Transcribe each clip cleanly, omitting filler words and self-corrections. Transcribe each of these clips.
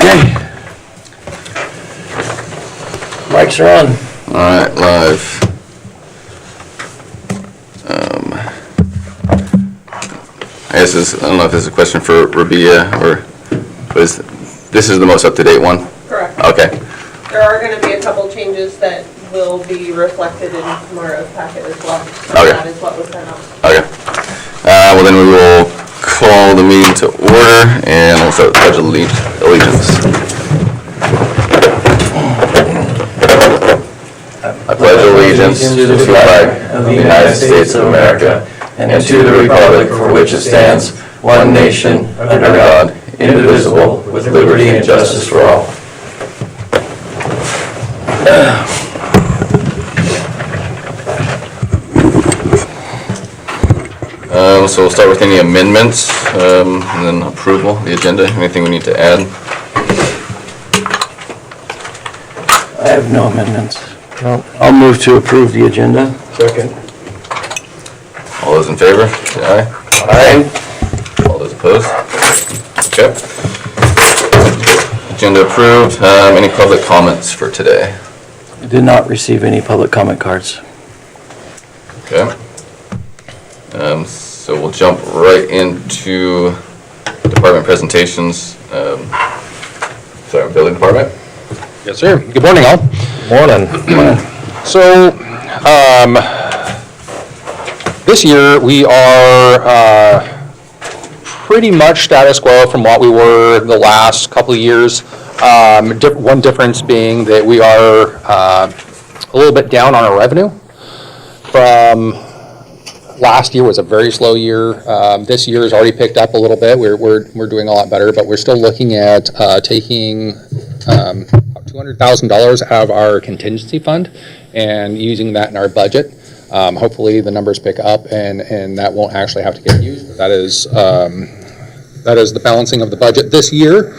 Okay. Mics are on. All right, live. I guess I don't know if this is a question for Rabia or this is the most up-to-date one? Correct. Okay. There are going to be a couple changes that will be reflected in tomorrow's packet as well. So Okay. that is what was sent out. Okay. Well, then we will call the meeting to order and we'll start with the Pledge of Allegiance. I pledge allegiance to the flag of the United States of America and to the republic for which it stands, one nation, under God, indivisible, with liberty and justice for all. So we'll start with any amendments and then approval of the agenda. Anything we need to add? I have no amendments. No. I'll move to approve the agenda. Second. All those in favor, say aye. Aye. All those opposed? Okay. Agenda approved. Any public comments for today? I did not receive any public comment cards. Okay. So we'll jump right into department presentations. Building department. Yes, sir. Good morning, all. Morning. So, this year we are pretty much status quo from what we were the last couple of years. One difference being that we are a little bit down on our revenue. From last year was a very slow year. This year has already picked up a little bit. We're doing a lot better, but we're still looking at taking $200,000 out of our contingency fund and using that in our budget. Hopefully the numbers pick up and that won't actually have to get used. But that is the balancing of the budget this year.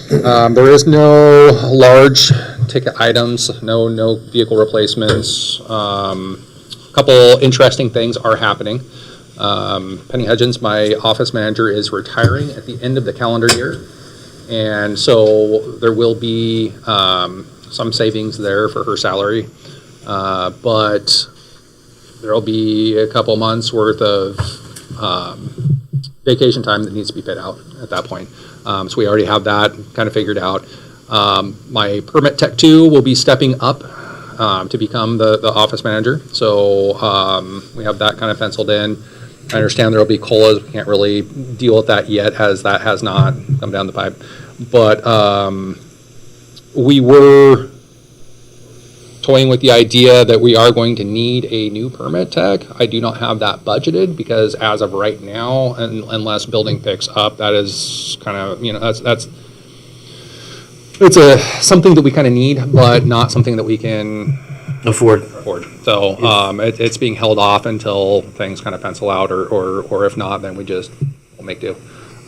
There is no large ticket items, no vehicle replacements. A couple interesting things are happening. Penny Hudgens, my office manager, is retiring at the end of the calendar year. And so there will be some savings there for her salary. But there will be a couple months worth of vacation time that needs to be paid out at that point. So we already have that kind of figured out. My permit tech 2 will be stepping up to become the office manager. So we have that kind of penciled in. I understand there will be COLAs. We can't really deal with that yet as that has not come down the pipe. But we were toying with the idea that we are going to need a new permit tech. I do not have that budgeted because as of right now, unless building picks up, that is kind of, it's something that we kind of need, but not something that we can afford. So it's being held off until things kind of pencil out, or if not, then we'll make do.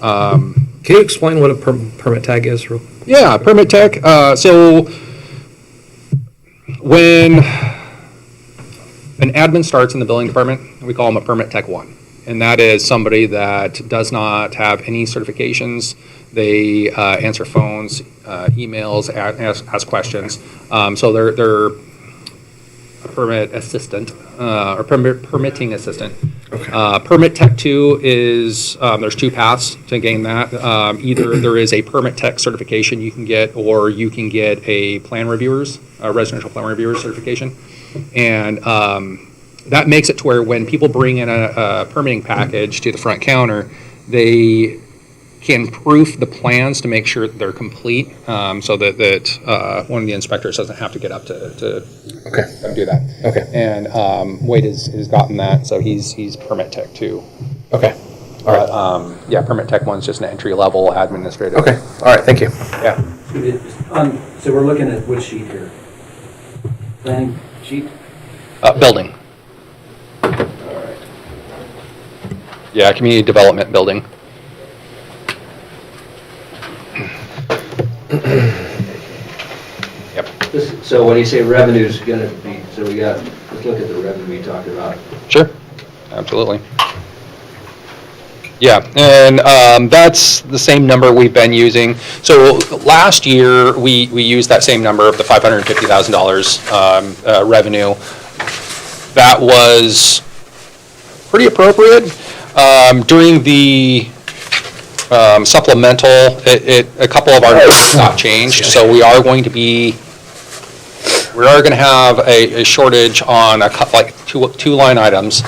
Can you explain what a permit tag is? Yeah, permit tech. So when an admin starts in the building department, we call them a permit tech 1. And that is somebody that does not have any certifications. They answer phones, emails, ask questions. So they're a permit assistant or permitting assistant. Okay. Permit Tech 2 is, there's two paths to gain that. Either there is a permit tech certification you can get, or you can get a residential plan reviewer's certification. And that makes it to where when people bring in a permitting package to the front counter, they can proof the plans to make sure that they're complete, so that one of the inspectors doesn't have to get up to do that. Okay. And Wade has gotten that, so he's permit tech 2. Okay. All right. Yeah, permit tech 1's just an entry level administrative. Okay. All right. Thank you. Yeah. So we're looking at which sheet here? Planning sheet? Building. All right. Yeah, community development building. Yep. So when you say revenue is going to be, let's look at the revenue you talked about. Sure. Absolutely. Yeah, and that's the same number we've been using. So last year, we used that same number of the $550,000 revenue. That was pretty appropriate. During the supplemental, a couple of our numbers got changed, so we are going to have a shortage on a couple, like two line items.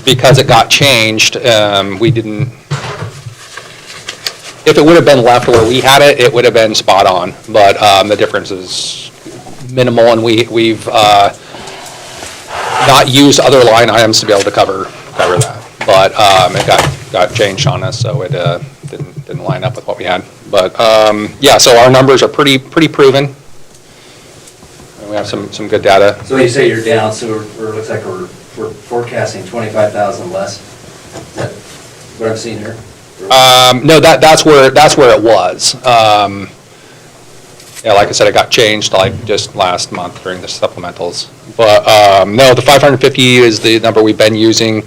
Because it got changed, we didn't, if it would have been left where we had it, it would have been spot on, but the difference is minimal, and we've not used other line items to be able to cover that. But it got changed on us, so it didn't line up with what we had. But yeah, so our numbers are pretty proven. And we have some good data. So when you say you're down, so it looks like we're forecasting 25,000 less. Is that what I'm seeing here? No, that's where it was. Yeah, like I said, it got changed like just last month during the supplementals. But no, the 550 is the number we've been using.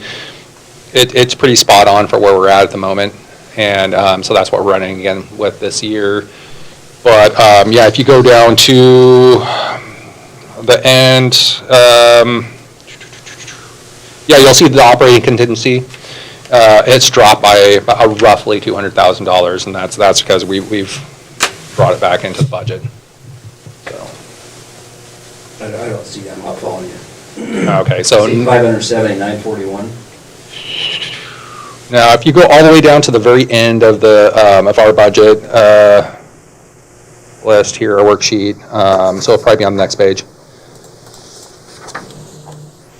It's pretty spot on for where we're at the moment, and so that's what we're running again with this year. But yeah, if you go down to the end, yeah, you'll see the operating contingency. It's dropped by roughly $200,000, and that's because we've brought it back into the budget. So. I don't see that, I'm not following you. Okay, so. 570, 941. Now, if you go all the way down to the very end of the of our budget list here, our worksheet, so it'll probably be on the next page.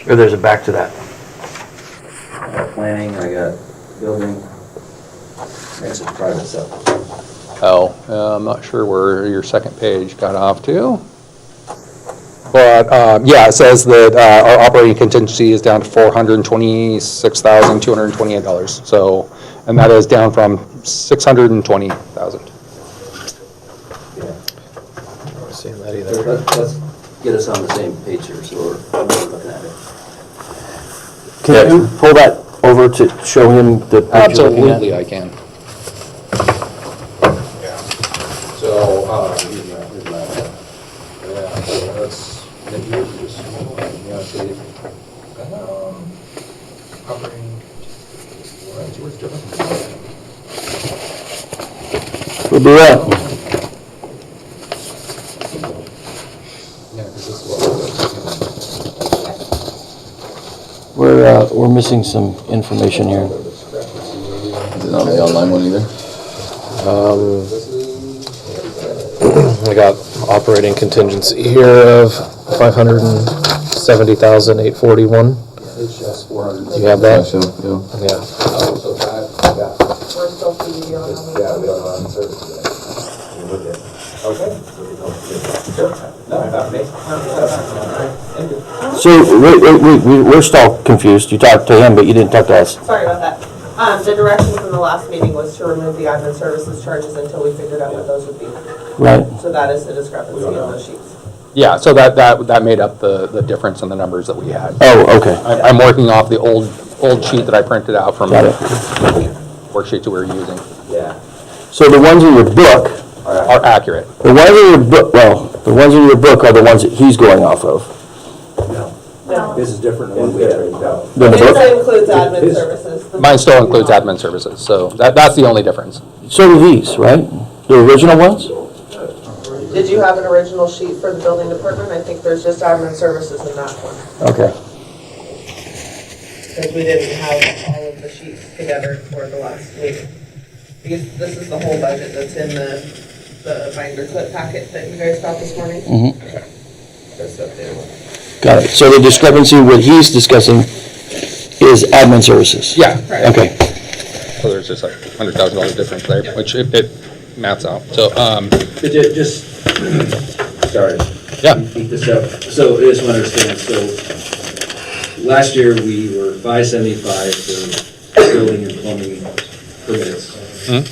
Or there's a back to that. I got planning, I got building, that's a private stuff. Oh, I'm not sure where your second page got off to. But yeah, it says that our operating contingency is down to $426,228. So, and that is down from $620,000. Yeah. I'm not seeing that either. Let's get us on the same page here, so we're looking at it. Can you pull that over to show him the picture you're looking at? Absolutely, I can. Yeah. So, here's my, yeah, so that's, here's this, yeah, see, operating, where's different? We'll do that. Yeah, because this is We're missing some information here. Is it on the online one either? I got operating contingency here of 570,841. Do you have that? So, yeah. Yeah. We're still PDD on them. Yeah, we don't know on service today. So, we're still confused. You talked to him, but you didn't talk to us. Sorry about that. The direction from the last meeting was to remove the admin services charges until we figured out what those would be. Right. So that is the discrepancy in those sheets. Yeah, so that made up the difference in the numbers that we had. Oh, okay. I'm working off the old sheet that I printed out from Got the it. worksheet that we were using. Yeah. So the ones in your book, Are accurate. the ones in your book, well, the ones in your book are the ones that he's going off of. This is different than what we had written down. Than the It book? includes admin services. Mine still includes admin services, so that's the only difference. So do these, right? The original ones? Did you have an original sheet for the building department? I think there's just admin services in that one. Okay. Because we didn't have all of the sheets together for the last meeting. Because this is the whole budget that's in the binder clip packet that you guys got this morning. Mm-hmm. Just updated one. Got it. So the discrepancy, what he's discussing is admin services? Yeah. Okay. So there's just like $100,000 difference there, which it maps out. So, Just, sorry. Yeah. Beat this up. So I just want to understand, so last year we were 575 for building and plumbing permits. We're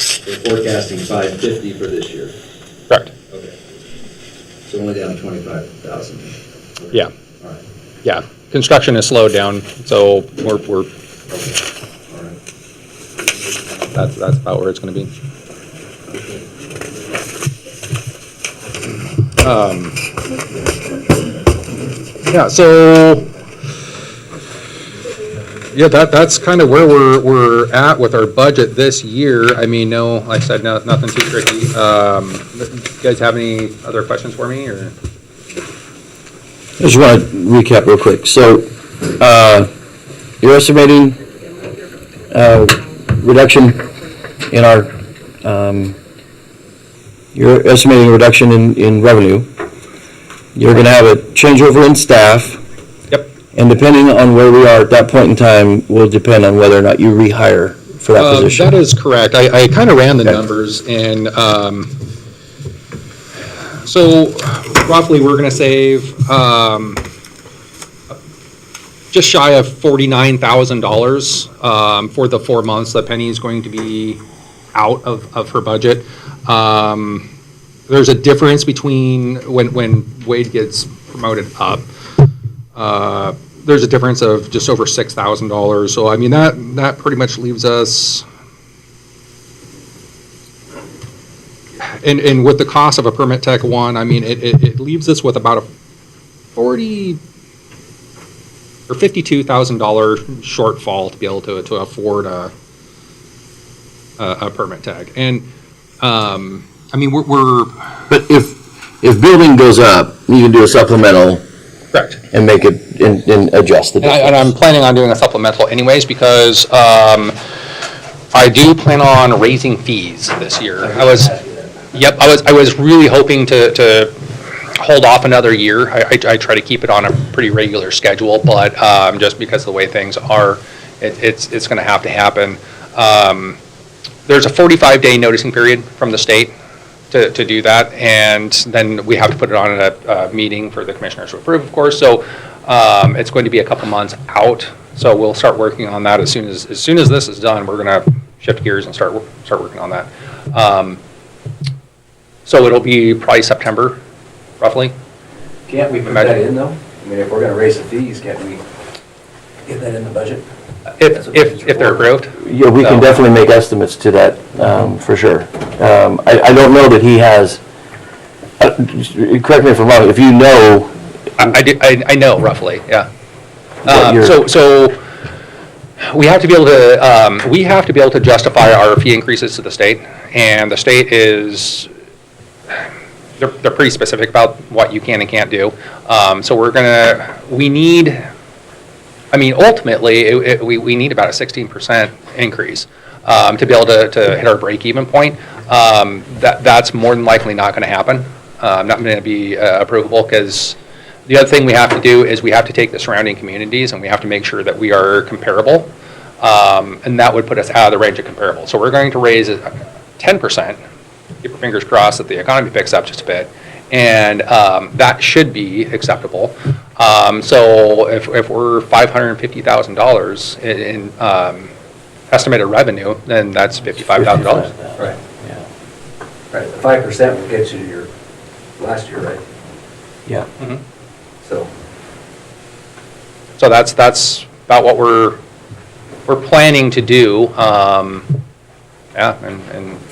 forecasting 550 for this year. correct. Okay. So only down 25,000. Yeah. All right. Yeah. Construction has slowed down, so we're All right. that's about where it's gonna be. Yeah, so, yeah, that's kind of where we're at with our budget this year. I mean, no, like I said, nothing too tricky. You guys have any other questions for me, or? I just want to recap real quick. So, you're estimating reduction in our, you're estimating a reduction in revenue. You're going to have a changeover in staff. Yep. And depending on where we are at that point in time will depend on whether or not you rehire for that position. That is correct. I kind of ran the numbers, and so roughly we're going to save just shy of $49,000 for the 4 months that Penny is going to be out of her budget. There's a difference between when Wade gets promoted up. There's a difference of just over $6,000. So I mean that pretty much leaves us. And with the cost of a permit tech 1, I mean it leaves us with about a $40,000 or $52,000 shortfall to be able to afford a permit tag. And I mean we're But if building goes up, you can do a supplemental. correct. And make it, and adjust the difference. And I'm planning on doing a supplemental anyways, because I do plan on raising fees this year. I was really hoping to hold off another year. I try to keep it on a pretty regular schedule, but just because of the way things are, it's going to have to happen. There's a 45-day noticing period from the state to do that, and then we have to put it on a meeting for the commissioners to approve, of course. So it's going to be a couple months out. So we'll start working on that as soon as this is done. We're going to shift gears and start working on that. So it'll be probably September, roughly. Can't we put that in, though? I mean, if we're gonna raise the fees, can't we get that in the budget? If they're approved. Yeah, we can definitely make estimates to that, for sure. I don't know that he has, correct me if I'm wrong, if you know. I know roughly, yeah. What you're- So we have to be able to justify our fee increases to the state, and the state is, they're pretty specific about what you can and can't do. So ultimately, we need about a 16% increase to be able to hit our break-even point. That's more than likely not going to happen. Not going to be approvable, because the other thing we have to do is we have to take the surrounding communities and we have to make sure that we are comparable, and that would put us out of the range of comparable. So we're going to raise 10%. Keep our fingers crossed that the economy picks up just a bit, and that should be acceptable. So if we're $550,000 in estimated revenue, then that's $55,000. Right, yeah. Right, the 5% will get you to your last year, right? Yeah. Mhm. So, that's about what we're planning to do. Yeah, and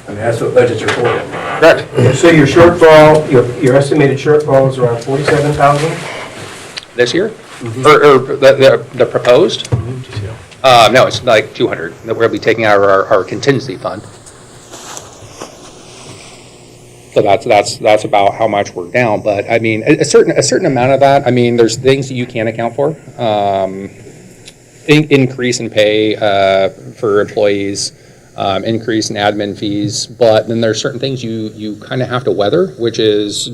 I mean, that's what budgets are for. correct. So your shortfall, your estimated shortfall is around 47,000? This year, or the proposed? No, it's like 200 that we'll be taking out of our contingency fund. So that's about how much we're down. But I mean, a certain amount of that. I mean, there's things that you can account for. Increase in pay for employees, increase in admin fees. But then there's certain things you kind of have to weather, which is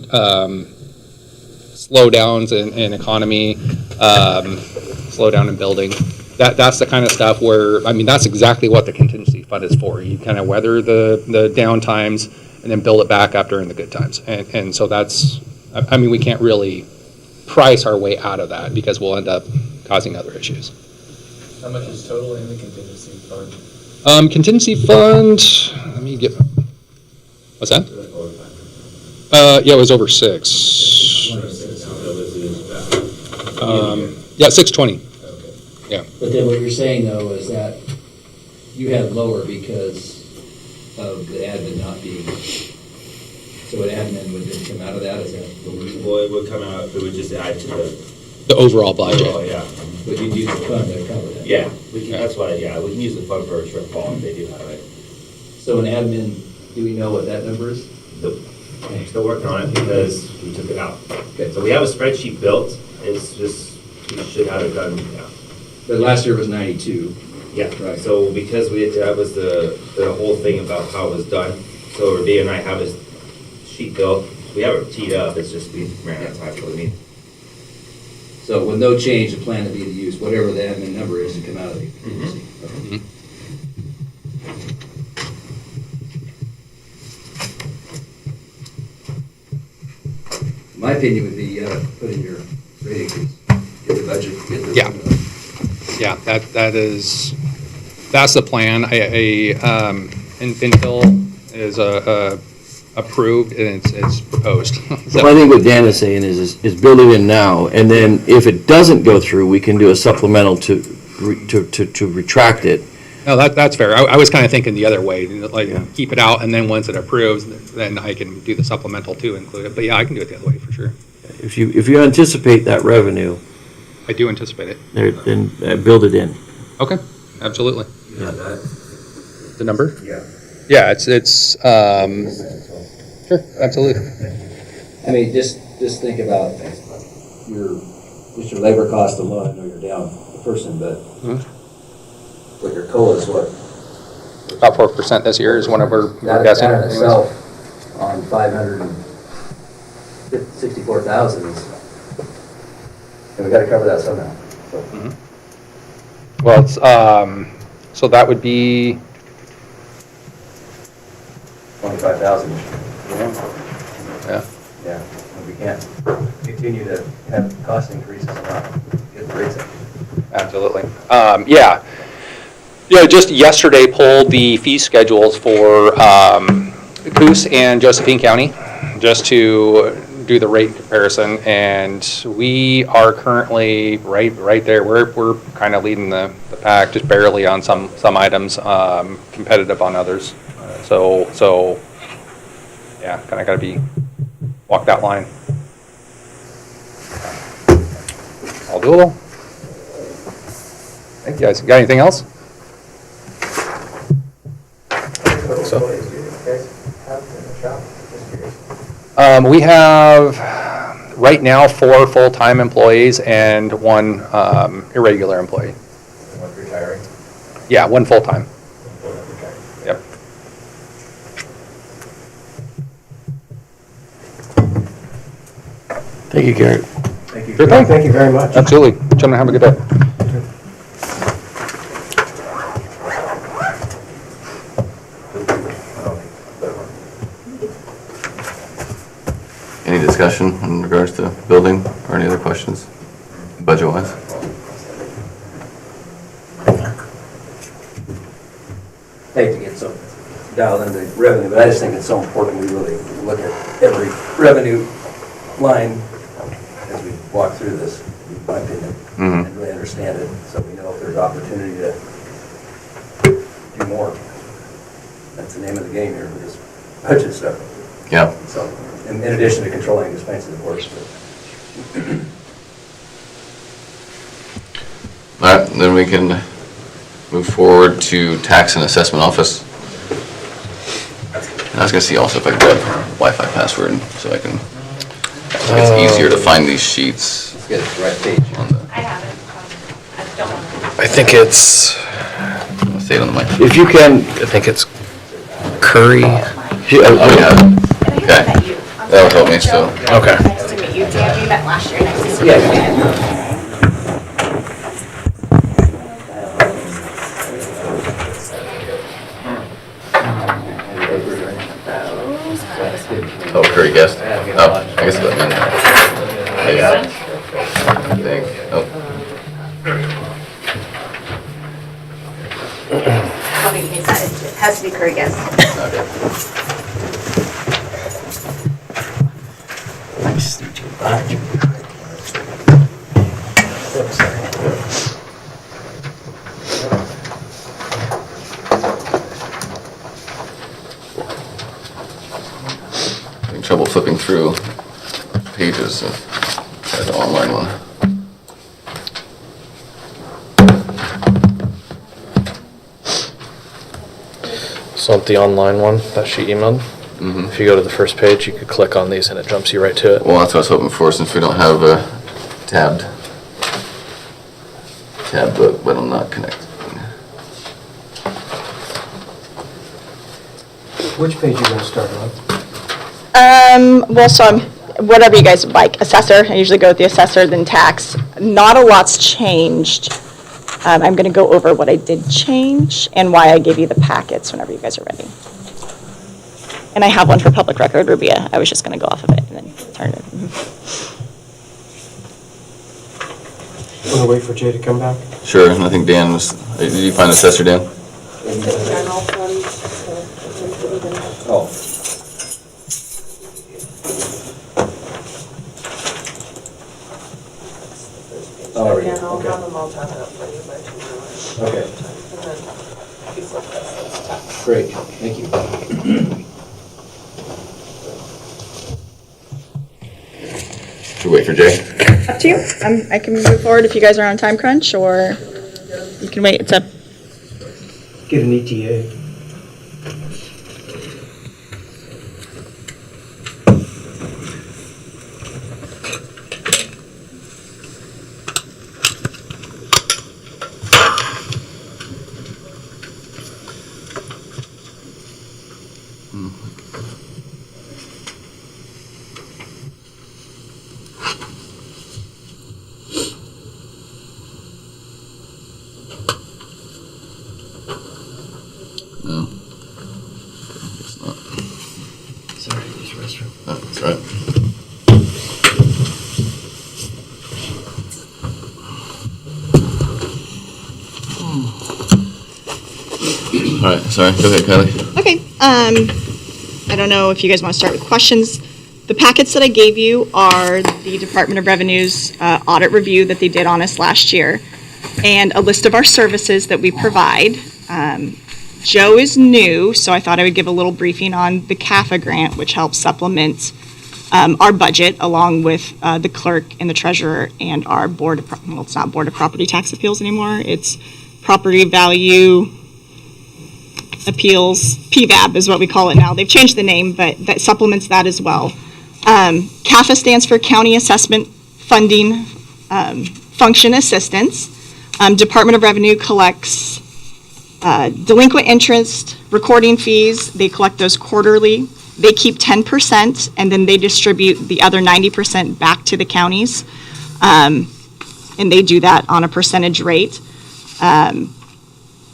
slowdowns in economy, slowdown in building. That's the kind of stuff where, I mean, that's exactly what the contingency fund is for. You kind of weather the down times and then build it back up during the good times. And so that's, I mean, we can't really price our way out of that because we'll end up causing other issues. How much is total in the contingency fund? Contingency fund, let me get, what's that? Yeah, it was over 6. Yeah, 620. But then what you're saying, though, is that you had lower because of the admin not being, so an admin would just come out of that, is that what we're? Well, it would come out, it would just add to The overall budget. oh, yeah. But you'd use the fund to cover that? Yeah, we can, that's why, yeah, we can use the fund for a shortfall if they do have it. So an admin, do we know what that number is? Nope. I'm still working on it because we took it out. Okay. So we have a spreadsheet built, it's just, we should have it done, yeah. But last year was 92. Yeah, Right. so because that was the whole thing about how it was done, so Rebecca and I have this sheet built, we have it teed up, it's just we ran out of time for the meeting. So with no change, the plan to be to use whatever the admin number is to come out of the contingency. Okay. My opinion would be, put in your rate increase, get the budget, get the. Yeah. Yeah, that's the plan. Until is approved and it's proposed. So- Well, I think what Dan is saying is build it in now, and then if it doesn't go through, we can do a supplemental to retract it. No, that's fair. I was kind of thinking the other way, like, Yeah. keep it out, and then once it approves, then I can do the supplemental to include it. But yeah, I can do it the other way for sure. If you anticipate that revenue, I do anticipate it. then build it in. Okay, absolutely. Yeah, that, The number? yeah. Yeah, it's sure, absolutely. I mean, just think about just your labor cost alone. I know you're down a person, but your COLA is what? About 4% this year is one of our That guessing. in anyways. itself on 564,000 is, and we gotta cover that somehow. So, Well, it's, so that would be, 25,000. yeah, Yeah, and we can't continue to have cost increases and not get the rates up. absolutely. Yeah. Yeah, just yesterday pulled the fee schedules for Coos and Josephine County, just to do the rate comparison, and we are currently right there. We're kind of leading the pack, just barely on some items, competitive on others. So yeah, kind of got to walk that line. All doable. Thank you guys. Got anything else? So. We have, right now, 4 full-time employees and 1 irregular employee. What's retiring? Yeah, 1 full-time. Yep. Thank you, Garrett. Thank you. Sure thing. Thank you very much. Absolutely. Gentlemen, have a good day. Any discussion in regards to building or any other questions, budget-wise? Hate to get so dialed into revenue, but I just think it's so important we really look at every revenue line as we walk through this, in my opinion, and really understand it, so we know if there's opportunity to do more. That's the name of the game here, with this budget stuff. Yeah. So, in addition to controlling expenses, of course, but. All right, then we can move forward to tax and assessment office. And I was gonna see also if I could get a Wi-Fi password, so I can, so it's easier to find these sheets Let's get the right page. on the, I haven't, I don't want I think it's, I'll say it on the mic. If you can, I think it's Curry. Oh, yeah, okay, that'll help me still. Okay. Nice to meet you. Dan, we met last year. Nice to see you Yeah. again. Oh, Curry guest. Oh, I guess that meant. Yeah. I think, oh, I'll be using that. It has to be Curry guest. okay. through pages of the online one. So on the online one that she emailed, if you go to the first page, you could click on these and it jumps you right to it. Well, that's what I was hoping for, since we don't have a tab book, but I'm not connected. Which page are you going to start on? Well, so whatever you guys would like. Assessor, I usually go with the assessor, then tax. Not a lot's changed. I'm going to go over what I did change and why I gave you the packets whenever you guys are ready. And I have one for public record, Rubia. I was just going to go off of it and then turn it. Want to wait for Jay to come back? Sure, and I think Dan was, did you find Assessor Dan? Oh. All right, And I'll okay. have them all done up for you by tomorrow. Okay, And then if you flip this, it's tax. great, thank you. Should we wait for Jay? Up to you. I can move forward if you guys are on time crunch, or you can wait. It's up. Get an ETA. No. It's not. Sorry, use your restroom. Oh, that's right. All right, sorry, go ahead, Kylie. Okay. I don't know if you guys want to start with questions. The packets that I gave you are the Department of Revenue's audit review that they did on us last year, and a list of our services that we provide. Joe is new, so I thought I would give a little briefing on the CAFA grant, which helps supplement our budget, along with the clerk and the treasurer and our board of, well, it's not Board of Property Tax Appeals anymore, it's Property Value Appeals, PVAB is what we call it now. They've changed the name, but that supplements that as well. CAFA stands for County Assessment Funding Function Assistance. Department of Revenue collects delinquent interest, recording fees. They collect those quarterly. They keep 10%, and then they distribute the other 90% back to the counties. And they do that on a percentage rate.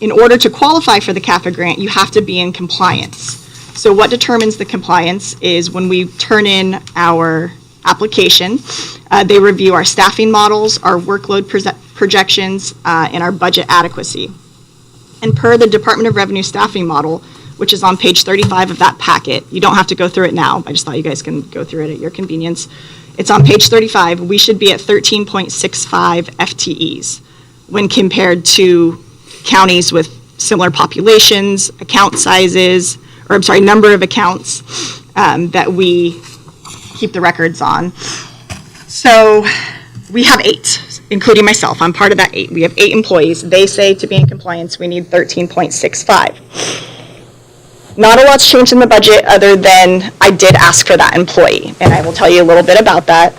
In order to qualify for the CAFA grant, you have to be in compliance. So what determines the compliance is when we turn in our application, they review our staffing models, our workload projections, and our budget adequacy. And per the Department of Revenue staffing model, which is on page 35 of that packet, you don't have to go through it now, I just thought you guys can go through it at your convenience. It's on page 35, we should be at 13.65 FTEs when compared to counties with similar populations, account sizes, or I'm sorry, number of accounts that we keep the records on. So we have 8, including myself. I'm part of that 8. We have 8 employees. They say to be in compliance, we need 13.65. Not a lot's changed in the budget other than I did ask for that employee, and I will tell you a little bit about that.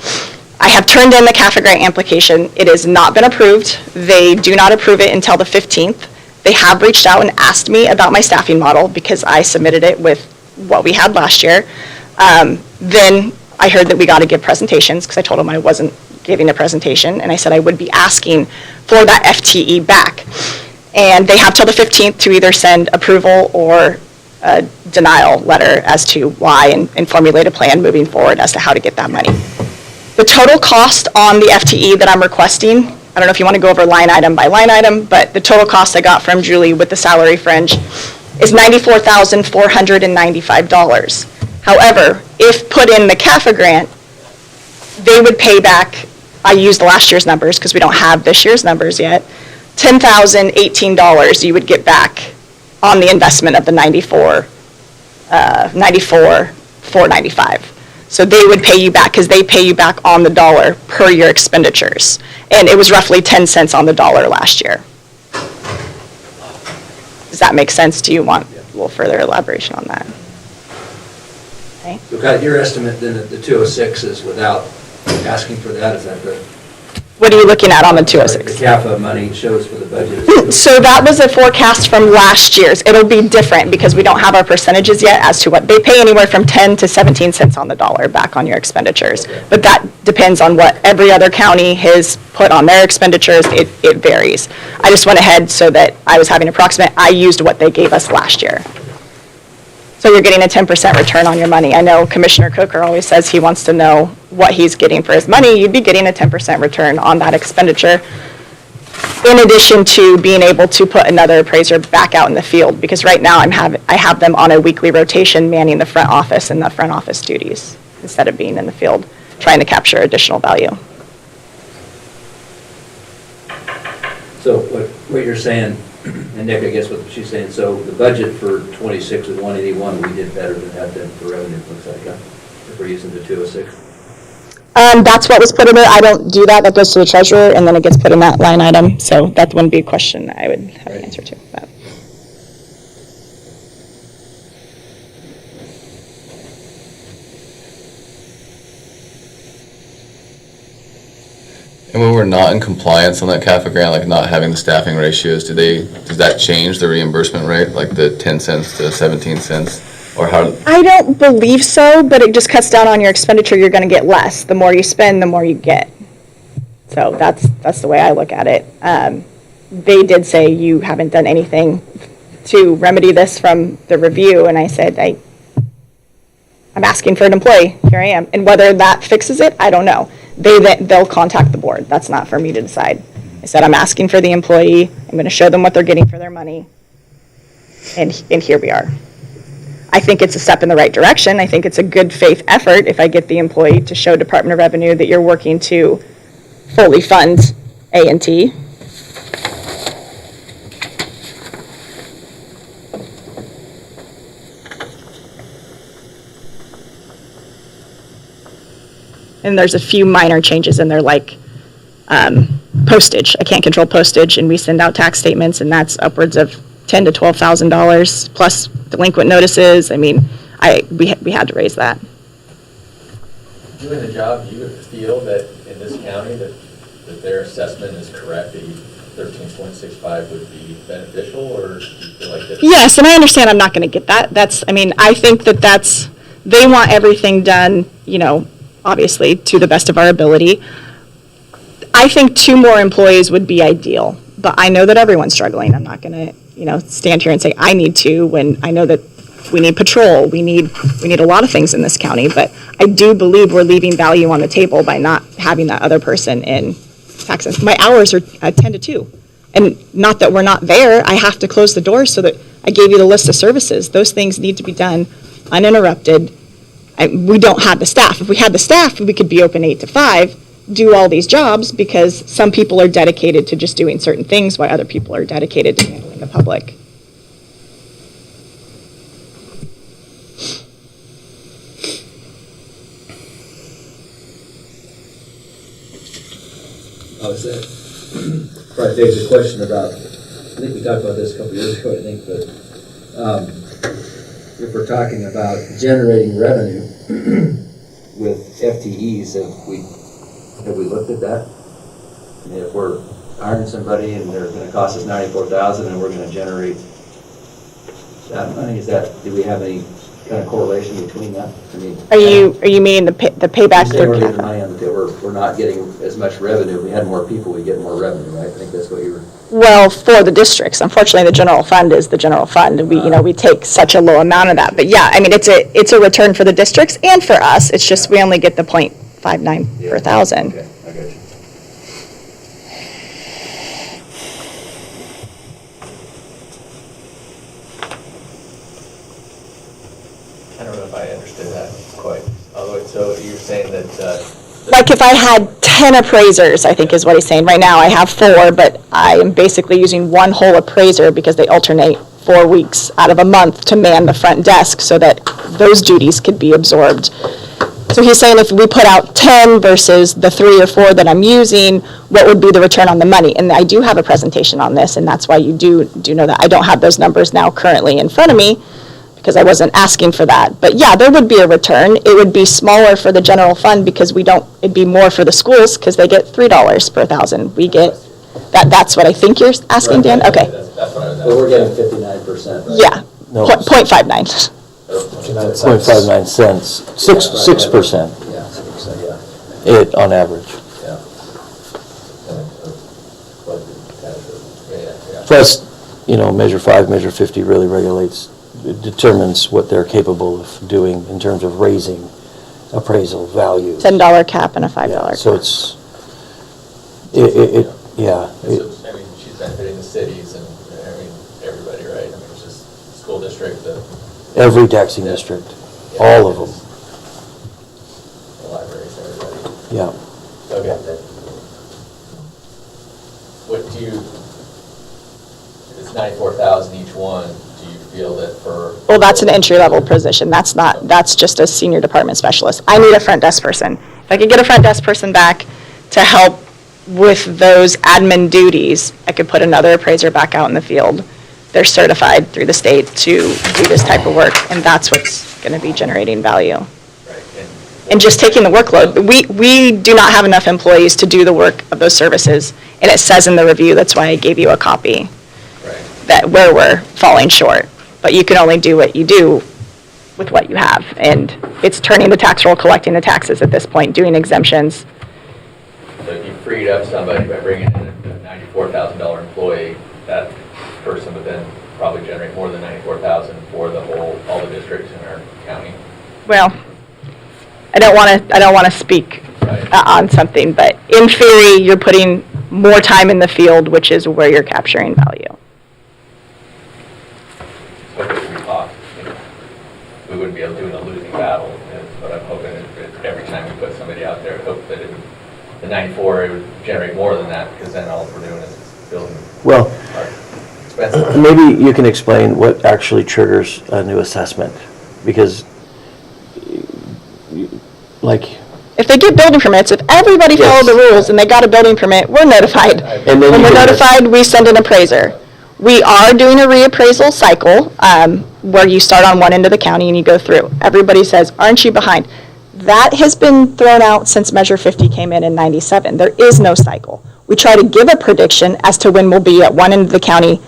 I have turned in the CAFA grant application. It has not been approved. They do not approve it until the 15th. They have reached out and asked me about my staffing model because I submitted it with what we had last year. Then I heard that we got to give presentations because I told them I wasn't giving a presentation, and I said I would be asking for that FTE back. And they have till the 15th to either send approval or a denial letter as to why and formulate a plan moving forward as to how to get that money. The total cost on the FTE that I'm requesting, I don't know if you want to go over line item by line item, but the total cost I got from Julie with the salary fringe is $94,495. However, if put in the CAFA grant, they would pay back, I used last year's numbers because we don't have this year's numbers yet, $10,018 you would get back on the investment of the $94,495. So they would pay you back, because they pay you back on the dollar per your expenditures. And it was roughly 10 cents on the dollar last year. Does that make sense? Do you want a little further elaboration on that? Okay. So kind of your estimate then at the 206 is without asking for that, is that the? What are you looking at on the 206? The CAFA money shows for the budget. So that was a forecast from last year's. It'll be different because we don't have our percentages yet as to what, they pay anywhere from 10 to 17 cents on the dollar back on your expenditures. But that depends on what every other county has put on their expenditures. It varies. I just went ahead so that I was having approximate, I used what they gave us last year. So you're getting a 10% return on your money. I know Commissioner Cooker always says he wants to know what he's getting for his money. You'd be getting a 10% return on that expenditure, in addition to being able to put another appraiser back out in the field, because right now I have them on a weekly rotation manning the front office and the front office duties instead of being in the field trying to capture additional value. So what you're saying, and Nick, I guess what she's saying, so the budget for 26 with 181, we did better than that then for revenue, looks like, huh? If we're using the 206. That's what was put in there. I don't do that. That goes to the treasurer, and then it gets put in that line item. So that wouldn't be a question I would have an answer to. But. And when we're not in compliance on that CAFA grant, like not having the staffing ratios, does that change the reimbursement rate, like the 10 cents to 17 cents? Or how? I don't believe so, but it just cuts down on your expenditure. You're going to get less. The more you spend, the more you get. So that's the way I look at it. They did say you haven't done anything to remedy this from the review, and I said I'm asking for an employee. Here I am. And whether that fixes it, I don't know. They'll contact the board. That's not for me to decide. I said I'm asking for the employee. I'm going to show them what they're getting for their money. And here we are. I think it's a step in the right direction. I think it's a good faith effort if I get the employee to show Department of Revenue that you're working to fully fund A&T. And there's a few minor changes in there, like postage. I can't control postage, and we send out tax statements, and that's upwards of $10,000 to $12,000 plus delinquent notices. I mean, we had to raise that. Doing the job, you would feel that in this county that their assessment is correct, that 13.65 would be beneficial, or do you feel like that? Yes, and I understand I'm not going to get that. I think they want everything done, obviously to the best of our ability. I think 2 more employees would be ideal, but I know that everyone's struggling. I'm not going to, stand here and say I need 2 when I know that we need patrol. We need a lot of things in this county, but I do believe we're leaving value on the table by not having that other person in taxes. My hours are 10 to 2, and not that we're not there. I have to close the doors so that I gave you the list of services. Those things need to be done uninterrupted. We don't have the staff. If we had the staff, we could be open 8 to 5, do all these jobs, because some people are dedicated to just doing certain things while other people are dedicated to handling the public. I was probably begs the question about, I think we talked about this a couple years ago, I think, but if we're talking about generating revenue with FTEs, have we looked at that? I mean, if we're hiring somebody and they're going to cost us $94,000 and we're going to generate that money, do we have any kind of correlation between that? I mean, are you meaning the payback? We're leaving money on the table. We're not getting as much revenue. If we had more people, we'd get more revenue, right? I think that's what you were. Well, for the districts, unfortunately, the general fund is the general fund. We take such a low amount of that. But yeah, I mean, it's a return for the districts and for us. It's just we only get the 0.59 per thousand. Okay, I got you. I don't know if I understood that quite. So you're saying that... Like if I had 10 appraisers, I think is what he's saying. Right now I have 4, but I am basically using one whole appraiser because they alternate 4 weeks out of a month to man the front desk so that those duties could be absorbed. So he's saying if we put out 10 versus the 3 or 4 that I'm using, what would be the return on the money? And I do have a presentation on this, and that's why you do know that. I don't have those numbers now currently in front of me, because I wasn't asking for that. But yeah, there would be a return. It would be smaller for the general fund because it'd be more for the schools because they get $3 per thousand. We get, that's what I think you're asking, Dan? Okay. That's what I was But we're getting 59%, right? Yeah, No. 0.59. 0.59 cents, 6%, Yeah, 6%, yeah. on average. Yeah. Yeah. Plus, Measure 5, Measure 50 really regulates, it determines what they're capable of doing in terms of raising appraisal value. $10 cap and a $5 Yeah, cap. so it's, yeah. I mean, she's benefiting the cities and, everybody, right? I mean, it's just school district, the Every taxing district, all of them, libraries, everybody. yeah. Okay. What do you, it's 94,000 each one, do you feel that for? Well, that's an entry-level position. That's just a senior department specialist. I need a front desk person. If I could get a front desk person back to help with those admin duties, I could put another appraiser back out in the field. They're certified through the state to do this type of work, and that's what's going to be generating value. Right. And just taking the workload. We do not have enough employees to do the work of those services, and it says in the review, that's why I gave you a copy, Right. that where we're falling short. But you can only do what you do with what you have, and it's turning the tax roll, collecting the taxes at this point, doing exemptions. So if you freed up somebody by bringing in a $94,000 employee, that person would then probably generate more than $94,000 for all the districts in our county. Well, I don't want to speak on something, but in theory, you're putting more time in the field, which is where you're capturing value. So if we talk, we wouldn't be able to do a losing battle, is what I'm hoping. Every time we put somebody out there, I hope that the 94, it would generate more than that, because then all we're doing is building Well, our expenses. maybe you can explain what actually triggers a new assessment, because, If they get building permits, if everybody followed the rules and they got a building permit, we're notified. And then When you we're can- notified, we send an appraiser. We are doing a reappraisal cycle, where you start on one end of the county and you go through. Everybody says, aren't you behind? That has been thrown out since Measure 50 came in 97. There is no cycle. We try to give a prediction as to when we'll be at one end of the county,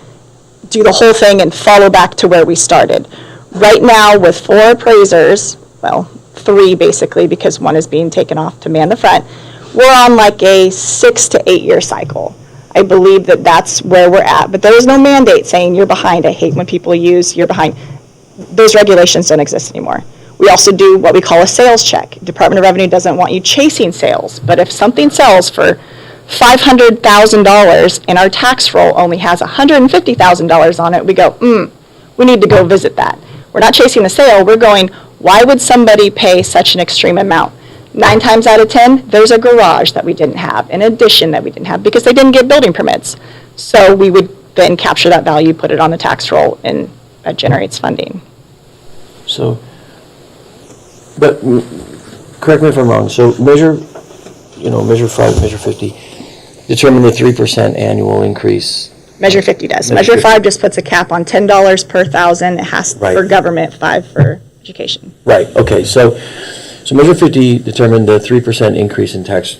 do the whole thing and follow back to where we started. Right now, with 4 appraisers, well, 3 basically, because one is being taken off to man the front, we're on like a 6 to 8 year cycle. I believe that that's where we're at, but there is no mandate saying you're behind. I hate when people use you're behind. Those regulations don't exist anymore. We also do what we call a sales check. Department of Revenue doesn't want you chasing sales, but if something sells for $500,000 and our tax roll only has $150,000 on it, we go, we need to go visit that. We're not chasing a sale, we're going, why would somebody pay such an extreme amount? 9 times out of 10, there's a garage that we didn't have, an addition that we didn't have, because they didn't get building permits. So we would then capture that value, put it on the tax roll, and that generates funding. So, but, correct me if I'm wrong, so Measure 5, Measure 50, determine the 3% annual increase. Measure 50 does. Measure Measure 5 50. just puts a cap on $10 per thousand. It has Right. for government, 5 for education. Right, okay, so Measure 50 determined the 3% increase in tax,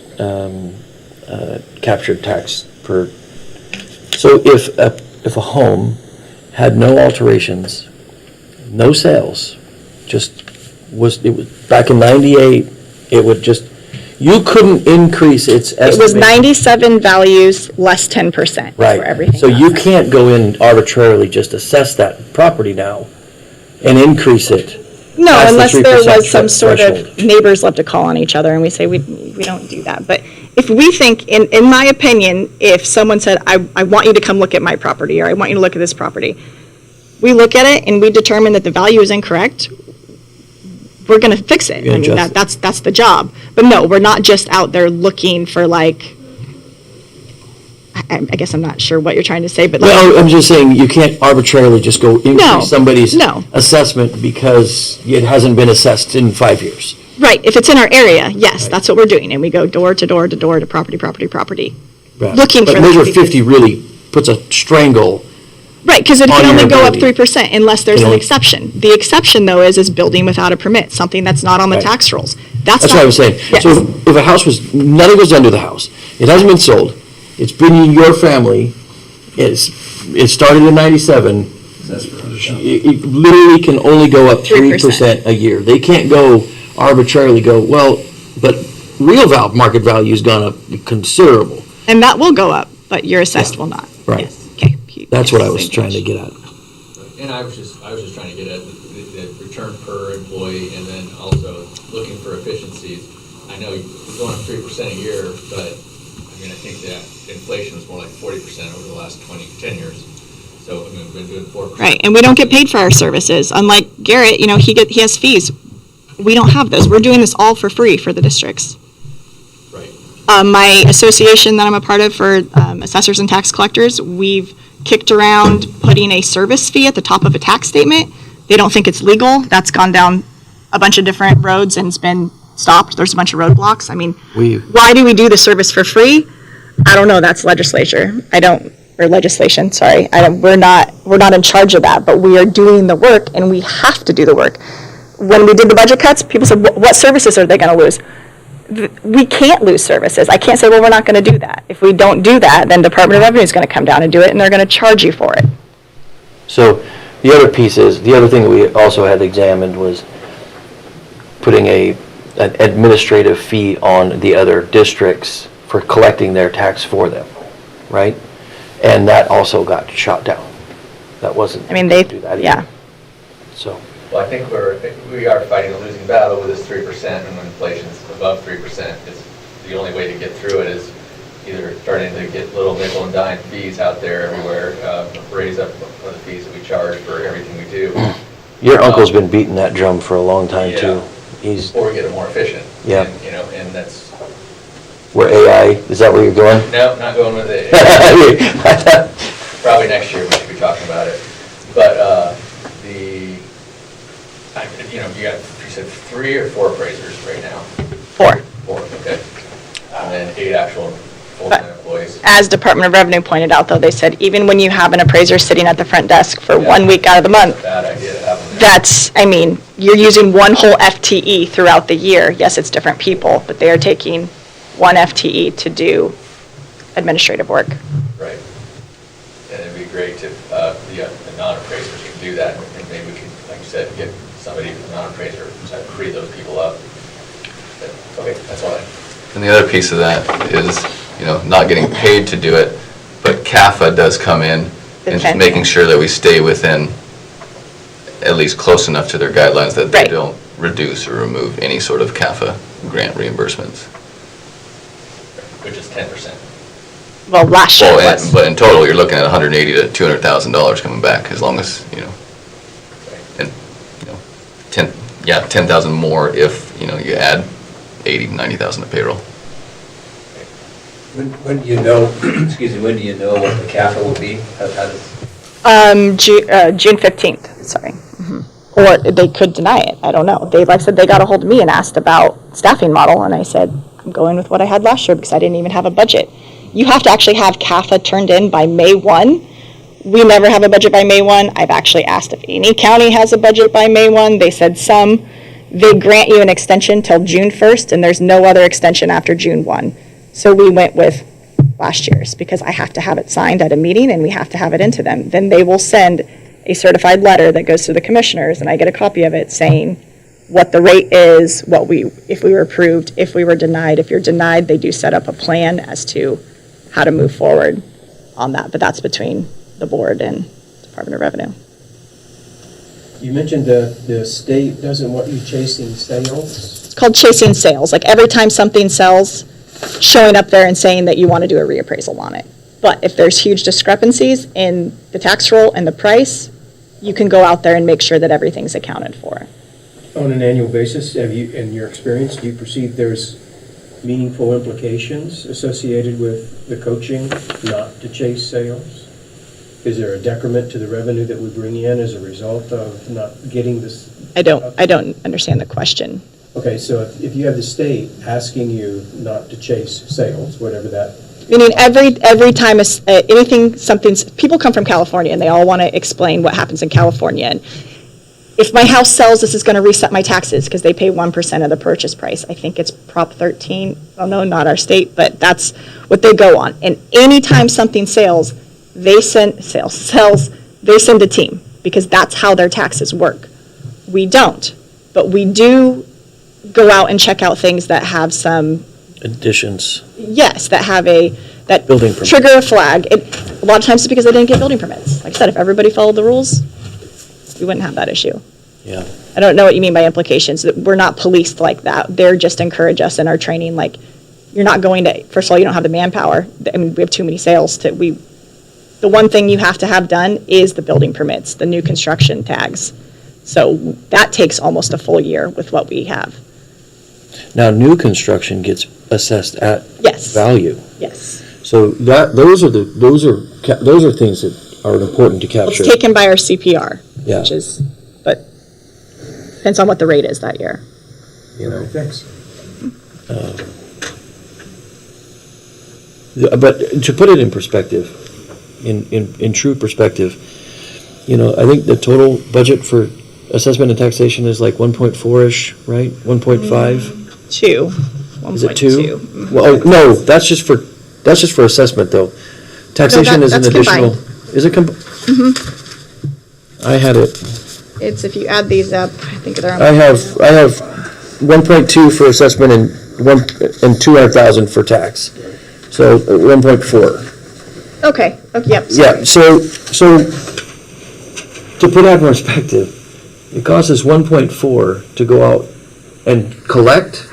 captured tax per, so if a home had no alterations, no sales, just it was, back in 98, it would just, you couldn't increase its estimate. It was 97 values less 10% for Right, everything. so you can't go in arbitrarily just assess that property now and increase it. No, That's the unless there 3% was some sort of, threshold. neighbors love to call on each other, and we say, we don't do that. But if we think, in my opinion, if someone said, I want you to come look at my property, or I want you to look at this property, we look at it and we determine that the value is incorrect, we're gonna fix it. You're I gonna mean, adjust that's the job. But no, we're not just out there looking for like, I guess I'm not sure what you're trying to say, but like. Well, I'm just saying, you can't arbitrarily just go No, increase somebody's no. assessment because it hasn't been assessed in 5 years. Right, if it's in our area, yes, that's what we're doing, and we go door to door to door to property, Right. looking for But that. Measure 50 really puts a strangle. Right, because it on can your only go up ability. 3% unless there's Can an only- exception. The exception, though, is building without a permit, something that's not on the Right. tax rolls. That's what I was saying. Yes. So if a house was, nothing was done to the house, it hasn't been sold, it's been in your family, it started in 97, it literally can only go up 3% a year. They can't go arbitrarily well, but real market value's gone up considerable. And that will go up, but your assessed will not. Right. Yes. Okay. That's what I was trying to get at. And I was just trying to get at the return per employee, and then also looking for efficiencies. I know we're going up 3% a year, but I mean, I think that inflation was more like 40% over the last 10 years. So, I mean, we've been doing 4%. Right, and we don't get paid for our services. Unlike Garrett, he has fees. We don't have those. We're doing this all for free for the districts. Right. My association that I'm a part of for assessors and tax collectors, we've kicked around putting a service fee at the top of a tax statement. They don't think it's legal. That's gone down a bunch of different roads and it's been stopped. There's a bunch of roadblocks. I mean, why do we do the service for free? I don't know. That's legislation, sorry. We're not in charge of that, but we are doing the work and we have to do the work. When we did the budget cuts, people said, what services are they going to lose? We can't lose services. I can't say, well, we're not going to do that. If we don't do that, then Department of Revenue is going to come down and do it, and they're going to charge you for it. So the other piece is, the other thing that we also had examined was putting an administrative fee on the other districts for collecting their tax for them, right? And that also got shot down. That wasn't. I mean, do that yeah. either. So. Well, I think we are fighting a losing battle with this 3%, and when inflation's above 3%, it's the only way to get through it is either starting to get little nickel and dime fees out there everywhere, raise up the fees that we charge for everything we do. Your uncle's been beating that drum for a long time too. Or get it more efficient. Yeah. And, and that's. Where AI, is that where you're going? No, not going with it. Probably next year we should be talking about it. But you said 3 or 4 appraisers right now? 4. 4, okay. And then 8 actual full-time employees. As Department of Revenue pointed out, though, they said even when you have an appraiser sitting at the front desk for 1 week out of the month, Bad idea to have them there. that's, I mean, you're using one whole FTE throughout the year. Yes, it's different people, but they are taking one FTE to do administrative work. Right. And it'd be great if the non-appraisers can do that, and maybe we can, like you said, get somebody, a non-appraiser, free those people up. But, okay, that's all I. And the other piece of that is, not getting paid to do it, but CAFA does come in and just making sure that we stay within at least close enough to their guidelines that they don't reduce or remove any sort of CAFA grant reimbursements. Which is 10%. Well, last year it was. But in total, you're looking at $180,000 to $200,000 coming back, as long as, and 10,000 more if, you add 80, 90,000 to payroll. When do you know, when do you know what the CAFA will be? How does? June 15th, sorry. Or they could deny it, I don't know. They, like I said, they got a hold of me and asked about staffing model, and I said, I'm going with what I had last year because I didn't even have a budget. You have to actually have CAFA turned in by May 1. We never have a budget by May 1. I've actually asked if any county has a budget by May 1. They said some. They grant you an extension till June 1st, and there's no other extension after June 1. So we went with last year's because I have to have it signed at a meeting and we have to have it into them. Then they will send a certified letter that goes to the commissioners, and I get a copy of it saying what the rate is, if we were approved, if we were denied. If you're denied, they do set up a plan as to how to move forward on that, but that's between the board and Department of Revenue. You mentioned the state doesn't want you chasing sales. It's called chasing sales. Like every time something sells, showing up there and saying that you want to do a reappraisal on it. But if there's huge discrepancies in the tax roll and the price, you can go out there and make sure that everything's accounted for. On an annual basis, have you, in your experience, do you perceive there's meaningful implications associated with the coaching not to chase sales? Is there a decrement to the revenue that we bring in as a result of not getting this? I don't understand the question. Okay, so if you have the state asking you not to chase sales, whatever that, Meaning every time people come from California and they all want to explain what happens in California. And if my house sells, this is going to reset my taxes because they pay 1% of the purchase price. I think it's Prop 13. Oh no, not our state, but that's what they go on. And anytime something sells, they send a team because that's how their taxes work. We don't, but we do go out and check out things that have some Additions. yes, that have that Building permit. trigger a flag. A lot of times it's because they didn't get building permits. Like I said, if everybody followed the rules, we wouldn't have that issue. Yeah. I don't know what you mean by implications. That we're not policed like that. They're just encourage us in our training. Like, you're not going to. First of all, you don't have the manpower. I mean, we have too many sales to. The one thing you have to have done is the building permits, the new construction tags. So that takes almost a full year with what we have. Now, new construction gets assessed at Yes. value. Yes. So those are things that are important to Well, capture. it's taken by our CPR, Yeah. which is, but depends on what the rate is that year. You know. thanks. But to put it in perspective, in true perspective, I think the total budget for assessment and taxation is like 1.4-ish, right? 1.5? 2. Is it 2? 1.2. Well, no, that's just for assessment though. Taxation is an that's additional. combined. Is it I had it. It's, if you add these up, I think they're on. I have 1.2 for assessment and 200,000 for tax. So 1.4. Okay, yep. Yeah, so to put that in perspective, it costs us 1.4 to go out and collect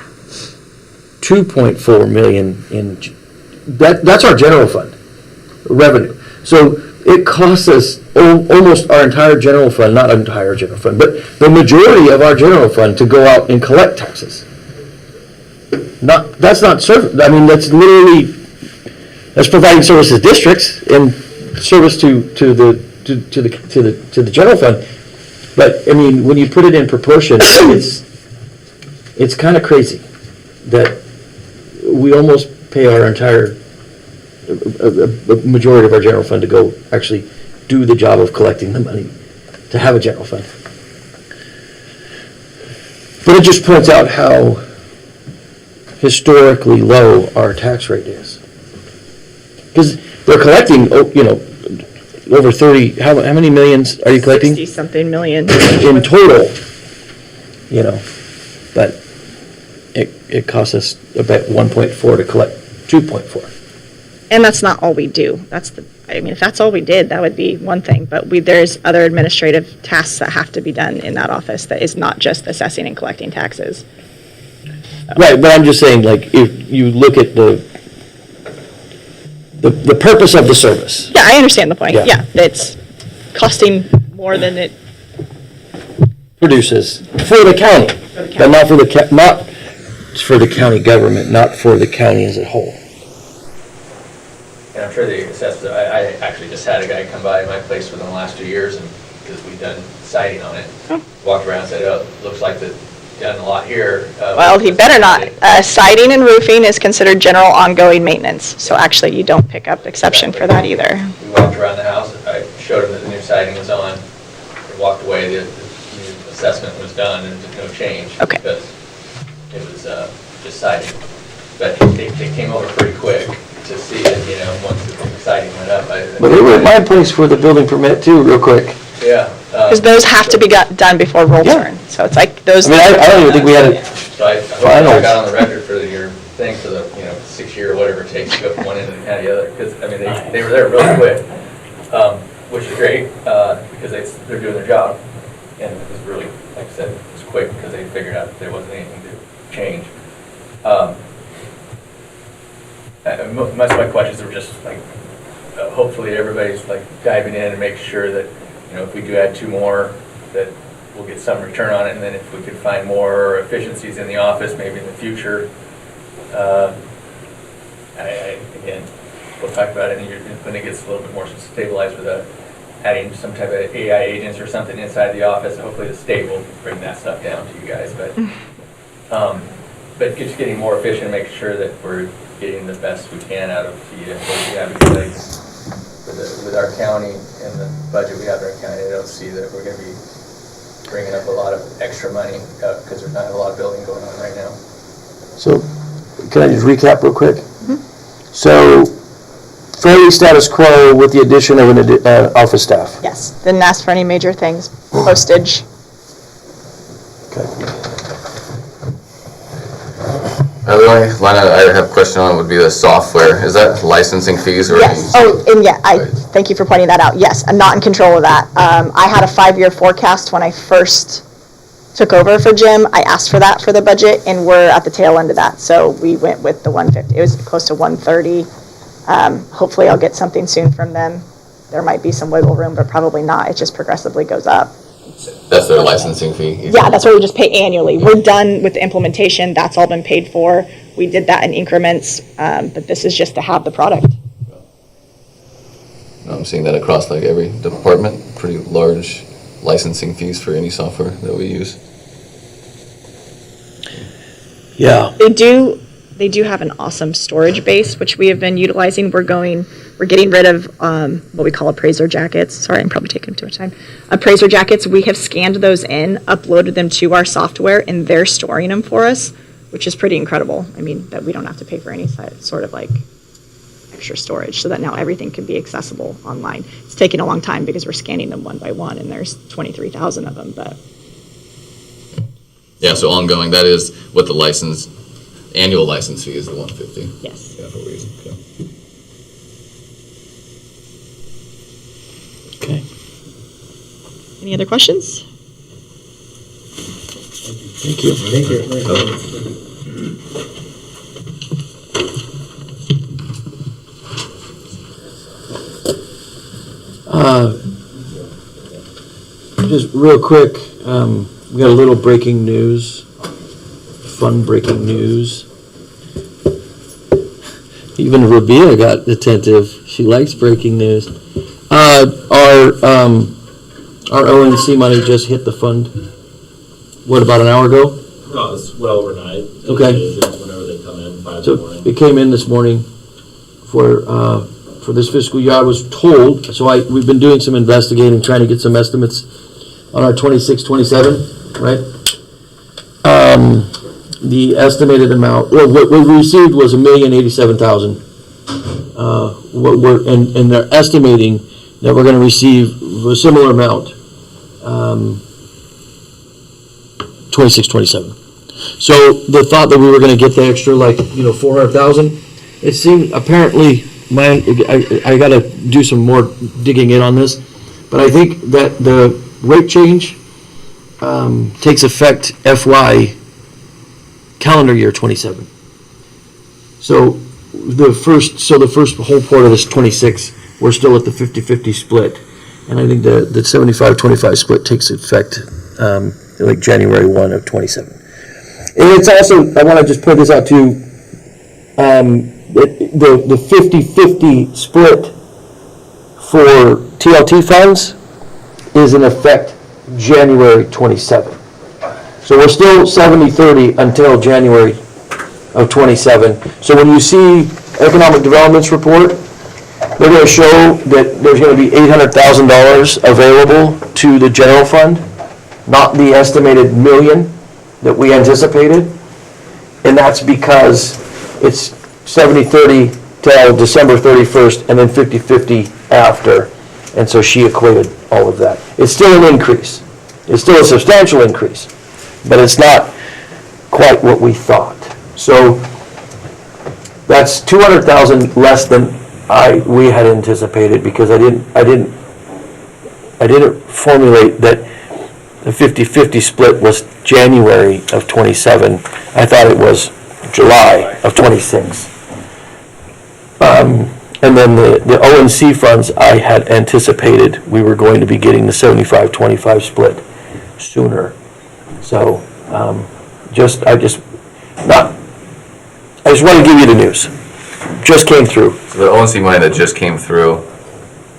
2.4 million that's our general fund revenue. So it costs us almost our entire general fund, not entire general fund, but the majority of our general fund to go out and collect taxes. That's not service. I mean, that's providing services to districts and service to the general fund. But I mean, when you put it in proportion, it's kind of crazy that we almost pay our entire majority of our general fund to go actually do the job of collecting the money to have a general fund. But it just points out how historically low our tax rate is. Because they're collecting, over 30, how many millions are you collecting? 60-something million. In total, but it costs us about 1.4 to collect 2.4. And that's not all we do. If that's all we did, that would be one thing. But there's other administrative tasks that have to be done in that office that is not just assessing and collecting taxes. Right, but I'm just saying, like, if you look at the purpose of the service. Yeah, I understand the point. Yeah. Yeah, it's costing more than it. Produces for the county, but not for the county government, not for the county as a whole. And I'm sure the assessors, I actually just had a guy come by my place within the last 2 years, and because we've done siding on it, walked around and said, oh, looks like they've done a lot here. Well, he better not. Siding and roofing is considered general ongoing maintenance. So actually, you don't pick up exception for that either. We walked around the house, I showed him that the new siding was on, they walked away, the new assessment was done, and there's no change. Okay. Because it was just siding. But they came over pretty quick to see that, once the siding went up. But they were at my place for the building permit too, real quick. Yeah. Because those have to be done before roll turn. So it's like those. I mean, I don't even think we had it. So I hope I got on the record for your thing for the, 6 year or whatever it takes to go from one end of the county to the other. Because, I mean, they were there really quick, which is great, because they're doing their job. And it was really, like I said, it was quick because they figured out there wasn't anything to change. Most of my questions were just like, hopefully everybody's like diving in and making sure that, if we do add 2 more, that we'll get some return on it. And then if we could find more efficiencies in the office, maybe in the future, again, we'll talk about it when it gets a little bit more stabilized with adding some type of AI agents or something inside the office. Hopefully the state will bring that stuff down to you guys. But But just getting more efficient and making sure that we're getting the best we can out of the employees we have, because with our county and the budget we have in our county, I don't see that we're going to be bringing up a lot of extra money because there's not a lot of building going on right now. So, can I just recap real quick? So, fairly status quo with the addition of an office staff. Yes, didn't ask for any major things. Postage. Okay. The only line I have a question on would be the software. Is that licensing fees or? Yes. Oh, and yeah, thank you for pointing that out. Yes, I'm not in control of that. I had a 5-year forecast when I first took over for Jim. I asked for that for the budget, and we're at the tail end of that. So we went with the 150. It was close to 130. Hopefully I'll get something soon from them. There might be some wiggle room, but probably not. It just progressively goes up. That's their licensing fee? Yeah, that's what we just pay annually. We're done with the implementation. That's all been paid for. We did that in increments, but this is just to have the product. I'm seeing that across like every department, pretty large licensing fees for any software that we use. Yeah. They do have an awesome storage base, which we have been utilizing. We're getting rid of what we call appraiser jackets. Sorry, I'm probably taking too much time. Appraiser jackets, we have scanned those in, uploaded them to our software, and they're storing them for us, which is pretty incredible. I mean, that we don't have to pay for any sort of like extra storage, so that now everything can be accessible online. It's taking a long time because we're scanning them one by one, and there's 23,000 of them, but. Yeah, so ongoing, that is what the annual license fee is, the 150. Yes. Yeah, for a reason, okay. Okay. Any other questions? Thank you. Thank you. Just real quick, we got a little breaking news, fun breaking news. Even Rabia got attentive. She likes breaking news. Our ONC money just hit the fund. What, about an hour ago? No, it's well overnight. Okay. Whenever they come in, 5 in the So morning. it came in this morning for this fiscal year. I was told, so we've been doing some investigating, trying to get some estimates on our 26, 27, right? The estimated amount, well, what we received was $1,087,000. And they're estimating that we're going to receive a similar amount, 26, 27. So the thought that we were going to get the extra, like, 400,000, it seemed, apparently, I got to do some more digging in on this, but I think that the rate change takes effect FY calendar year 27. So the first whole part of this 26, we're still at the 50-50 split, and I think the 75-25 split takes effect like January 1 of 27. And it's also, I want to just point this out too, the 50-50 split for TLT funds is in effect January 27. So we're still 70-30 until January of 27. So when you see Economic Development's report, they're going to show that there's going to be $800,000 available to the general fund, not the estimated million that we anticipated. And that's because it's 70-30 till December 31st and then 50-50 after. And so she equated all of that. It's still an increase. It's still a substantial increase, but it's not quite what we thought. So that's 200,000 less than we had anticipated, because I didn't formulate that the 50-50 split was January of 27. I thought it was July of 26. And then the ONC funds, I had anticipated we were going to be getting the 75-25 split sooner. So I just want to give you the news. Just came through. So the ONC money that just came through,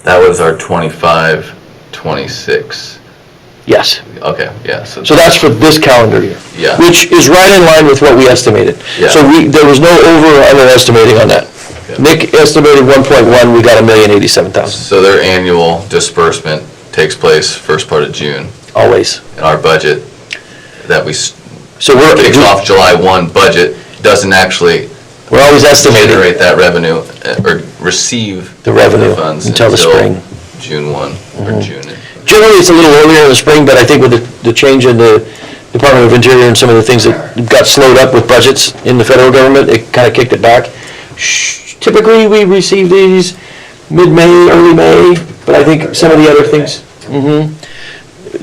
that was our 25, 26. Yes. Okay, yeah, so. So that's for this calendar year. Yeah. Which is right in line with what we estimated. Yeah. So there was no over or underestimating on that. Okay. Nick estimated 1.1, we got $1,087,000, So their annual disbursement takes place first part of June. always. And our budget that So kicks off July 1 budget doesn't actually we're always estimating generate that revenue or receive the revenue funds until the spring. June 1 or June. Generally, it's a little earlier in the spring, but I think with the change in the Department of Interior and some of the things that got slowed up with budgets in the federal government, it kind of kicked it back. Typically, we receive these mid-May, early May, but I think some of the other things,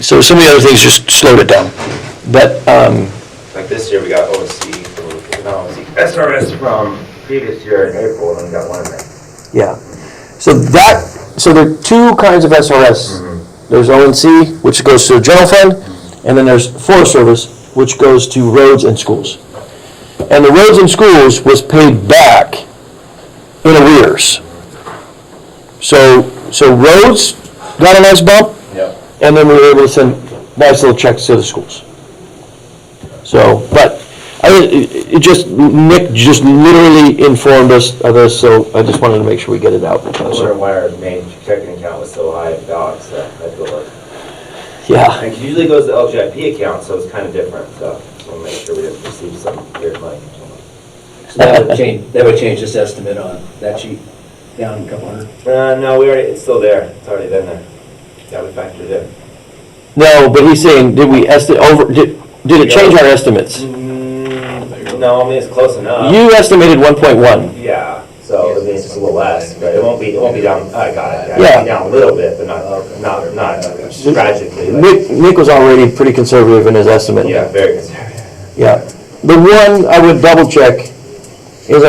so some of the other things just slowed it down. But, Like this year, we got SRS from previous year in April, and we got one in May. yeah. So there are two kinds of SRS. There's O&C, which goes to the general fund, and then there's Forest Service, which goes to roads and schools. And the roads and schools was paid back in arrears. So roads got a nice bump, and then we were able to send nice little checks to the schools. So, but Nick just literally informed us of this, so I just wanted to make sure we get it out. I wonder why our main checking account was so high in dogs, that I feel like. Yeah. And it usually goes to LGIP account, so it's kind of different, so we'll make sure we didn't receive some weird money. So that would change this estimate on that sheet, down a couple hundred. No, it's still there, it's already been there. Yeah, we factored it in. No, but he's saying, did we did it change our estimates? No, I mean, it's close enough. You estimated 1.1. Yeah, so I mean, it's just a little less, but it won't be down, I got it. Yeah. It'll be down a little bit, but not tragically. Nick was already pretty conservative in his estimate. Yeah, very conservative. Yeah. The one I would double check is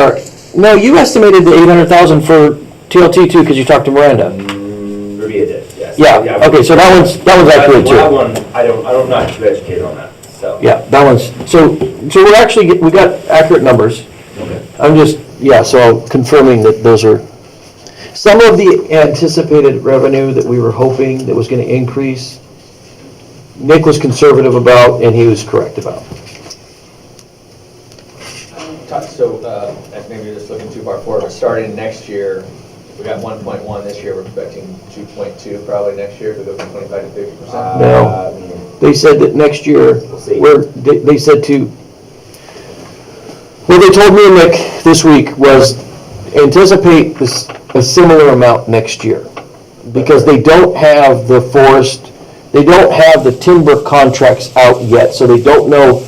you estimated the 800,000 for TLT too, because you talked to Miranda. Revia did, yes. Yeah, okay, so that one's accurate too. That one, I'm not too educated on that, so. Yeah, that one's, so we're actually, we got accurate numbers. Okay. I'm just, so confirming that those are, some of the anticipated revenue that we were hoping that was gonna increase, Nick was conservative about and he was correct about. So, maybe just looking too far forward, but starting next year, we got 1.1 this year, we're expecting 2.2 probably next year if we go from 25 to 50%. No, they said that next year, they said what they told me and Nick this week was anticipate a similar amount next year. Because they don't have the timber contracts out yet, so they don't know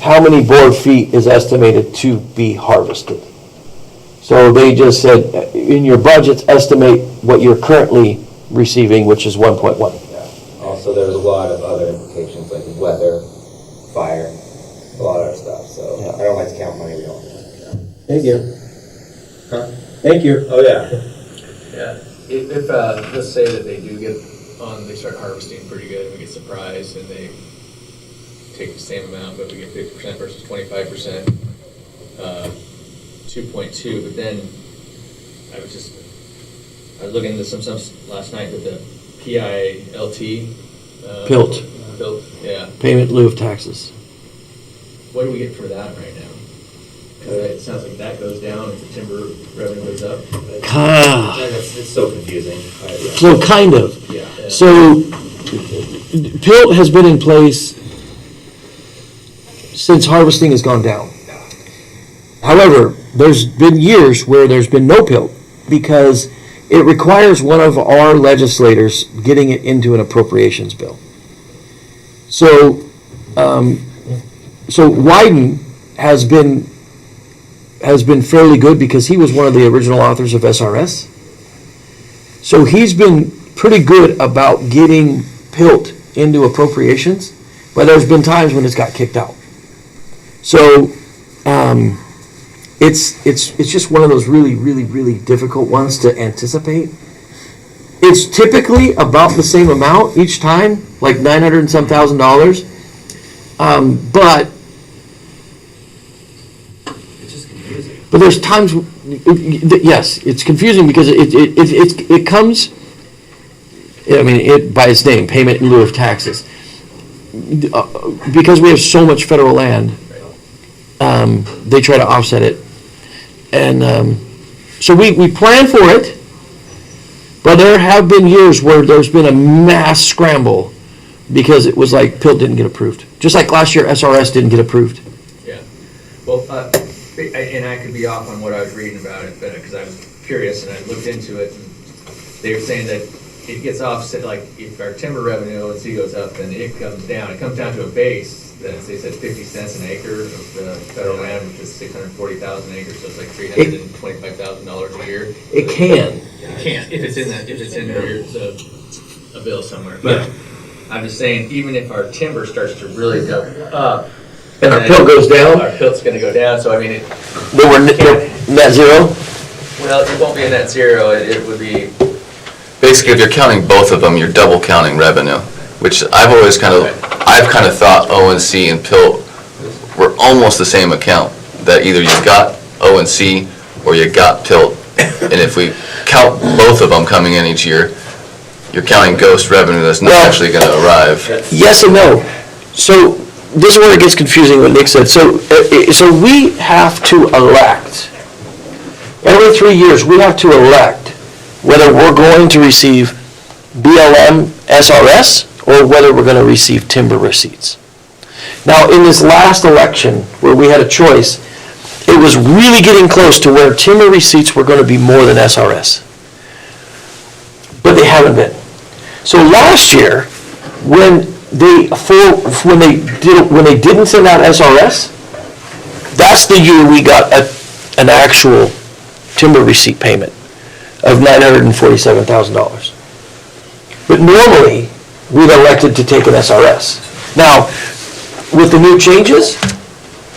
how many board feet is estimated to be harvested. So they just said, in your budgets, estimate what you're currently receiving, which is 1.1. Yeah. Also, there's a lot of other implications like weather, fire, a lot of other stuff, so Yeah. I don't like to count money we don't. Thank you. Huh? Thank you. Oh, yeah. Yeah, if let's say that they do they start harvesting pretty good, and we get surprised, and they take the same amount, but we get 50% versus 25%, 2.2, but then I was looking into some stuff last night with the PILT. Pilt. Pilt, yeah. Payment in lieu of taxes. What do we get for that right now? Because it sounds like that goes down and the timber revenue goes up. It's so confusing. So kind of. Yeah. So Pilt has been in place since harvesting has gone down. However, there's been years where there's been no Pilt because it requires one of our legislators getting it into an appropriations bill. So, Wyden has been fairly good because he was one of the original authors of SRS. So he's been pretty good about getting Pilt into appropriations, but there's been times when it's got kicked out. So it's just one of those really, really, really difficult ones to anticipate. It's typically about the same amount each time, like $900 and some thousand. But But there's times, yes, it's confusing because it comes, I mean, by its name, payment in lieu of taxes. because we have so much federal land, they try to offset it. And so we plan for it, but there have been years where there's been a mass scramble because it was like PILT didn't get approved. Just like last year, SRS didn't get approved. Yeah. Well, and I could be off on what I was reading about it, but because I was curious and I looked into it, and they were saying that it gets offset, like if our timber revenue, let's see, goes up, then it comes down. It comes down to a base that they said 50 cents an acre of the federal land, which is 640,000 acres, so it's like $325,000 a year. It can. It can't, if it's in a bill somewhere. But I'm just saying, even if our timber starts to really go up. And our PILT goes down? Our PILT's gonna go down, so I mean, They were net zero? well, it won't be a net zero, it would be, Basically, if you're counting both of them, you're double counting revenue, which I've kind of thought O&C and PILT were almost the same account, that either you got O&C or you got PILT. And if we count both of them coming in each year, you're counting ghost revenue that's not actually going to arrive. Yes and no. So this is where it gets confusing, what Nick said. So we have to elect, every 3 years, we have to elect whether we're going to receive BLM SRS or whether we're going to receive timber receipts. Now, in this last election where we had a choice, it was really getting close to where timber receipts were going to be more than SRS. But they haven't been. So last year, when they didn't send out SRS, that's the year we got an actual timber receipt payment of $947,000. But normally, we've elected to take an SRS. Now, with the new changes,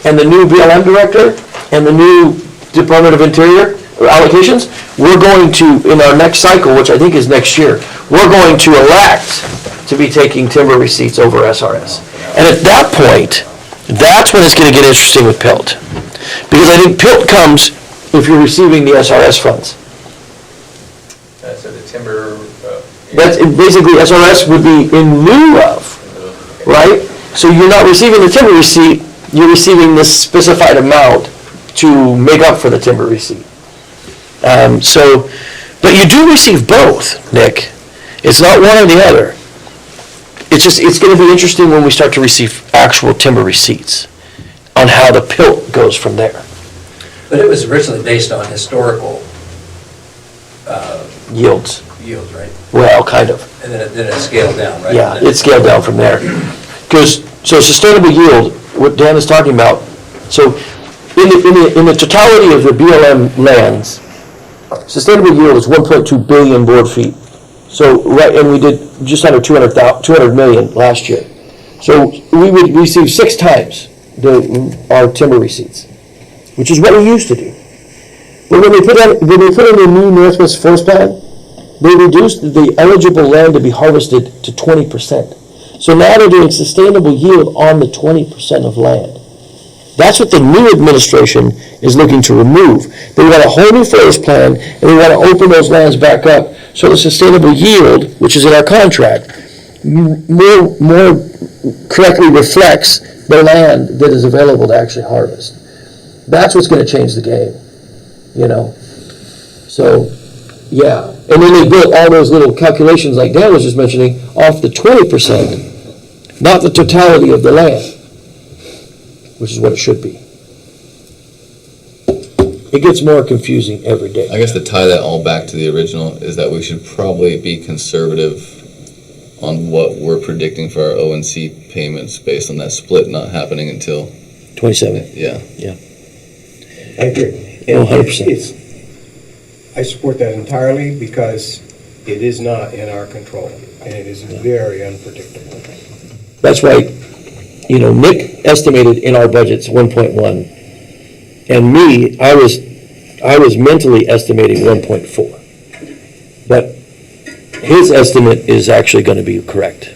and the new BLM director, and the new Department of Interior allocations, we're going to, in our next cycle, which I think is next year, we're going to elect to be taking timber receipts over SRS. And at that point, that's when it's going to get interesting with PILT. Because I think PILT comes if you're receiving the SRS funds. so the timber. That's basically, SRS would be in lieu of, right? So you're not receiving the timber receipt, you're receiving this specified amount to make up for the timber receipt. But you do receive both, Nick. It's not one or the other. It's going to be interesting when we start to receive actual timber receipts on how the PILT goes from there. But it was originally based on historical Yields. yields, right? Well, kind of. And then it scaled down, right? Yeah, it's scaled down from there. So sustainable yield, what Dan is talking about, so in the totality of the BLM lands, sustainable yield is 1.2 billion board feet. So, right, and we did just under 200 million last year. So we would receive 6 times our timber receipts, which is what we used to do. But when they put in the new Northwest Forest Plan, they reduced the eligible land to be harvested to 20%. So now they're doing sustainable yield on the 20% of land. That's what the new administration is looking to remove. They want a whole new forest plan, and they want to open those lands back up so the sustainable yield, which is in our contract, more correctly reflects the land that is available to actually harvest. That's what's going to change the game, you know. So, yeah. And then they built all those little calculations like Dan was just mentioning off the 20%, not the totality of the land, which is what it should be. It gets more confusing every day. I guess to tie that all back to the original is that we should probably be conservative on what we're predicting for our O&C payments based on that split not happening until 27. Yeah. I agree. Oh, 100%. I support that entirely because it is not in our control, and it is very unpredictable. That's why, you know, Nick estimated in our budgets 1.1, and me, I was mentally estimating 1.4. But his estimate is actually going to be correct.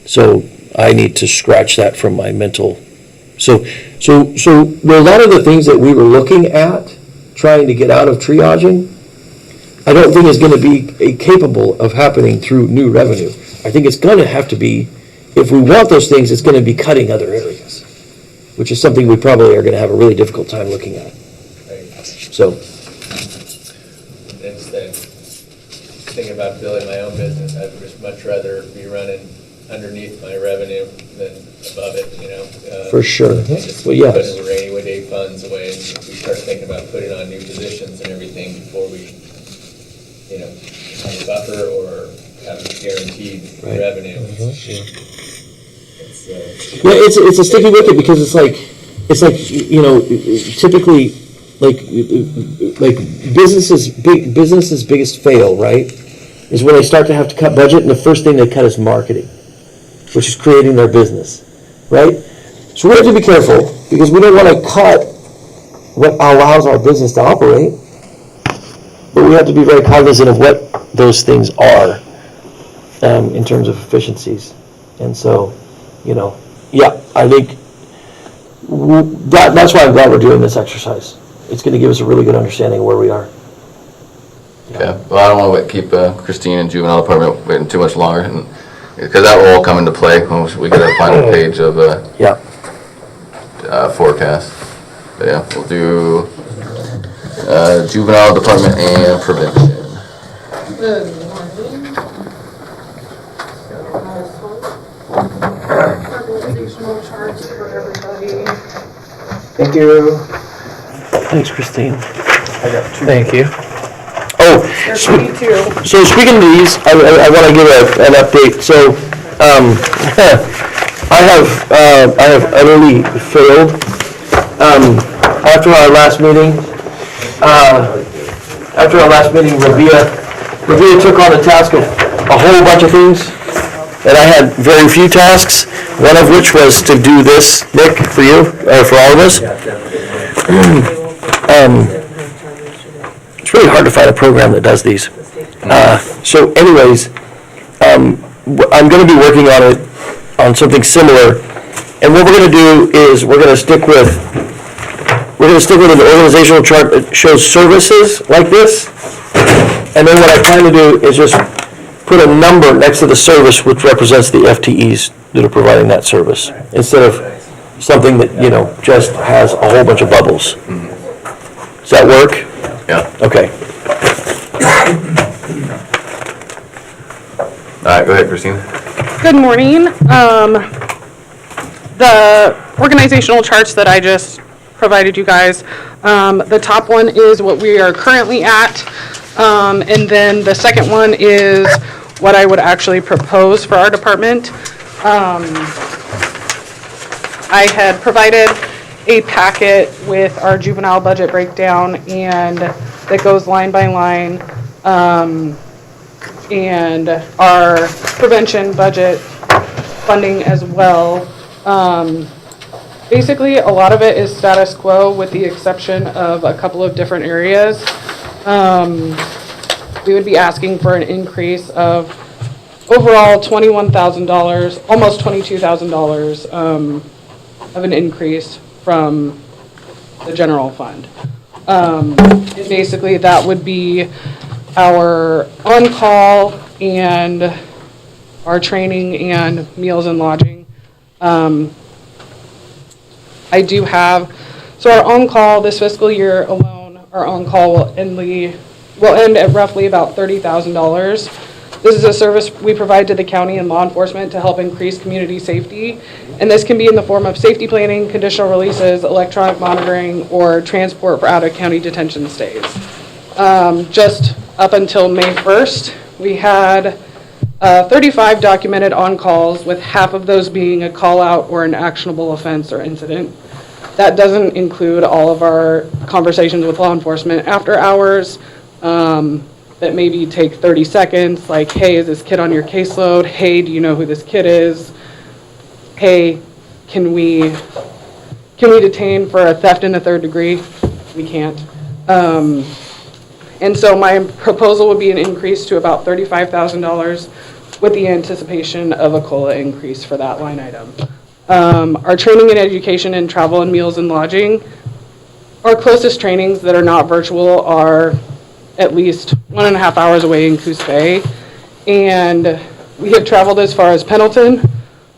So I need to scratch that from my mental. So there are a lot of the things that we were looking at, trying to get out of triaging, I don't think is going to be capable of happening through new revenue. I think it's going to have to be if we want those things, it's going to be cutting other areas, which is something we probably are going to have a really difficult time looking at. So, Instead of thinking about building my own business, I'd just much rather be running underneath my revenue than above it, you know? for sure. And just Well, yes. putting the rainy day funds away, and if we start thinking about putting on new positions and everything before we, you know, have a buffer or have guaranteed Right. revenue. Yeah, it's a sticky wicket because it's like, you know, typically, like businesses' biggest fail, right, is when they start to have to cut budget, and the first thing they cut is marketing, which is creating their business, right? So we have to be careful because we don't want to cut what allows our business to operate, but we have to be very cognizant of what those things are in terms of efficiencies. And so, you know, yeah, I think that's why I'm glad we're doing this exercise. It's going to give us a really good understanding of where we are. Okay, well, I don't want to keep Christine and Juvenile Department waiting too much longer, because that will all come into play when we get a final page of Yeah. forecast. But yeah, we'll do Juvenile Department and Prevention. Organizational charts for everybody. Thank you. Thanks, Christine. Thank you. Oh, There's 22. so speaking of these, I want to give an update. So, I have utterly failed. After our last meeting, Rabia took on the task of a whole bunch of things, and I had very few tasks. One of which was to do this, Nick, for you, or for all of us. It's really hard to find a program that does these. So anyways, I'm going to be working on something similar. And what we're going to do is we're going to stick with an organizational chart that shows services like this. And then what I plan to do is just put a number next to the service which represents the FTEs that are providing that service, instead of something that, you know, just has a whole bunch of bubbles. Does that work? Yeah. Okay. All right, go ahead, Christine. Good morning. The organizational charts that I just provided you guys, the top one is what we are currently at, and then the second one is what I would actually propose for our department. I had provided a packet with our juvenile budget breakdown, and that goes line by line, and our prevention budget funding as well. Basically, a lot of it is status quo with the exception of a couple of different areas. We would be asking for an increase of overall $21,000, almost $22,000 of an increase from the general fund. Basically, that would be our on-call and our training and meals and lodging. I do have, so our on-call this fiscal year alone, our on-call will end at roughly about $30,000. This is a service we provide to the county and law enforcement to help increase community safety. And this can be in the form of safety planning, conditional releases, electronic monitoring, or transport for out-of-county detention stays. Just up until May 1st, we had 35 documented on-calls, with half of those being a call-out or an actionable offense or incident. That doesn't include all of our conversations with law enforcement after hours, that maybe take 30 seconds, like, hey, is this kid on your caseload? Hey, do you know who this kid is? Hey, can we detain for a theft in the third degree? We can't. And so my proposal would be an increase to about $35,000 with the anticipation of a COLA increase for that line item. Our training and education and travel and meals and lodging, our closest trainings that are not virtual are at least 1.5 hours away in Coos Bay. And we have traveled as far as Pendleton,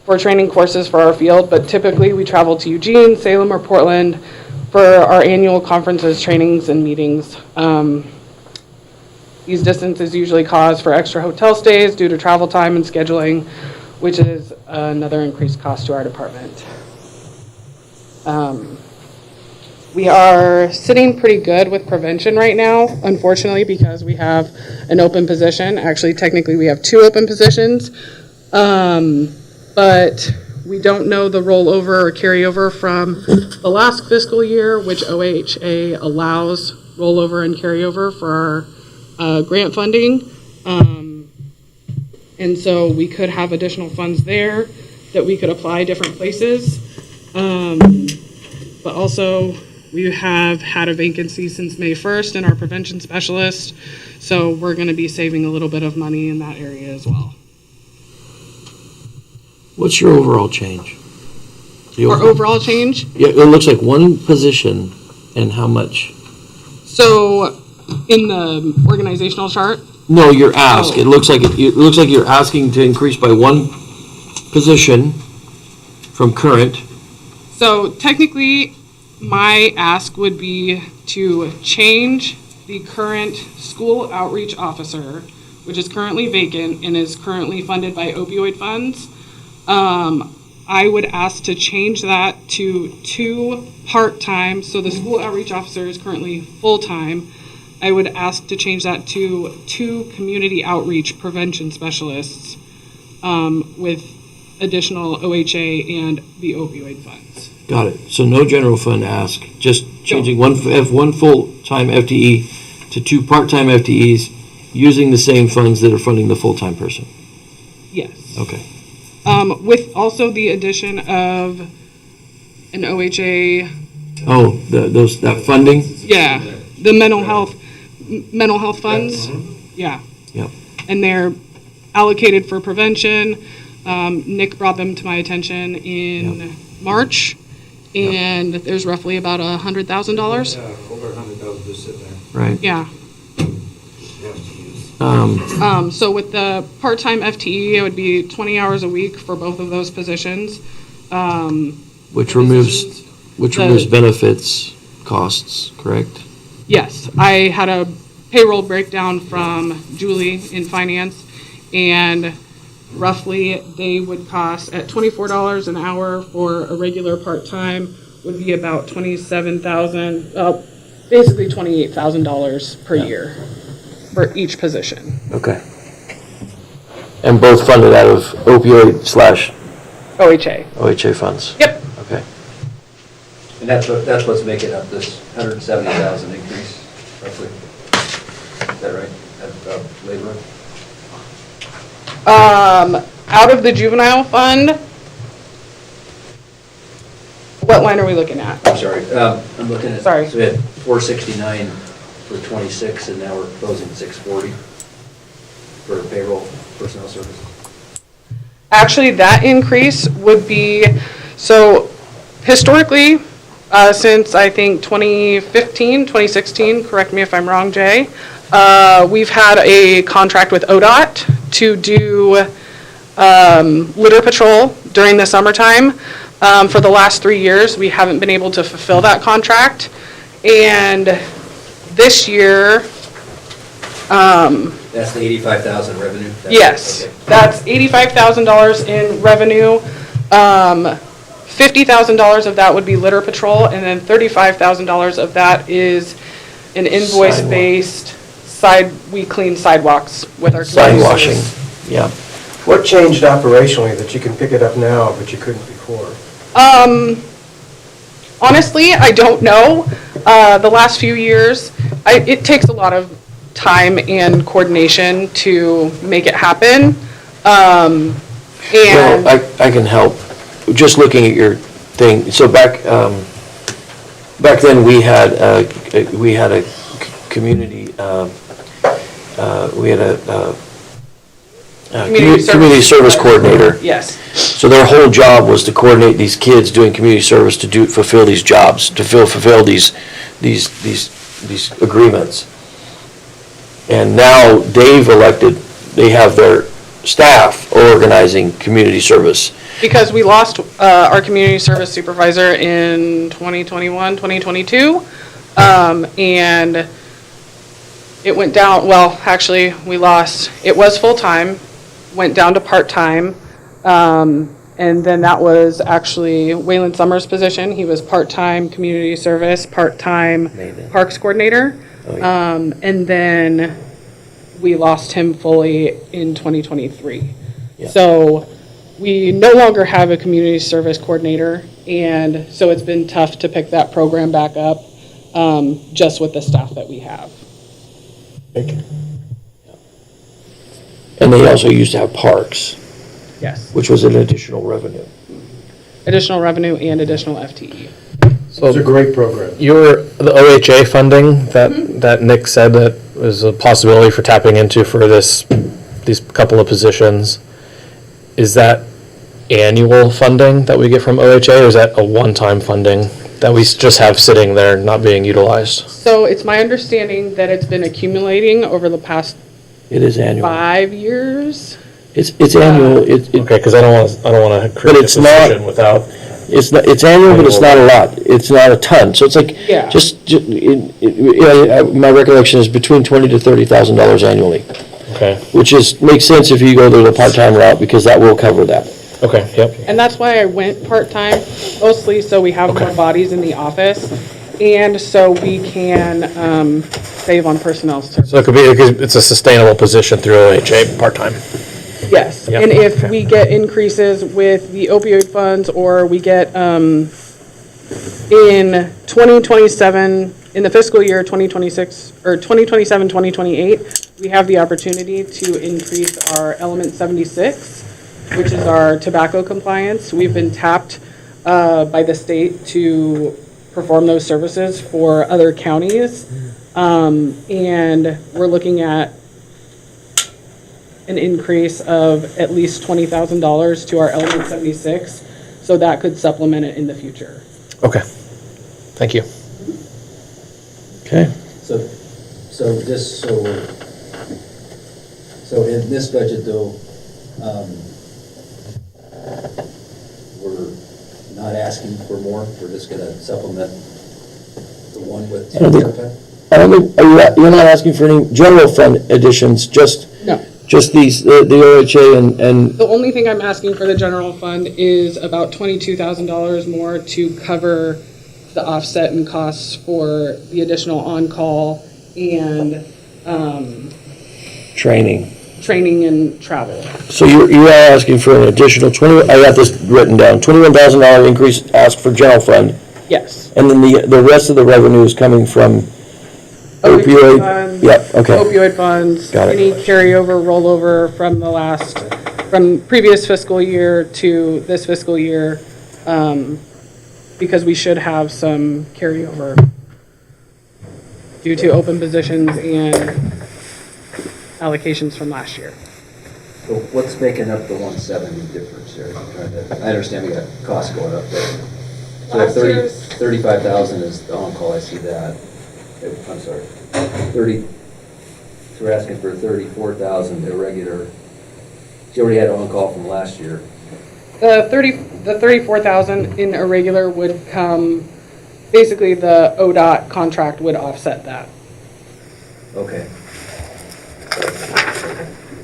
for training courses for our field, but typically we travel to Eugene, Salem, or Portland for our annual conferences, trainings, and meetings. These distances usually cause for extra hotel stays due to travel time and scheduling, which is another increased cost to our department. We are sitting pretty good with prevention right now, unfortunately, because we have an open position. Actually, technically, we have 2 open positions, but we don't know the rollover or carryover from the last fiscal year, which OHA allows rollover and carryover for our grant funding. And so we could have additional funds there that we could apply different places. But also, we have had a vacancy since May 1st in our prevention specialist, so we're going to be saving a little bit of money in that area as well. What's your overall change? Our overall change? Yeah, it looks like 1 position, and how much? So, in the organizational chart? No, your ask. Oh. It looks like you're asking to increase by 1 position from current. So technically, my ask would be to change the current school outreach officer, which is currently vacant and is currently funded by opioid funds. I would ask to change that to 2 part-time, so the school outreach officer is currently full-time. I would ask to change that to 2 community outreach prevention specialists with additional OHA and the opioid funds. Got it. So no general fund ask, just changing one full-time FTE to 2 part-time FTEs using the same funds that are funding the full-time person. Yes. Okay. With also the addition of an OHA. Oh, that funding? Yeah, the mental health funds. Yeah. Yep. And they're allocated for prevention. Nick brought them to my attention in March, and there's roughly about $100,000. Yeah, over 100,000 just sitting there. Right. Yeah. So with the part-time FTE, it would be 20 hours a week for both of those positions. Which removes benefits costs, correct? Yes, I had a payroll breakdown from Julie in finance, and roughly they would cost at $24 an hour for a regular part-time would be about $27,000, basically $28,000 per year for each position. Okay. And both funded out of opioid / OHA. OHA funds? Yep. Okay. And that's what's making up this 170,000 increase, roughly. Is that right? Of labor? Out of the juvenile fund, what line are we looking at? I'm sorry, I'm looking at. Sorry. So we had 469 for 26, and now we're proposing 640 for payroll personnel services. Actually, that increase would be, so historically, since I think 2015, 2016, correct me if I'm wrong, Jay, we've had a contract with ODOT to do litter patrol during the summertime. For the last 3 years, we haven't been able to fulfill that contract. And this year, That's the 85,000 revenue? yes, Okay. that's $85,000 in revenue. $50,000 of that would be litter patrol, and then $35,000 of that is an invoice-based we clean sidewalks with our Side community washing, service. yeah. What changed operationally that you can pick it up now, but you couldn't before? Honestly, I don't know. The last few years, it takes a lot of time and coordination to make it happen. And Well, I can help. Just looking at your thing, so back then, we had a community, we had a community service coordinator. Yes. So their whole job was to coordinate these kids doing community service to fulfill these jobs, to fulfill these agreements. And now they've elected, they have their staff organizing community service? Because we lost our community service supervisor in 2021, 2022, and it went down, well, actually, it was full-time, went down to part-time, and then that was actually Waylon Summers' position. He was part-time community service, part-time parks coordinator, and then we lost him fully in 2023. Yeah. So we no longer have a community service coordinator, and so it's been tough to pick that program back up, just with the staff that we have. And they also used to have parks, Yes. which was an additional revenue. Additional revenue and additional FTE. So it's a great program. The OHA funding that Nick said that was a possibility for tapping into for these couple of positions, is that annual funding that we get from OHA, or is that a one-time funding that we just have sitting there not being utilized? So it's my understanding that it's been accumulating over the past It is annual. 5 years. It's annual. Okay, because I don't want to create a it's not- position without. It's annual, but it's not a lot. It's not a ton. So it's like, Yeah. my recollection is between $20,000 to $30,000 annually, Okay, which makes sense if you go the part-time route, because that will cover that. okay, yep. And that's why I went part-time, mostly so we have more bodies in the office, and so we can save on personnel services. So it could be, it's a sustainable position through OHA part-time. Yes, Yep. and if we get increases with the opioid funds, or we get, in 2027, in the fiscal year 2026, or 2027, 2028, we have the opportunity to increase our Element 76, which is our tobacco compliance. We've been tapped by the state to perform those services for other counties, and we're looking at an increase of at least $20,000 to our Element 76, so that could supplement it in the future. Okay, thank you. Okay. So just so in this budget though, we're not asking for more, we're just gonna supplement the one with I don't think, you're not asking for any general fund additions, just No. these, the OHA and, The only thing I'm asking for the general fund is about $22,000 more to cover the offset in costs for the additional on-call and training. training and travel. So you are asking for an additional I got this written down, $21,000 increase asked for general fund, Yes. and then the rest of the revenue is coming from Opioid opioid? funds, Yep, okay. Opioid funds, Got it. any carryover, rollover from previous fiscal year to this fiscal year, because we should have some carryover due to open positions and allocations from last year. So what's making up the 170 difference there? I understand we got costs going up there. So Last 35,000 is the on-call, I see that. I'm sorry. 30, so we're asking for 34,000 irregular. She already had on-call from last year. The 34,000 in irregular would come, basically the ODOT contract would offset that. Okay.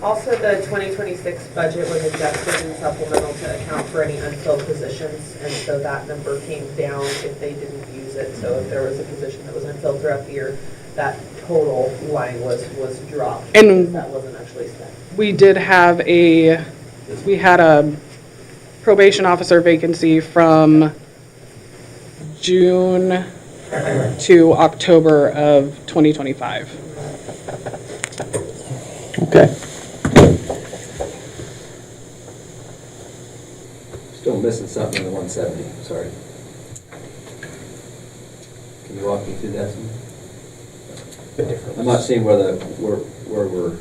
Also, the 2026 budget was adjusted in supplemental to account for any unfilled positions, and so that number came down if they didn't use it. So if there was a position that was unfilled throughout the year, that total line was dropped, And because that wasn't actually spent. we had a probation officer vacancy from June to October of 2025. Okay. Still missing something in the 170, sorry. Can you walk me through that some? I'm not seeing where we're,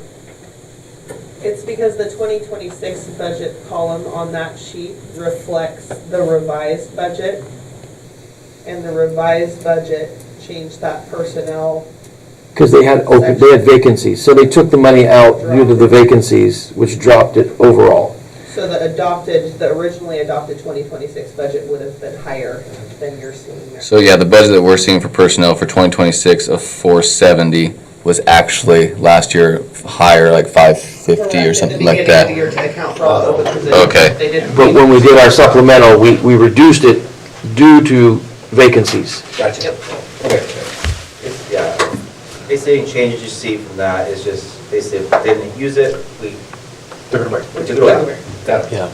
It's because the 2026 budget column on that sheet reflects the revised budget, and the revised budget changed that personnel Because they had vacancies, so they took the money out due to the vacancies, which dropped it overall. So the originally adopted 2026 budget would have been higher than you're seeing there. So yeah, the budget that we're seeing for personnel for 2026 of 470 was actually last year higher, like 550 or something like that. At the beginning of the year to account for all the open positions. Okay. They didn't. But when we did our supplemental, we reduced it due to vacancies. Gotcha. Okay. Yeah, basically any changes you see from that is just, basically, if they didn't use it, we took it away. Yeah.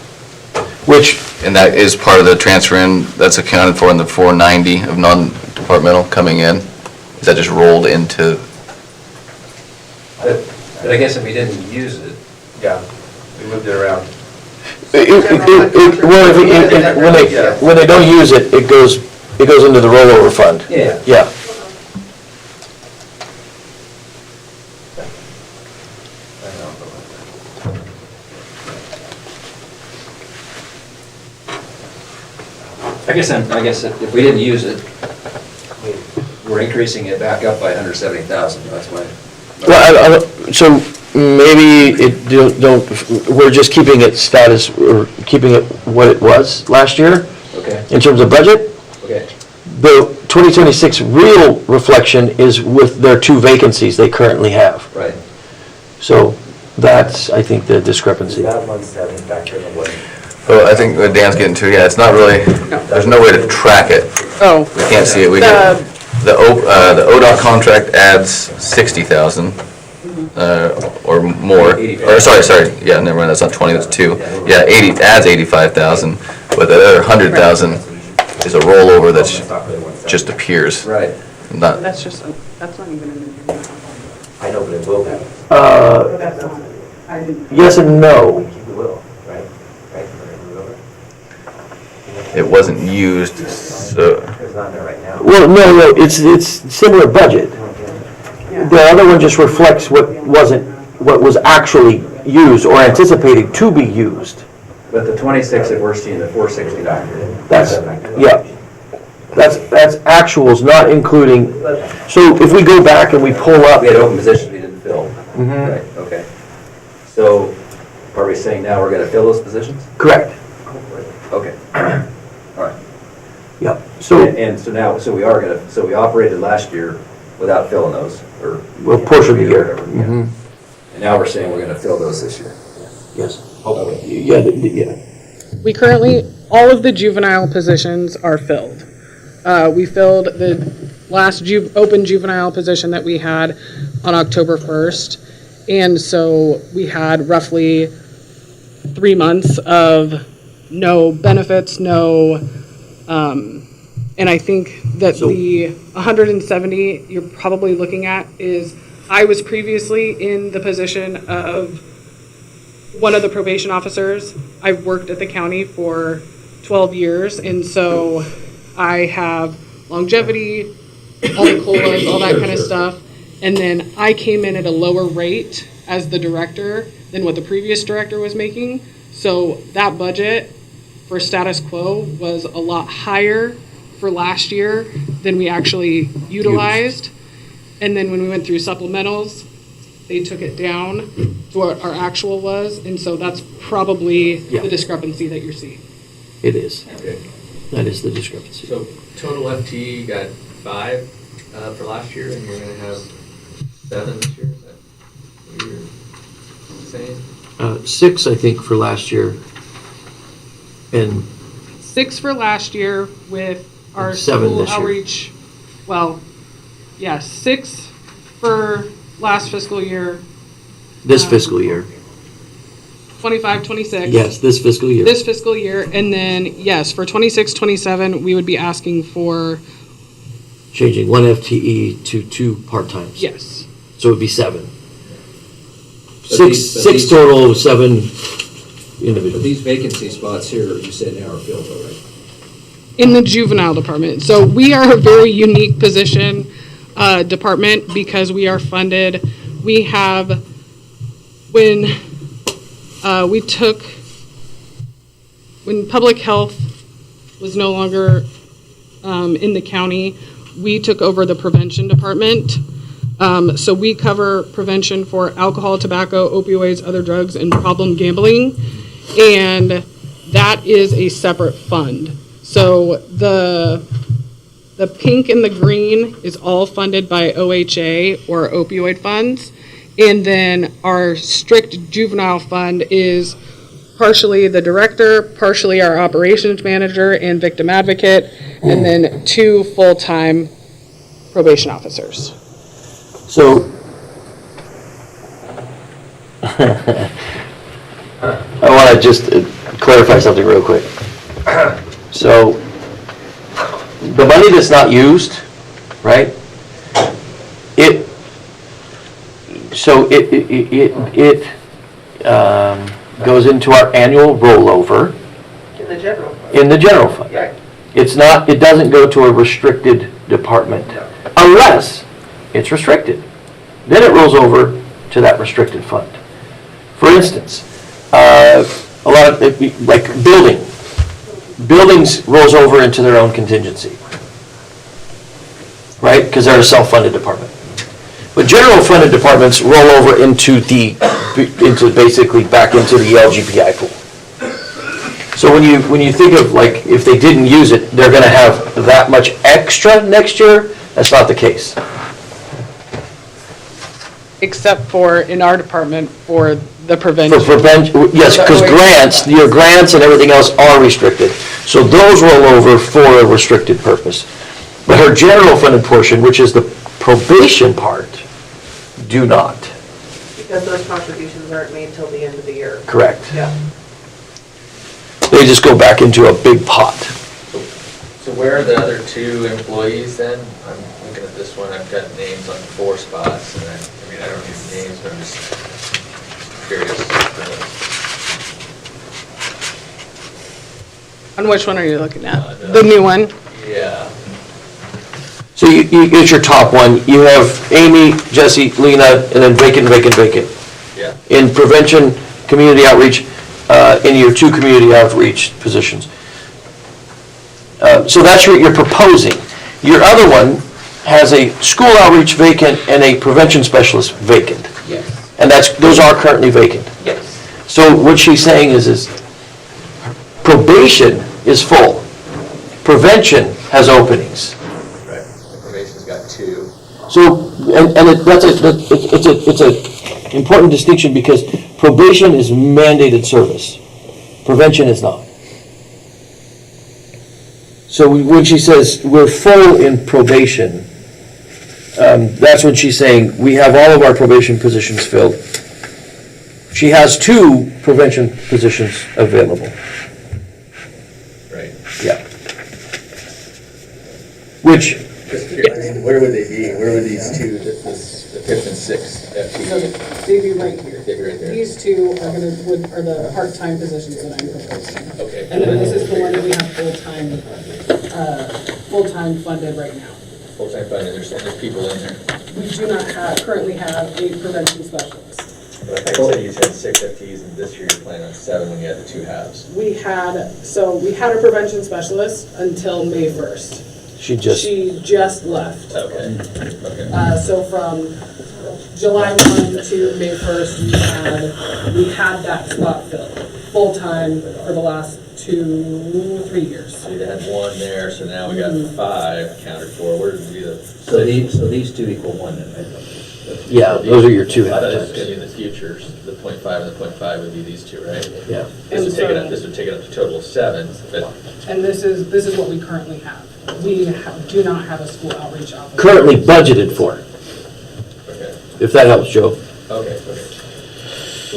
Which, And that is part of the transfer in, that's accounted for in the 490 of non-departmental coming in? Is that just rolled into? But I guess if we didn't use it, Yeah, we moved it around. when they don't use it, it goes into the rollover fund. yeah. Yeah. I guess if we didn't use it, we're increasing it back up by 170,000, that's why. Well, so maybe we're just keeping it status, or keeping it what it was last year Okay, in terms of budget. okay. The 2026 real reflection is with their 2 vacancies they currently have. Right. So that's, I think, the discrepancy. That 170 factor in the way. Well, I think what Dan's getting to, yeah, it's not really, there's no way to track it. Oh, We can't see it. We get, the ODOT contract adds 60,000, or more. Or, sorry, yeah, never mind, that's not 20, that's 2. Yeah, adds 85,000, but the other 100,000 is a rollover that's just appears. Right. Not, that's not even in the. I know, but it will be. Yes and no. It will, right? Right? it wasn't used, so. It's not there right now. Well, no, it's similar budget. The other one just reflects what was actually used or anticipated to be used. But the 26 that we're seeing, the 460 doctor. That's actuals, not including, so if we go back and we pull up. We had open positions we didn't fill. Mhm. Right, okay. So are we saying now we're going to fill those positions? Correct. Okay. All right. Yep. So, And so now, so we are going to, so we operated last year without filling those, or. well, portion of the year. Whatever, yeah. Mhm. And now we're saying we're going to fill those this year. Yes. Hopefully. Yeah. We currently, all of the juvenile positions are filled. We filled the last open juvenile position that we had on October 1st. And so we had roughly 3 months of no benefits, and I think that the 170 you're probably looking at is, I was previously in the position of one of the probation officers. I've worked at the county for 12 years, and so I have longevity, all the COLAs, all that kind of stuff. And then I came in at a lower rate as the director than what the previous director was making. So that budget for status quo was a lot higher for last year than we actually utilized. And then when we went through supplementals, they took it down to what our actual was. And so that's probably the discrepancy that you're seeing. It is. Okay. That is the discrepancy. So total FTE got 5 for last year, and we're gonna have 7 this year, is that what you're saying? 6, I think, for last year. And 6 for last year with our And 7 school this year. outreach. Well, yeah, 6 for last fiscal year, this fiscal year. 25, 26. Yes, this fiscal year. This fiscal year, and then, yes, for 26, 27, we would be asking for, Changing 1 FTE to 2 part-times. yes. So it'd be 7. But Six total, 7 But individuals. these vacancy spots here, you said now are filled already. In the juvenile department. So we are a very unique position, department, because we are funded. We have, when when public health was no longer in the county, we took over the prevention department. So we cover prevention for alcohol, tobacco, opioids, other drugs, and problem gambling. And that is a separate fund. So the pink and the green is all funded by OHA or opioid funds. And then our strict juvenile fund is partially the director, partially our operations manager and victim advocate, and then 2 full-time probation officers. So, I want to just clarify something real quick. So, the money that's not used, right? It goes into our annual rollover In the general fund. in the general fund. Right. It's not, it doesn't go to a restricted department unless it's restricted. Then it rolls over to that restricted fund. For instance, a lot of, like buildings rolls over into their own contingency, right? Because they're a self-funded department. But general funded departments roll over into basically back into the LGPI pool. So when you think of like, if they didn't use it, they're gonna have that much extra next year, that's not the case. Except for in our department for the prevention. Yes, because your grants and everything else are restricted. So those roll over for a restricted purpose. But her general funded portion, which is the probation part, do not. Because those contributions aren't made till the end of the year. Correct. Yeah. They just go back into a big pot. So where are the other 2 employees then? I'm looking at this one, I've got names on 4 spots, and I don't need names, but I'm just curious. On which one are you looking at? No. The new one? Yeah. So you get your top one, you have Amy, Jesse, Lena, and then vacant. Yeah. In prevention, community outreach, in your 2 community outreach positions. So that's what you're proposing. Your other one has a school outreach vacant and a prevention specialist vacant. Yes. And those are currently vacant. Yes. So what she's saying is probation is full. Prevention has openings. Right. The probation's got 2. So, it's a important distinction because probation is mandated service. Prevention is not. So when she says we're full in probation, that's when she's saying we have all of our probation positions filled. She has 2 prevention positions available. Right. Yeah. Which, Where would they be? Where would these 2, the 5th and 6th FTE? They'd be right here. They'd be right there. These 2 are the part-time positions that I'm proposing. Okay. And then this is the one that we have full-time funded right now. Full-time funded, there's people in there. We do not currently have a prevention specialist. But I think you said 6 FTEs, and this year you're planning on 7 when you had the 2 halves. We had a prevention specialist until May 1st. she just, She just left. Okay. Okay. So from July 1 to May 1st, we had that spot filled, full-time for the last 2-3 years. So you had 1 there, so now we got 5 accounted for. Where did we the? So these 2 equal 1 then, right? yeah, those are your 2 I thought this was half-times. gonna be in the futures, the 0.5 and the 0.5 would be these 2, right? Yeah. This would take it up to a total of 7, but And this is what we currently have. We do not have a school outreach officer. Currently budgeted for, okay. if that helps, Joe. Okay.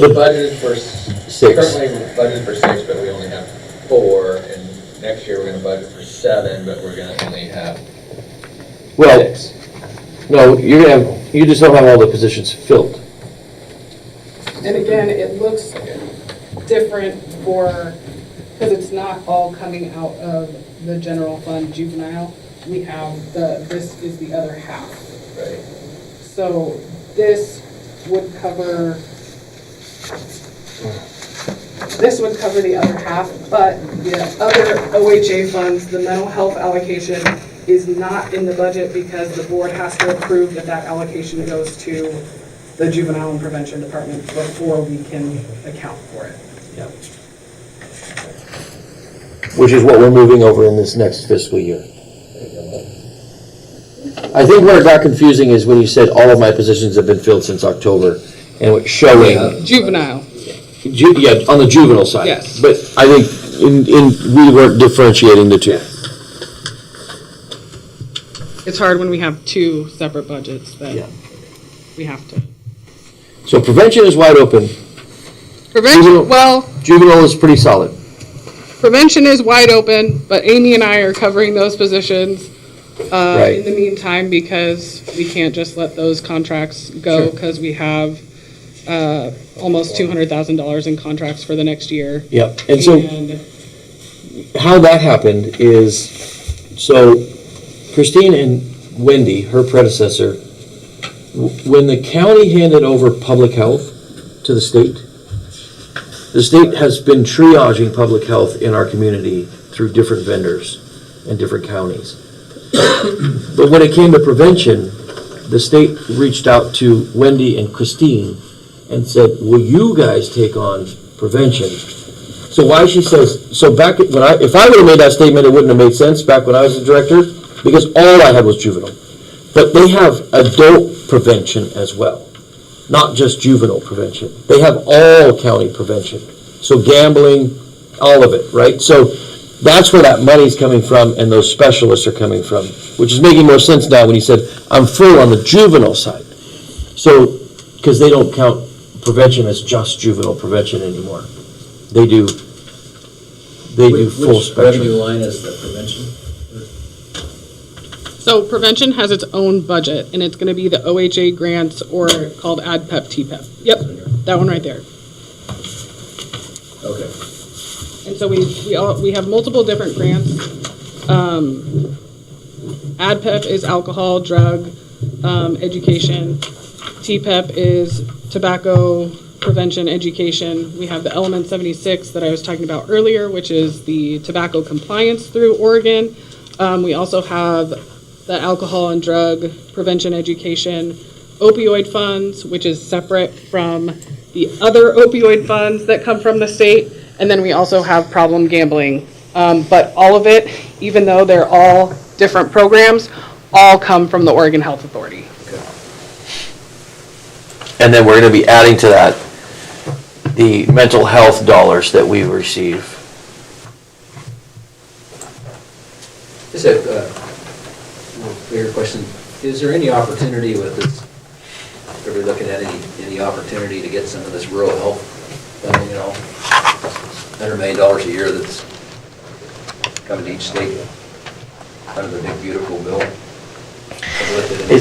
We're budgeted for 6. Currently, we're budgeted for 6, but we only have 4, and next year we're gonna budget for 7, but we're gonna only have Well, 6. no, you just don't have all the positions filled. And again, it looks different because it's not all coming out of the general fund juvenile. We have this is the other half. Right. So this would cover the other half, but the other OHA funds, the mental health allocation is not in the budget because the board has to approve that that allocation goes to the juvenile and prevention department before we can account for it. Which is what we're moving over in this next fiscal year. I think where it got confusing is when you said all of my positions have been filled since October, and it's showing, Juvenile, yeah, on the juvenile side. Yes. But I think we weren't differentiating the two. it's hard when we have two separate budgets that Yeah. we have to. So prevention is wide open. Prevention, well, Juvenile is pretty solid. prevention is wide open, but Amy and I are covering those positions Right. in the meantime because we can't just let those contracts go Sure. because we have almost $200,000 in contracts for the next year. Yep. And so how that happened is, so Christine and Wendy, her predecessor, when the county handed over public health to the state has been triaging public health in our community through different vendors and different counties. But when it came to prevention, the state reached out to Wendy and Christine and said, will you guys take on prevention? So why she says, so back when if I would have made that statement, it wouldn't have made sense back when I was the director, because all I had was juvenile. But they have adult prevention as well, not just juvenile prevention. They have all county prevention. So gambling, all of it, right? So that's where that money's coming from and those specialists are coming from, which is making more sense now when you said, I'm full on the juvenile side. So, because they don't count prevention as just juvenile prevention anymore. They do full Which revenue spectrum. line is the prevention? So prevention has its own budget, and it's going to be the OHA grants or called ADPEP, TPEP. Yep, that one right there. Okay. And so we have multiple different grants. ADPEP is alcohol, drug, education. TPEP is tobacco prevention education. We have the Element 76 that I was talking about earlier, which is the tobacco compliance through Oregon. We also have the alcohol and drug prevention education, opioid funds, which is separate from the other opioid funds that come from the state. And then we also have problem gambling. But all of it, even though they're all different programs, all come from the Oregon Health Authority. And then we're going to be adding to that the mental health dollars that we receive. Just a little bigger question. Is there any opportunity with this, are we looking at any opportunity to get some of this rural health funding, $100 million a year that's coming to each state under the big beautiful bill? I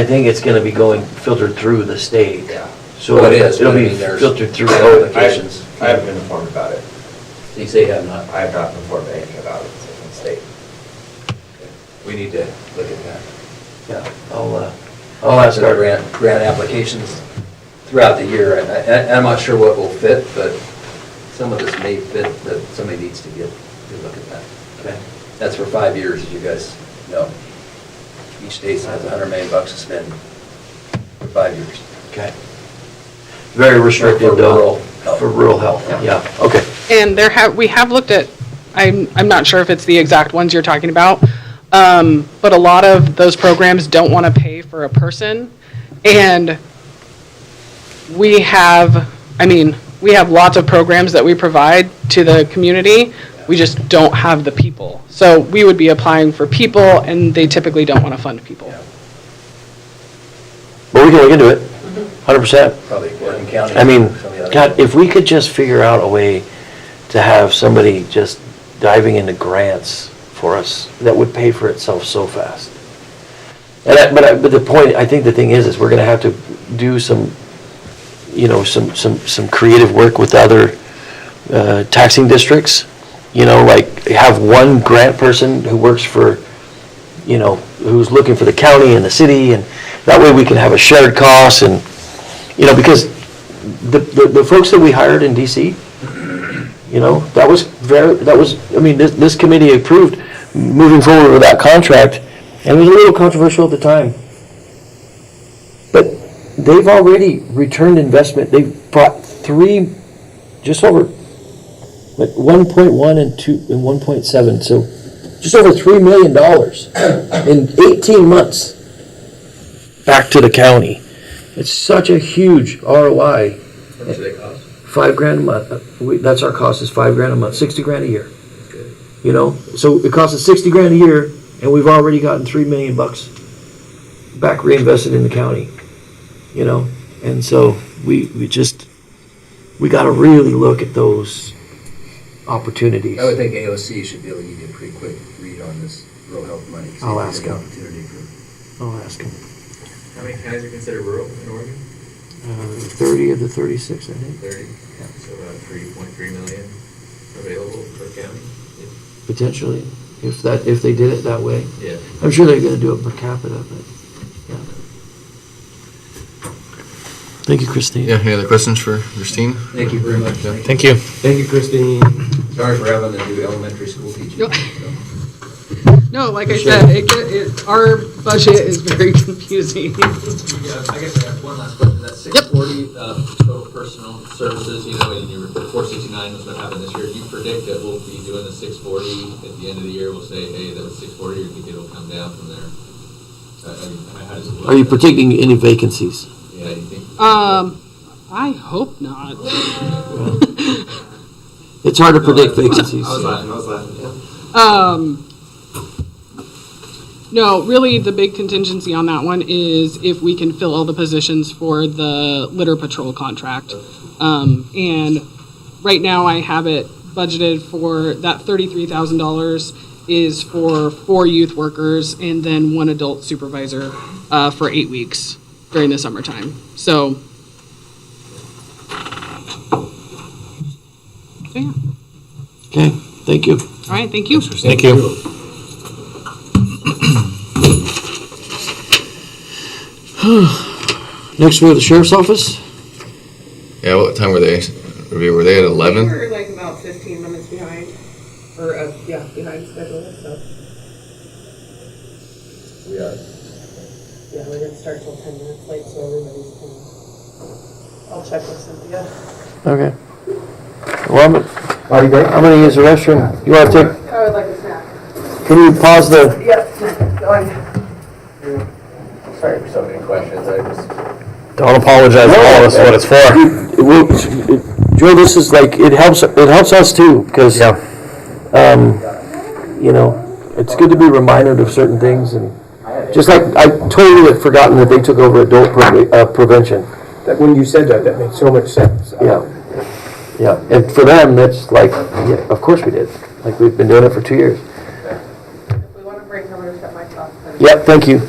think it's going to be going filtered through the state. Yeah. So Well, it is, it'll but I be mean, there's filtered through. applications. I haven't been informed about it. You say you have not. I have not been informed anything about it from the state. We need to look at that. Yeah, I'll ask Our our grant applications throughout the year, and I'm not sure what will fit, but some of this may fit, that somebody needs to look at that. Okay. That's for 5 years, as you guys know. Each state has $100 million to spend for 5 years. Okay. Very restricted For though. rural health. For rural health, yeah, okay. And we have looked at, I'm not sure if it's the exact ones you're talking about, but a lot of those programs don't want to pay for a person. And we have lots of programs that we provide to the community. We just don't have the people. So we would be applying for people, and they typically don't want to fund people. But we can look into it, 100%. Probably Oregon County. I mean, some of the other God, counties. if we could just figure out a way to have somebody just diving into grants for us, that would pay for itself so fast. But the point, I think the thing is we're going to have to do some creative work with other taxing districts. Like have one grant person who works for, who's looking for the county and the city, and that way we can have a shared cost, and because the folks that we hired in DC, this committee approved moving forward with that contract, and it was a little controversial at the time. But they've already returned investment. They've brought just over, 1.1 and 2 and 1.7, so just over $3 million in 18 months back to the county. It's such a huge ROI. How much do they cost? $5,000 a month. That's our cost, is $5,000 a month, $60,000 a year. Good. You know, so it costs us $60,000 a year, and we've already gotten $3 million back reinvested in the county. You know, and so we got to really look at those opportunities. I would think AOC should be able to give you a pretty quick read on this rural health money. I'll ask him. Opportunity for. I'll ask him. How many counties are considered rural in Oregon? 30 of the 36, I think. 30. So about 3.3 million available per county. Potentially, if they did it that way. Yeah. I'm sure they're going to do it per capita, but yeah. Thank you, Christine. Yeah, any other questions for Christine? Thank you very much. Thank you. Thank you, Christine. Sorry for having to do elementary school teaching. No, like I said, our budget is very confusing. I guess I have one last question. That's 640 total personal services, you know, and your 469 was what happened this year. Do you predict that we'll be doing the 640 at the end of the year? We'll say, hey, that was 640, or do you think it'll come down from there? How does it look? Are you predicting any vacancies? Yeah, you think? I hope not. It's hard to predict vacancies. I was laughing, yeah. No, really, the big contingency on that one is if we can fill all the positions for the litter patrol contract. And right now I have it budgeted for that $33,000 is for 4 youth workers and then 1 adult supervisor for 8 weeks during the summertime. So yeah. Okay, thank you. All right, thank you. Thank you. Next, we have the sheriff's office. Yeah, what time were they? Were they at 11? We were like about 15 minutes behind, or behind schedule, so. We are. Yeah, we didn't start till 10 minutes late, so everybody's I'll check with Cynthia. Okay. Well, I'm going to use the restroom. You want to take, I would like a snack. can you pause the, Yep, going. Sorry for so many questions. I just. Don't apologize at all. This is what it's for. Joe, this is like, it helps us too, because, you know, it's good to be reminded of certain things, and just like, I totally had forgotten that they took over adult prevention. That when you said that made so much sense. Yeah, and for them, that's like, yeah, of course we did, like, we've been doing it for 2 years. If we want to break, I'm going to shut my talk. Yep, thank you.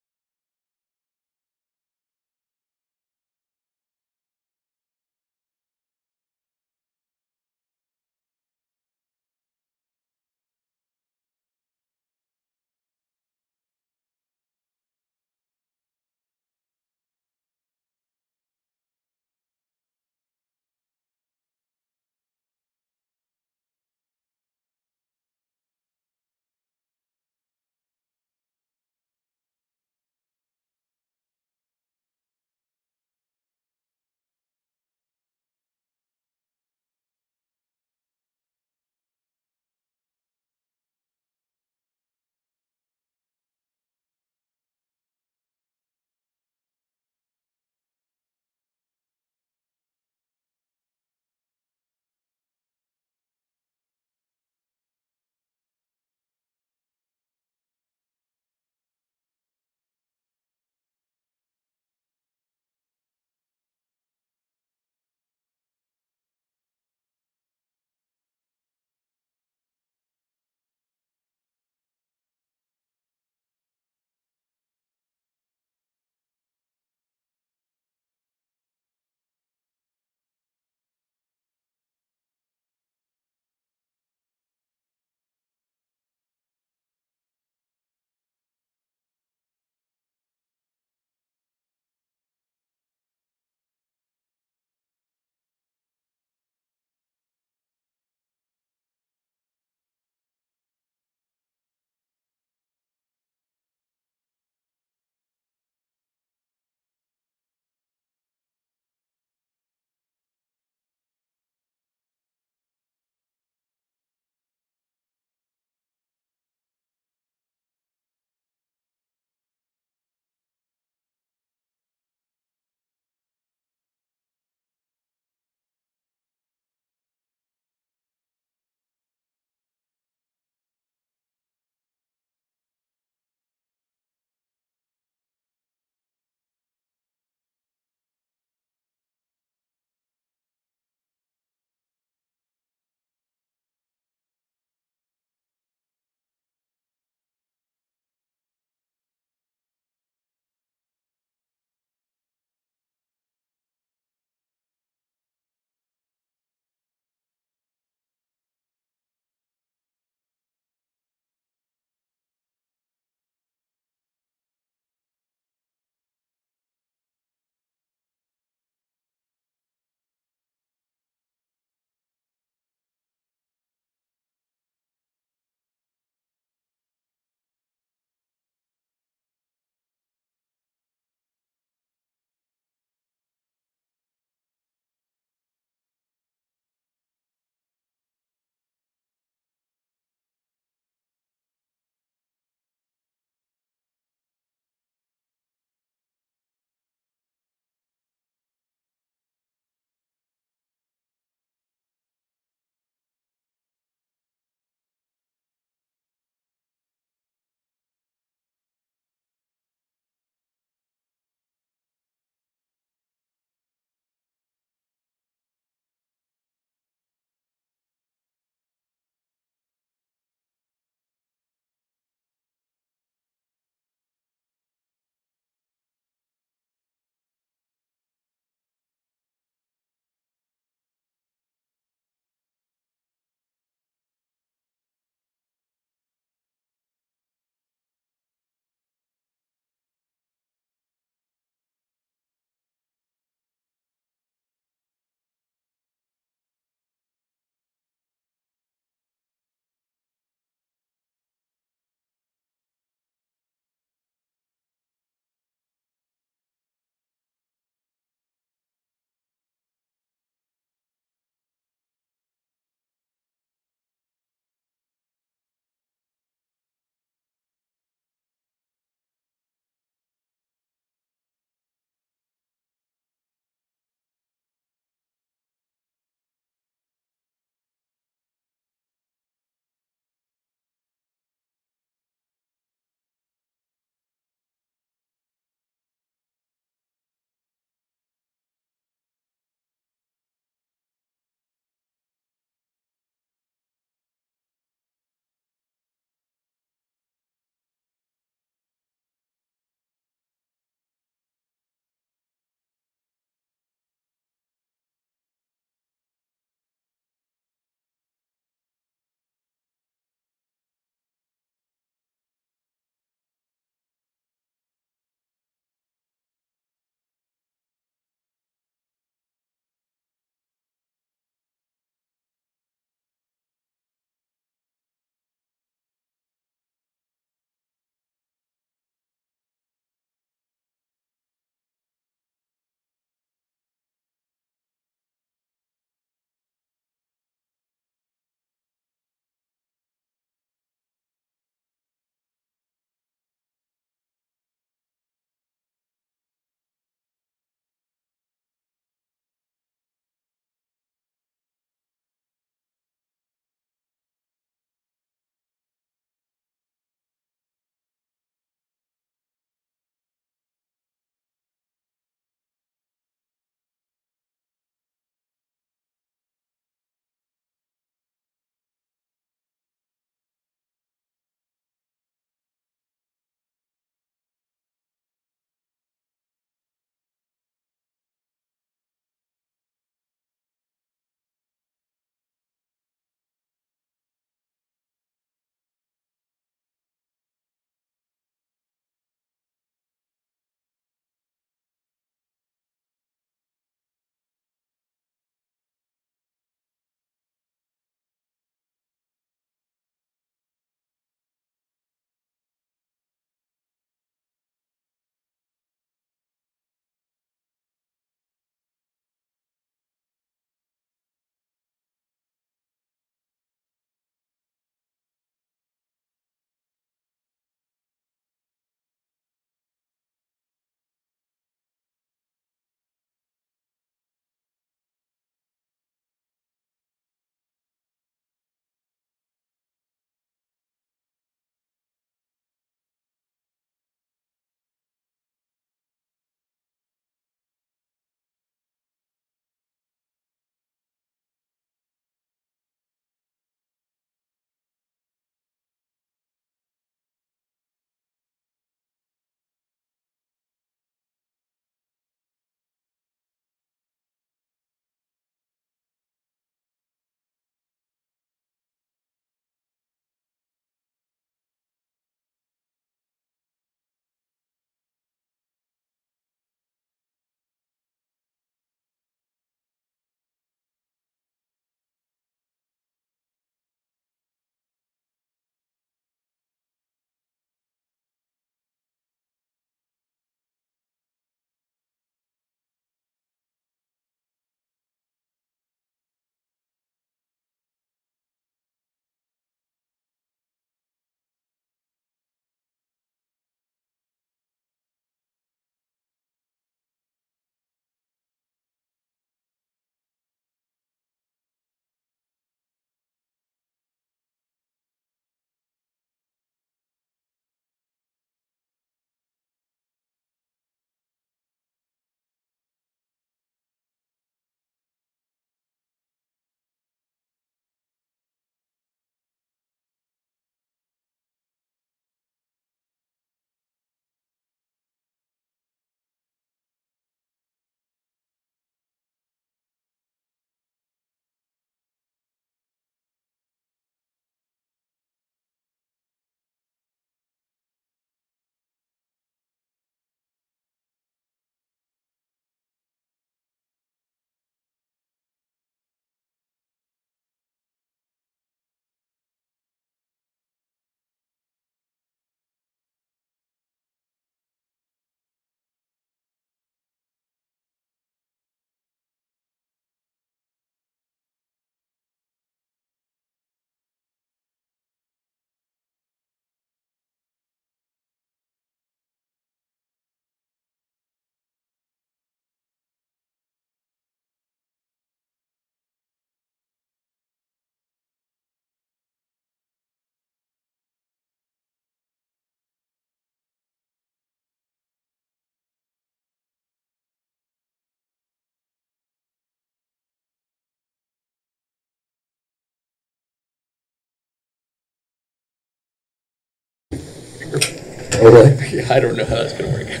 Oh, really? I don't know how that's gonna work out.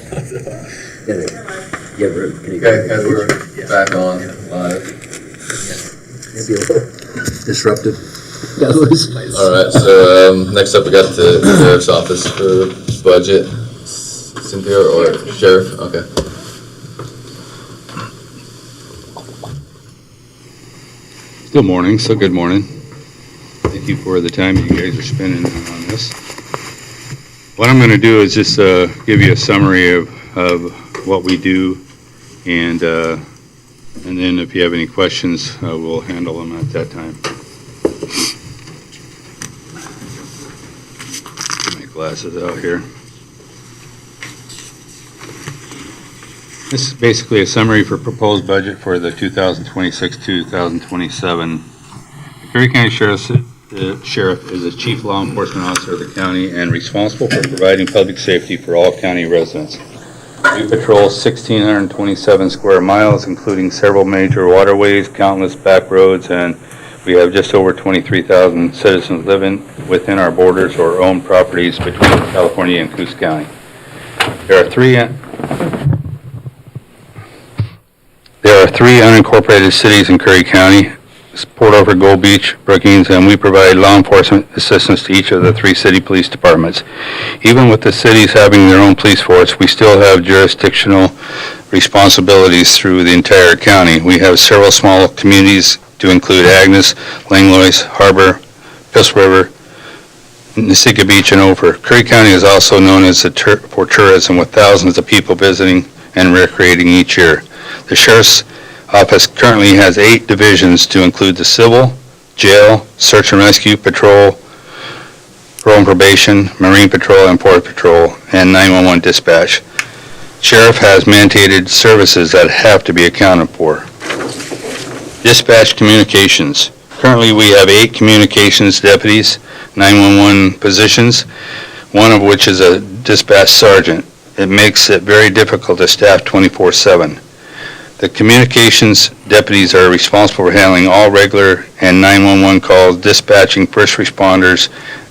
Yeah, can you Okay, guys, we're back on live. Maybe a little disruptive. All right, so next up we got the sheriff's office for budget. Cynthia or sheriff? Okay. Good morning, good morning. Thank you for the time you guys are spending on this. What I'm going to do is just give you a summary of what we do, and then if you have any questions, we'll handle them at that time. Get my glasses out here. This is basically a summary for proposed budget for the 2026-2027. The Curry County Sheriff is the chief law enforcement officer of the county and responsible for providing public safety for all county residents. We patrol 1,627 square miles, including several major waterways, countless back roads, and we have just over 23,000 citizens living within our borders or own properties between California and Coos County. There are three unincorporated cities in Curry County: Port Orford, Gold Beach, Brookings, and we provide law enforcement assistance to each of the three city police departments. Even with the cities having their own police force, we still have jurisdictional responsibilities through the entire county. We have several small communities to include Agnes, Langlois, Harbor, Pistol River, Nasika Beach, and Ophir. Curry County is also known as for tourism, with thousands of people visiting and recreating each year. The Sheriff's Office currently has 8 divisions to include the Civil, Jail, Search and Rescue, Patrol, Parole and Probation, Marine Patrol and Port Patrol, and 911 Dispatch. Sheriff has mandated services that have to be accounted for. Dispatch Communications. Currently we have 8 communications deputies, 911 positions, one of which is a dispatch sergeant. It makes it very difficult to staff 24/7. The communications deputies are responsible for handling all regular and 911 calls, dispatching first responders,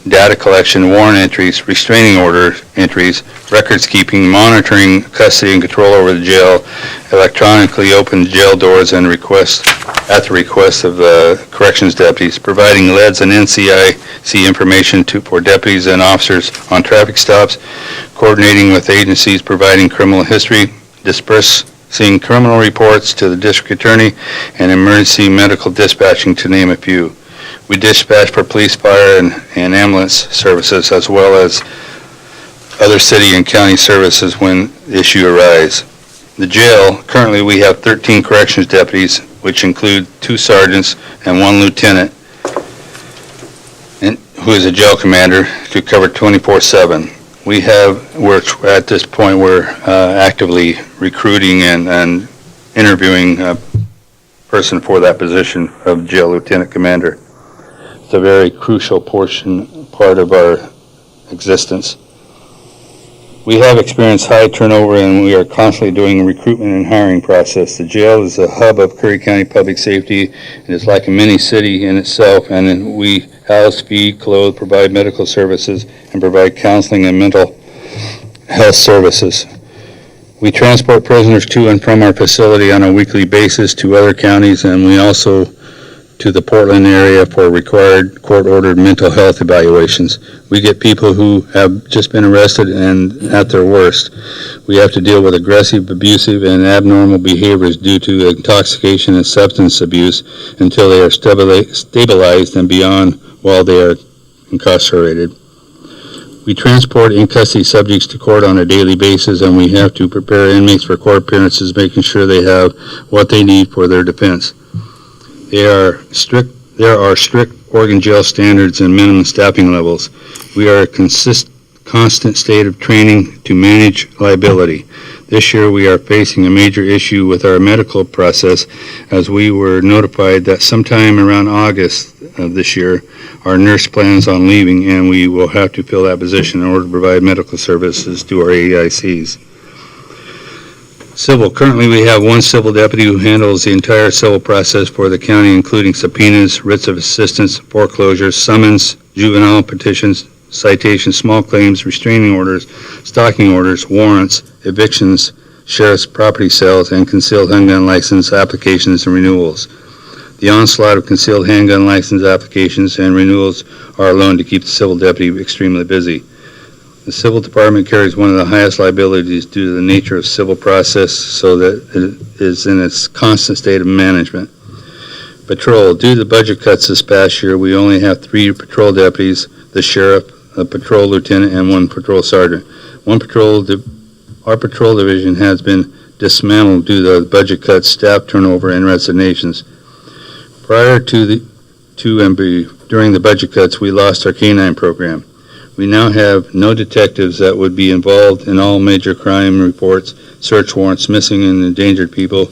data collection, warrant entries, restraining order entries, records keeping, monitoring custody and control over the jail, electronically open jail doors and at the request of the corrections deputies, providing LEDs and NCIC information for deputies and officers on traffic stops, coordinating with agencies, providing criminal history, dispersing criminal reports to the district attorney, and emergency medical dispatching, to name a few. We dispatch for police, fire, and ambulance services, as well as other city and county services when issues arise. The jail, currently we have 13 corrections deputies, which include 2 sergeants and 1 lieutenant, who is a jail commander, to cover 24/7. We're at this point, we're actively recruiting and interviewing a person for that position of jail lieutenant commander. It's a very crucial part of our existence. We have experienced high turnover, and we are constantly doing a recruitment and hiring process. The jail is a hub of Curry County public safety. It is like a mini city in itself, and we house, feed, clothe, provide medical services, and provide counseling and mental health services. We transport prisoners to and from our facility on a weekly basis to other counties, and we also to the Portland area for required court-ordered mental health evaluations. We get people who have just been arrested and at their worst. We have to deal with aggressive, abusive, and abnormal behaviors due to intoxication and substance abuse until they are stabilized and beyond while they are incarcerated. We transport in-custody subjects to court on a daily basis, and we have to prepare inmates for court appearances, making sure they have what they need for their defense. There are strict Oregon jail standards and minimum staffing levels. We are a constant state of training to manage liability. This year we are facing a major issue with our medical process, as we were notified that sometime around August of this year our nurse plans on leaving, and we will have to fill that position in order to provide medical services to our AICs. Civil. Currently, we have 1 civil deputy who handles the entire civil process for the county, including subpoenas, writs of assistance, foreclosures, summons, juvenile petitions, citations, small claims, restraining orders, stalking orders, warrants, evictions, sheriff's property sales, and concealed handgun license applications and renewals. The onslaught of concealed handgun license applications and renewals are alone to keep the civil deputy extremely busy. The civil department carries one of the highest liabilities due to the nature of civil process, so that it is in its constant state of management. Patrol. Due to the budget cuts this past year, we only have 3 patrol deputies, the sheriff, a patrol lieutenant, and 1 patrol sergeant. Our patrol division has been dismantled due to the budget cuts, staff turnover, and resignations. Prior to during the budget cuts, we lost our canine program. We now have no detectives that would be involved in all major crime reports, search warrants, missing and endangered people,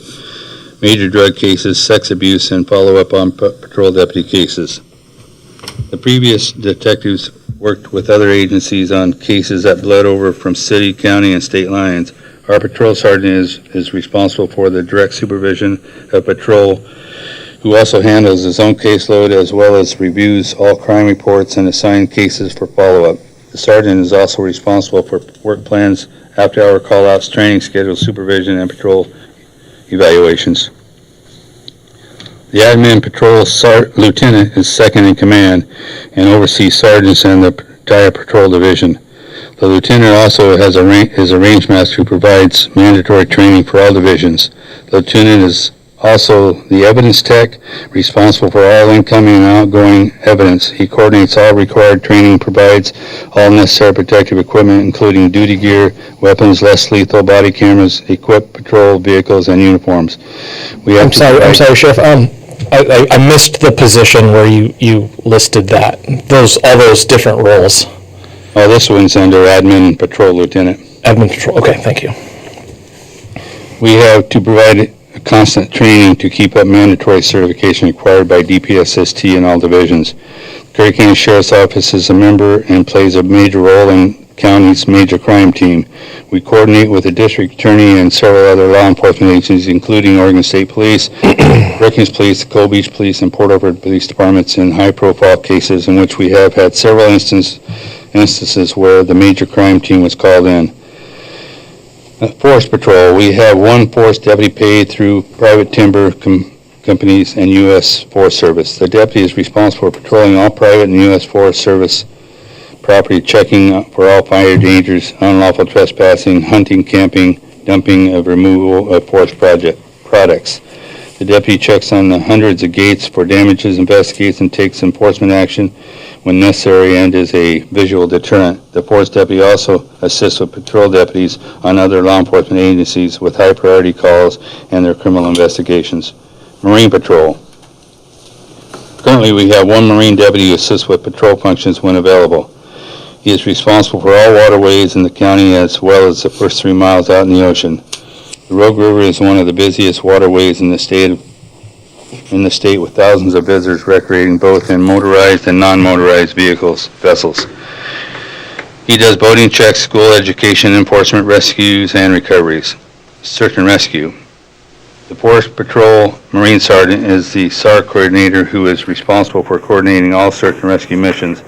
major drug cases, sex abuse, and follow-up on patrol deputy cases. The previous detectives worked with other agencies on cases that bled over from city, county, and state lines. Our patrol sergeant is responsible for the direct supervision of patrol, who also handles his own caseload as well as reviews all crime reports and assigns cases for follow-up. The sergeant is also responsible for work plans, after-hour call-outs, training schedules, supervision, and patrol evaluations. The admin patrol lieutenant is second in command and oversees sergeants and the entire patrol division. The lieutenant also is a range master who provides mandatory training for all divisions. The lieutenant is also the evidence tech, responsible for all incoming and outgoing evidence. He coordinates all required training, provides all necessary protective equipment, including duty gear, weapons, less lethal body cameras, equipped patrol vehicles, and uniforms. I'm sorry, Sheriff. I missed the position where you listed that. All those different roles. Oh, this one's under admin patrol lieutenant. Admin patrol. Okay, thank you. We have to provide constant training to keep up mandatory certification required by DPSST in all divisions. Curry County Sheriff's Office is a member and plays a major role in county's major crime team. We coordinate with the district attorney and several other law enforcement agencies, including Oregon State Police, Brookings Police, Gold Beach Police, and Port Orford Police Departments in high-profile cases in which we have had several instances where the major crime team was called in. Forest Patrol. We have 1 forest deputy paid through private timber companies and U.S. Forest Service. The deputy is responsible for patrolling all private and U.S. Forest Service property, checking for all fire dangers, unlawful trespassing, hunting, camping, dumping of removal of forest products. The deputy checks on the hundreds of gates for damages, investigates, and takes enforcement action when necessary, and is a visual deterrent. The forest deputy also assists with patrol deputies on other law enforcement agencies with high priority calls and their criminal investigations. Marine Patrol. Currently, we have 1 Marine deputy who assists with patrol functions when available. He is responsible for all waterways in the county as well as the first 3 miles out in the ocean. The Rogue River is one of the busiest waterways in the state with thousands of visitors recreating both in motorized and non-motorized vessels. He does boating checks, school education, enforcement, rescues, and recoveries. Search and rescue. The Forest Patrol Marine Sergeant is the SAR coordinator who is responsible for coordinating all search and rescue missions.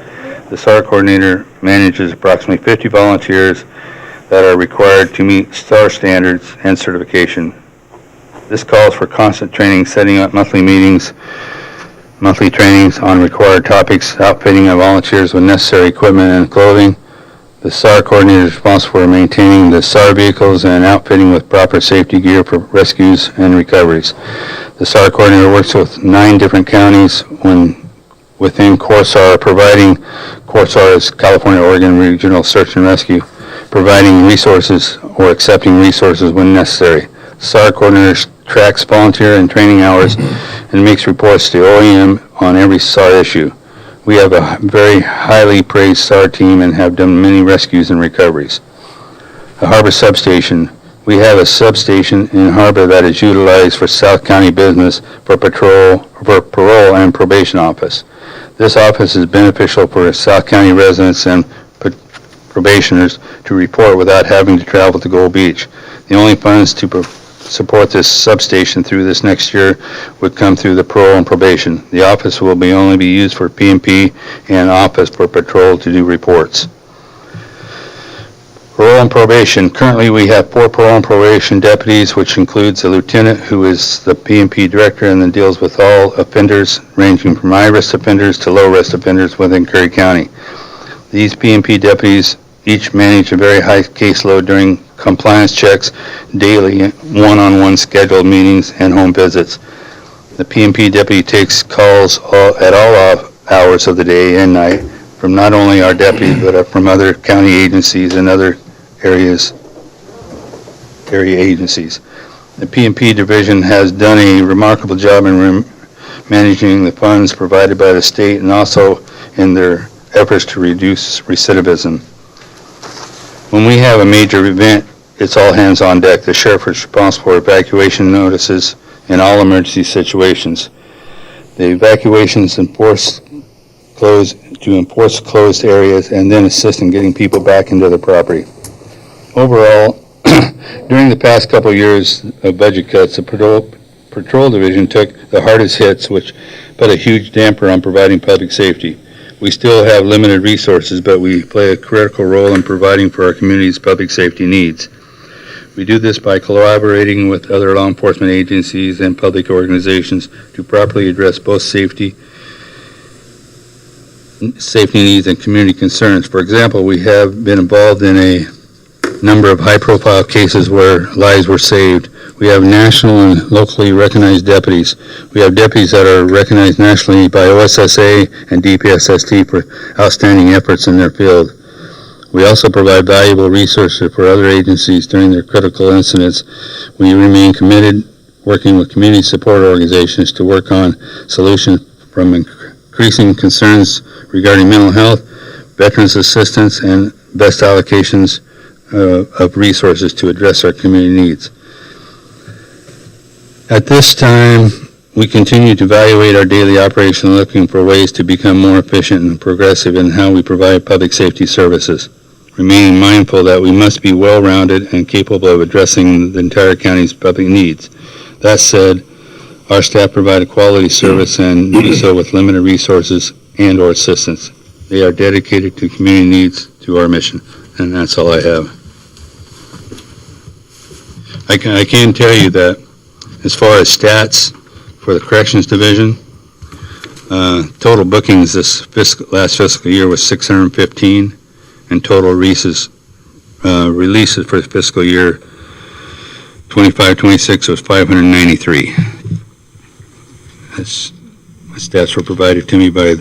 The SAR coordinator manages approximately 50 volunteers that are required to meet SAR standards and certification. This calls for constant training, setting up monthly trainings on required topics, outfitting of volunteers with necessary equipment and clothing. The SAR coordinator is responsible for maintaining the SAR vehicles and outfitting with proper safety gear for rescues and recoveries. The SAR coordinator works with 9 different counties within CORSAR, providing CORSAR's California Oregon Regional Search and Rescue, providing resources or accepting resources when necessary. SAR coordinator tracks volunteer and training hours and makes reports to OEM on every SAR issue. We have a very highly praised SAR team and have done many rescues and recoveries. The Harbor Substation. We have a substation in Harbor that is utilized for South County business for parole and probation office. This office is beneficial for South County residents and probationers to report without having to travel to Gold Beach. The only funds to support this substation through this next year would come through the parole and probation. The office will only be used for P&P and office for patrol to do reports. Parole and probation. Currently, we have 4 parole and probation deputies, which includes a lieutenant who is the P&P director and then deals with all offenders, ranging from high-risk offenders to low-risk offenders within Curry County. These P&P deputies each manage a very high caseload during compliance checks, daily one-on-one scheduled meetings, and home visits. The P&P deputy takes calls at all hours of the day and night from not only our deputies, but from other county agencies and other area agencies. The P&P division has done a remarkable job in managing the funds provided by the state and also in their efforts to reduce recidivism. When we have a major event, it's all hands on deck. The sheriff is responsible for evacuation notices in all emergency situations. The evacuations enforce closed areas and then assist in getting people back into their property. Overall, during the past couple of years of budget cuts, the patrol division took the hardest hits, which put a huge damper on providing public safety. We still have limited resources, but we play a critical role in providing for our community's public safety needs. We do this by collaborating with other law enforcement agencies and public organizations to properly address both safety needs and community concerns. For example, we have been involved in a number of high-profile cases where lives were saved. We have national and locally recognized deputies. We have deputies that are recognized nationally by OSSA and DPSST for outstanding efforts in their field. We also provide valuable resources for other agencies during their critical incidents. We remain committed working with community support organizations to work on solutions from increasing concerns regarding mental health, veterans assistance, and best allocations of resources to address our community needs. At this time, we continue to evaluate our daily operation, looking for ways to become more efficient and progressive in how we provide public safety services, remaining mindful that we must be well-rounded and capable of addressing the entire county's public needs. That said, our staff provide a quality service and do so with limited resources and/or assistance. They are dedicated to community needs, to our mission, and that's all I have. I can tell you that as far as stats for the Corrections Division, total bookings this last fiscal year was 615, and total releases for the fiscal year 25-26 was 593. That's stats were provided to me by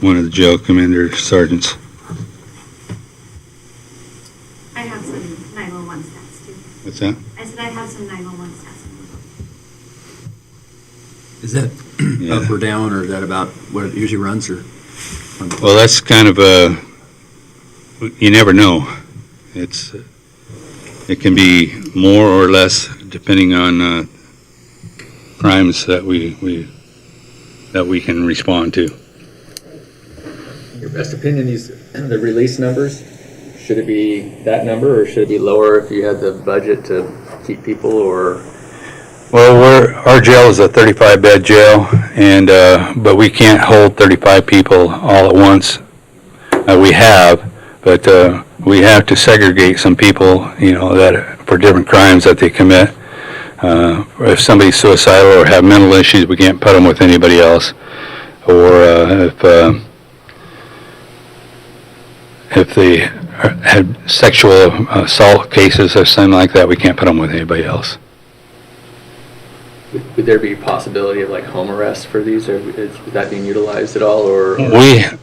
one of the jail commander sergeants. I have some 911 stats too. What's that? I said I have some 911 stats. Is that up or down, or is that about what it usually runs, or? Well, that's kind of you never know. It can be more or less depending on crimes that we can respond to. Your best opinion, the release numbers, should it be that number or should it be lower if you had the budget to keep people, or? Well, our jail is a 35-bed jail, and but we can't hold 35 people all at once. We have, but we have to segregate some people, that for different crimes that they commit. If somebody's suicidal or have mental issues, we can't put them with anybody else. Or if they had sexual assault cases or something like that, we can't put them with anybody else. Would there be a possibility of like home arrest for these, or is that being utilized at all, or?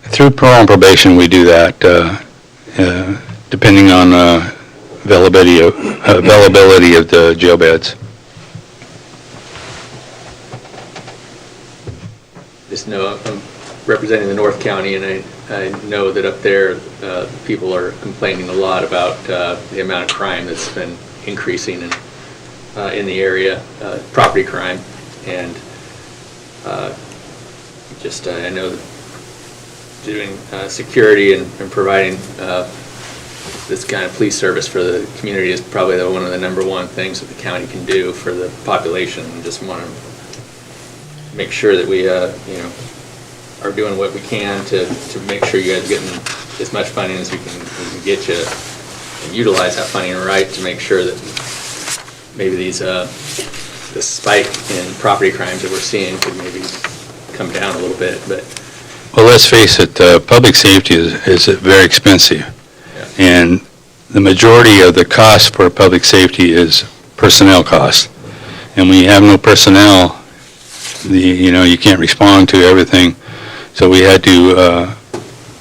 Through parole and probation, we do that, depending on availability of the jail beds. Just know I'm representing the North County, and I know that up there people are complaining a lot about the amount of crime that's been increasing in the area, property crime, and I know that doing security and providing this kind of police service for the community is probably one of the #1 things that the county can do for the population. And just want to make sure that we, you know, are doing what we can to make sure you guys are getting as much funding as we can get you, and utilize that funding right to make sure that maybe these this spike in property crimes that we're seeing could maybe come down a little bit. But Well, let's face it, public safety is very expensive. And the majority of the cost for public safety is personnel costs. And when you have no personnel, you know, you can't respond to everything. So we had to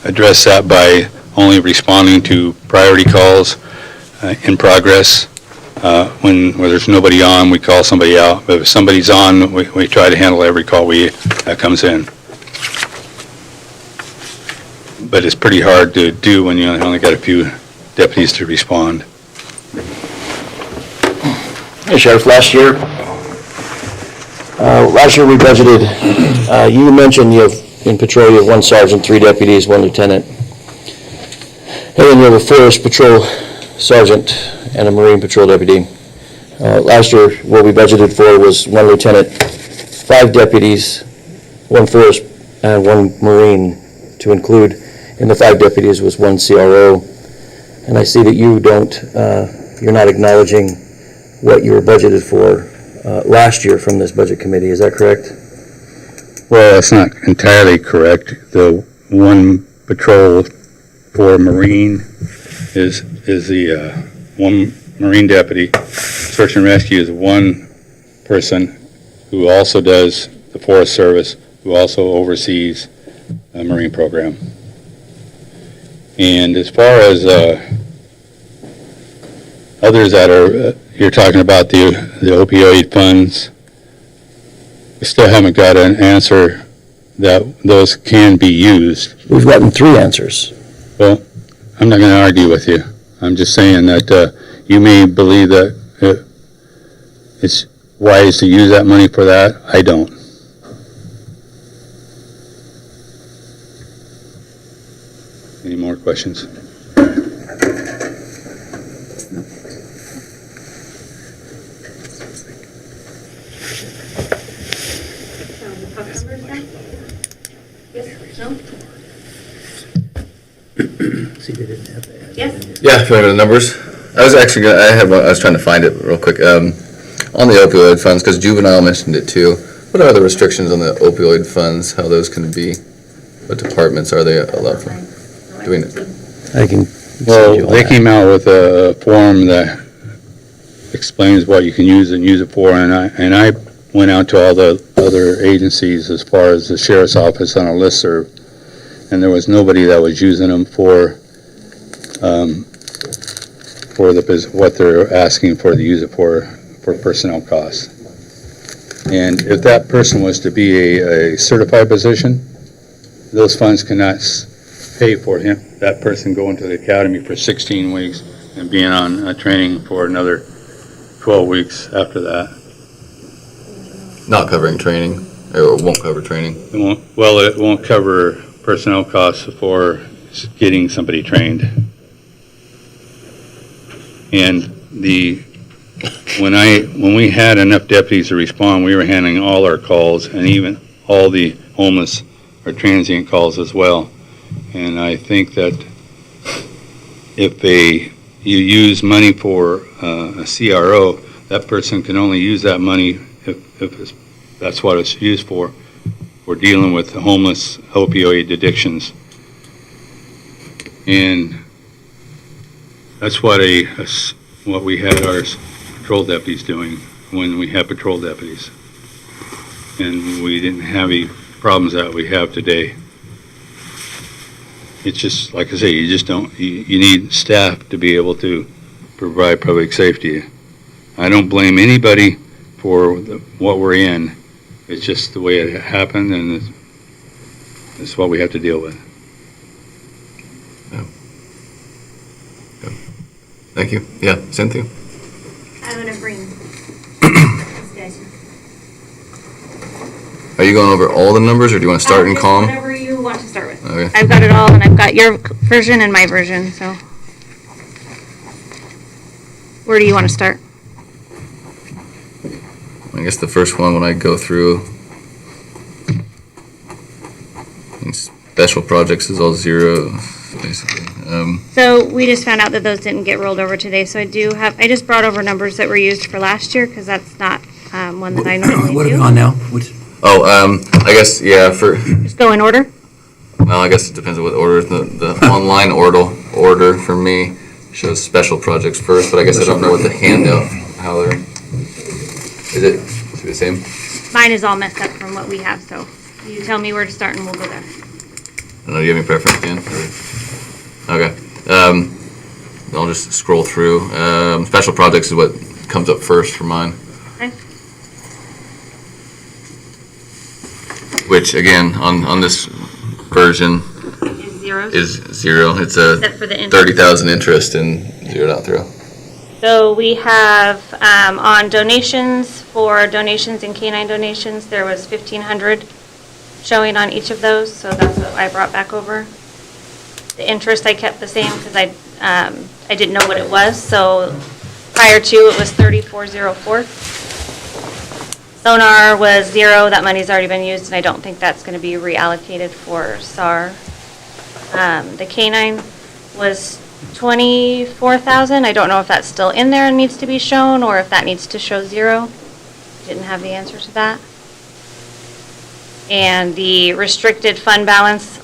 address that by only responding to priority calls in progress. When there's nobody on, we call somebody out. But if somebody's on, we try to handle every call that comes in. But it's pretty hard to do when you only got a few deputies to respond. Hey, Sheriff, last year we budgeted, you mentioned you have, in patrol, you have 1 sergeant, 3 deputies, 1 lieutenant. And then you have a forest patrol sergeant and a marine patrol deputy. Last year, what we budgeted for was 1 lieutenant, 5 deputies, 1 forest, and 1 marine, to include in the 5 deputies was 1 CRO. And I see that you you're not acknowledging what you were budgeted for last year from this budget committee. Is that correct? Well, that's not entirely correct. The 1 patrol for Marine is the 1 Marine deputy. Search and rescue is 1 person who also does the Forest Service, who also oversees a Marine program. And as far as others that are, you're talking about the opioid funds, we still haven't got an answer that those can be used. We've gotten 3 answers. Well, I'm not going to argue with you. I'm just saying that you may believe that it's wise to use that money for that. I don't. Any more questions? See, they didn't have that. Yes. Yeah, if you want to go to the numbers. I was trying to find it real quick. On the opioid funds, because Juvenile mentioned it too. What are the restrictions on the opioid funds, how those can be? What departments are they allowed from doing it? I can. Well, they came out with a form that explains what you can use and use it for, and I went out to all the other agencies as far as the sheriff's office on a listserv, and there was nobody that was using them for what they're asking for to use it for personnel costs. And if that person was to be a certified position, those funds cannot pay for that person going to the academy for 16 weeks and being on training for another 12 weeks after that. Not covering training, or won't cover training. It won't cover personnel costs for getting somebody trained. And when we had enough deputies to respond, we were handling all our calls and even all the homeless or transient calls as well. And I think that if you use money for a CRO, that person can only use that money if that's what it's used for. We're dealing with the homeless opioid addictions. And that's what we had our patrol deputies doing when we had patrol deputies. And we didn't have any problems that we have today. It's just, like I say, you need staff to be able to provide public safety. I don't blame anybody for what we're in. It's just the way it happened, and it's what we have to deal with. Thank you. Yeah, Cynthia? I'm gonna bring these guys. Are you going over all the numbers, or do you want to start and call them? Whatever you want to start with. Okay. I've got it all, and I've got your version and my version, so. Where do you want to start? I guess the first one, when I go through, special projects is all zero, basically. So we just found out that those didn't get rolled over today, so I just brought over numbers that were used for last year, because that's not one that I normally do. What are we on now? I guess, yeah, Just go in order? well, I guess it depends on what order. The online order for me shows special projects first, but I guess I don't know what the handout, how they're, is it the same? Mine is all messed up from what we have, so you tell me where to start and we'll go there. I don't know, do you have any preference, Dan? Okay. I'll just scroll through. Special projects is what comes up first for mine. Okay. Which, again, on this version Is zeros? is zero. It's a Except for the interest. 30,000 interest and zeroed out through. So we have, on donations, for donations and canine donations, there was 1,500 showing on each of those, so that's what I brought back over. The interest I kept the same because I didn't know what it was, so prior to it was 3404. Sonar was zero, that money's already been used, and I don't think that's going to be reallocated for SAR. The canine was 24,000. I don't know if that's still in there and needs to be shown, or if that needs to show zero. Didn't have the answer to that. And the restricted fund balance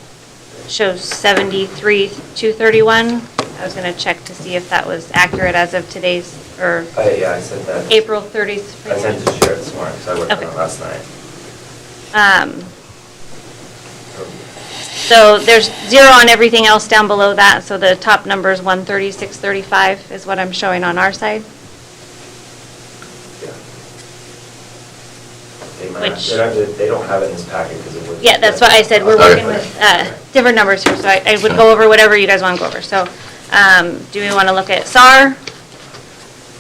shows 73,231. I was going to check to see if that was accurate as of today's, or Yeah, I sent that. April 30th. I sent to Sheriff this morning, because I worked on Okay. it last night. So there's zero on everything else down below that, so the top number is 136.35 is what I'm showing on our side. They don't have it in this packet because it was. Yeah, that's what I said, we're working with different numbers here, so I would go over whatever you guys want to go over. So do we want to look at SAR?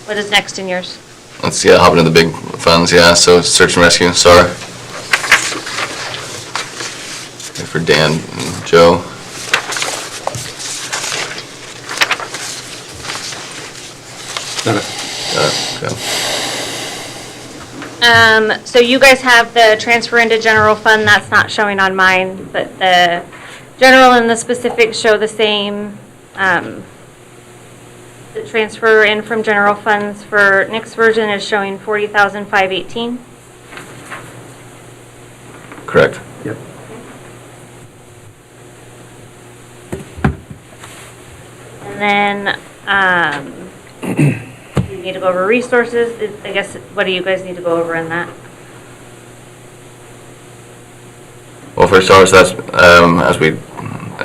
What is next in yours? Let's hop into the big funds, yeah. So search and rescue, sorry. For Dan and Joe. Got it. Okay. So you guys have the transfer into general fund, that's not showing on mine, but the general and the specifics show the same. The transfer in from general funds for Nick's version is showing 40,518. Correct. Yep. And then, you need to go over resources. I guess, what do you guys need to go over in that? Well, for starters, that's, as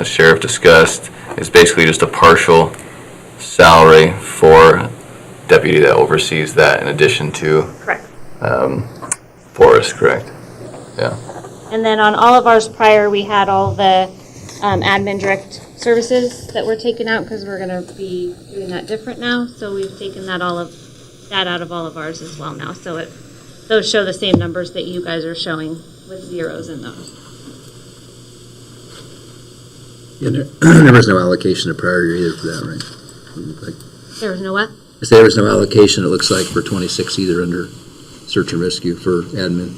Sheriff discussed, it's basically just a partial salary for deputy that oversees that in addition to Correct. Forrest, correct? Yeah. And then on all of ours prior, we had all the admin direct services that were taken out because we're going to be doing that different now. So we've taken that out of all of ours as well now. So those show the same numbers that you guys are showing with zeros in those. Yeah, there was no allocation of prior year either for that, right? There was no what? I say there was no allocation, it looks like, for 26 either under search and rescue for admin.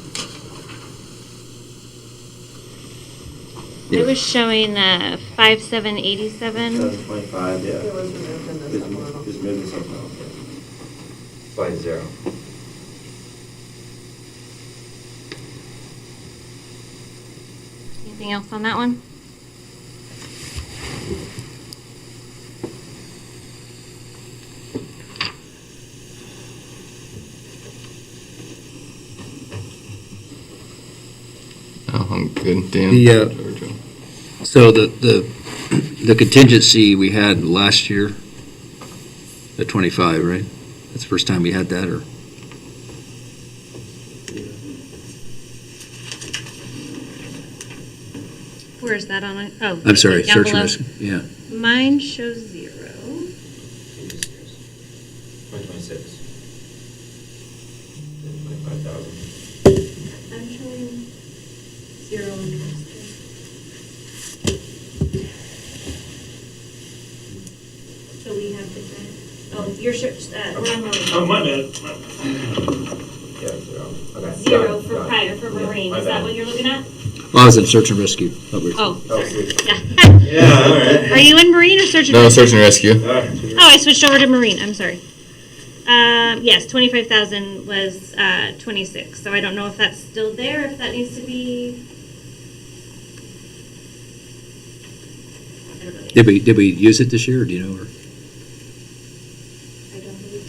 It was showing 5787. 725, yeah. It was removed in this supplemental. Just moving something else, yeah. By zero. Anything else on that one? Oh, I'm good, Dan. So the contingency we had last year, at 25, right? That's the first time we had that, or? Where is that on it? Oh. I'm sorry, down search and below. rescue, yeah. Mine shows 0. 2026. 25,000. I'm showing 0 interest. So we have different. Oh, your we're on Marine. Oh, my bad. Yeah, Zero for prior, for Marine. Is that what you're looking at? Well, I was in search and rescue. Oh, sorry. Yeah, all right. Are you in Marine or search and No, rescue? search and rescue. Oh, I switched over to Marine, I'm sorry. Yes, 25,000 was 26, so I don't know if that's still there, if that needs to be. I don't know. Did we use it this year, or do you know? Or? I don't believe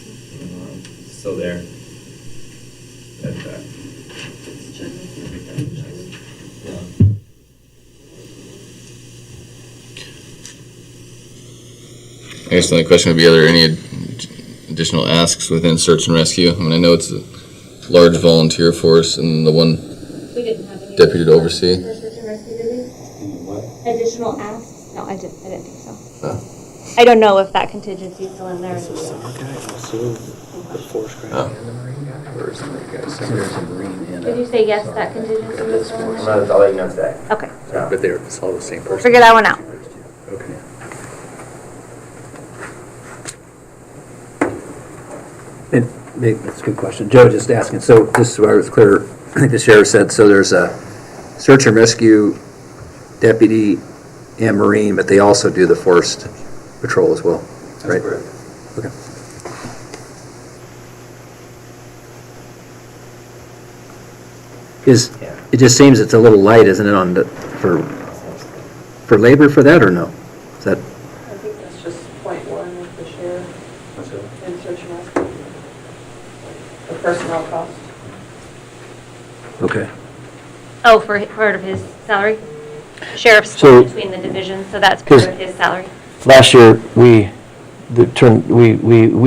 so. Still there. That's that. I guess the only question would be, are there any additional asks within search and rescue? I mean, I know it's a large volunteer force and the one We didn't have any. deputy to oversee. For search and rescue, did we? Additional asks? No, I didn't think so. Oh. I don't know if that contingency is still in there. Did you say yes, that contingency was still in there? I'll let you know today. Okay, But it's all the same we'll figure that one out. Okay. That's a good question. Joe just asking, so this is where I was clear, I think the sheriff said, so there's a search and rescue deputy and Marine, but they also do the forest patrol as well, right? Okay. It just seems it's a little light, isn't it, on for labor for that, or no? Is that? I think that's just .1 of the share in search and rescue. The personnel cost. Okay. Oh, for part of his salary? Sheriff's So- split between the divisions, so that's part of his salary. Last year, we